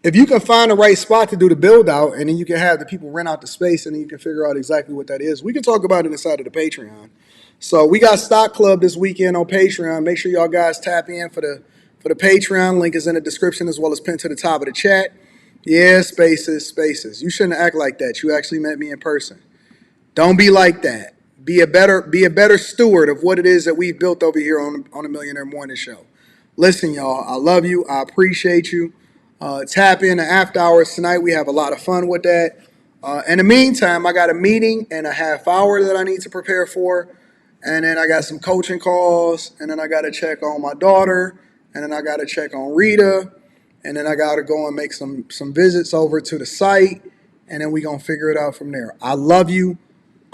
If you can find the right spot to do the build out, and then you can have the people rent out the space, and then you can figure out exactly what that is. We can talk about it inside of the Patreon. So we got Stock Club this weekend on Patreon. Make sure y'all guys tap in for for the Patreon. Link is in the description as well as pinned to the top of the chat. Yeah, spaces. You shouldn't act like that. You actually met me in person. Don't be like that. Be a better steward of what it is that we've built over here on the Millionaire Morning Show. Listen, y'all, I love you. I appreciate you. Tap in the after hours tonight. We have a lot of fun with that. In the meantime, I got a meeting in a half hour that I need to prepare for. And then I got some coaching calls. And then I got to check on my daughter. And then I got to check on Rita. And then I got to go and make some visits over to the site. And then we're going to figure it out from there. I love you.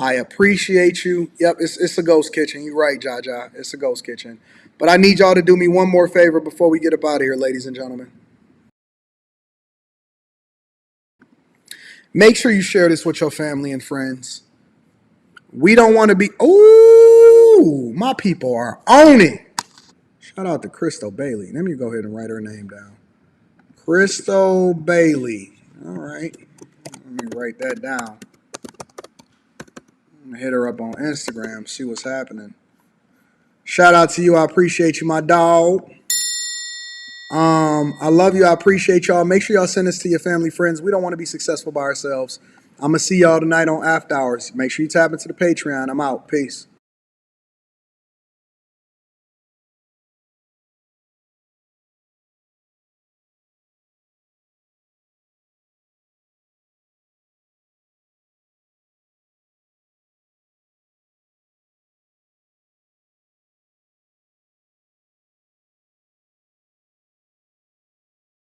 I appreciate you. Yep, it's a ghost kitchen. You're right, Jaja. It's a ghost kitchen. But I need y'all to do me one more favor before we get up out of here, ladies and gentlemen. Make sure you share this with your family and friends. We don't want to be... Ooh, my people are on it. Shout out to Crystal Bailey. Let me go ahead and write her name down. Crystal Bailey. All right. Let me write that down. I'm going to hit her up on Instagram, see what's happening. Shout out to you. I appreciate you, my dog. I love you. I appreciate y'all. Make sure y'all send this to your family, friends. We don't want to be successful by ourselves. I'm going to see y'all tonight on After Hours. Make sure you tap into the Patreon. I'm out. Peace.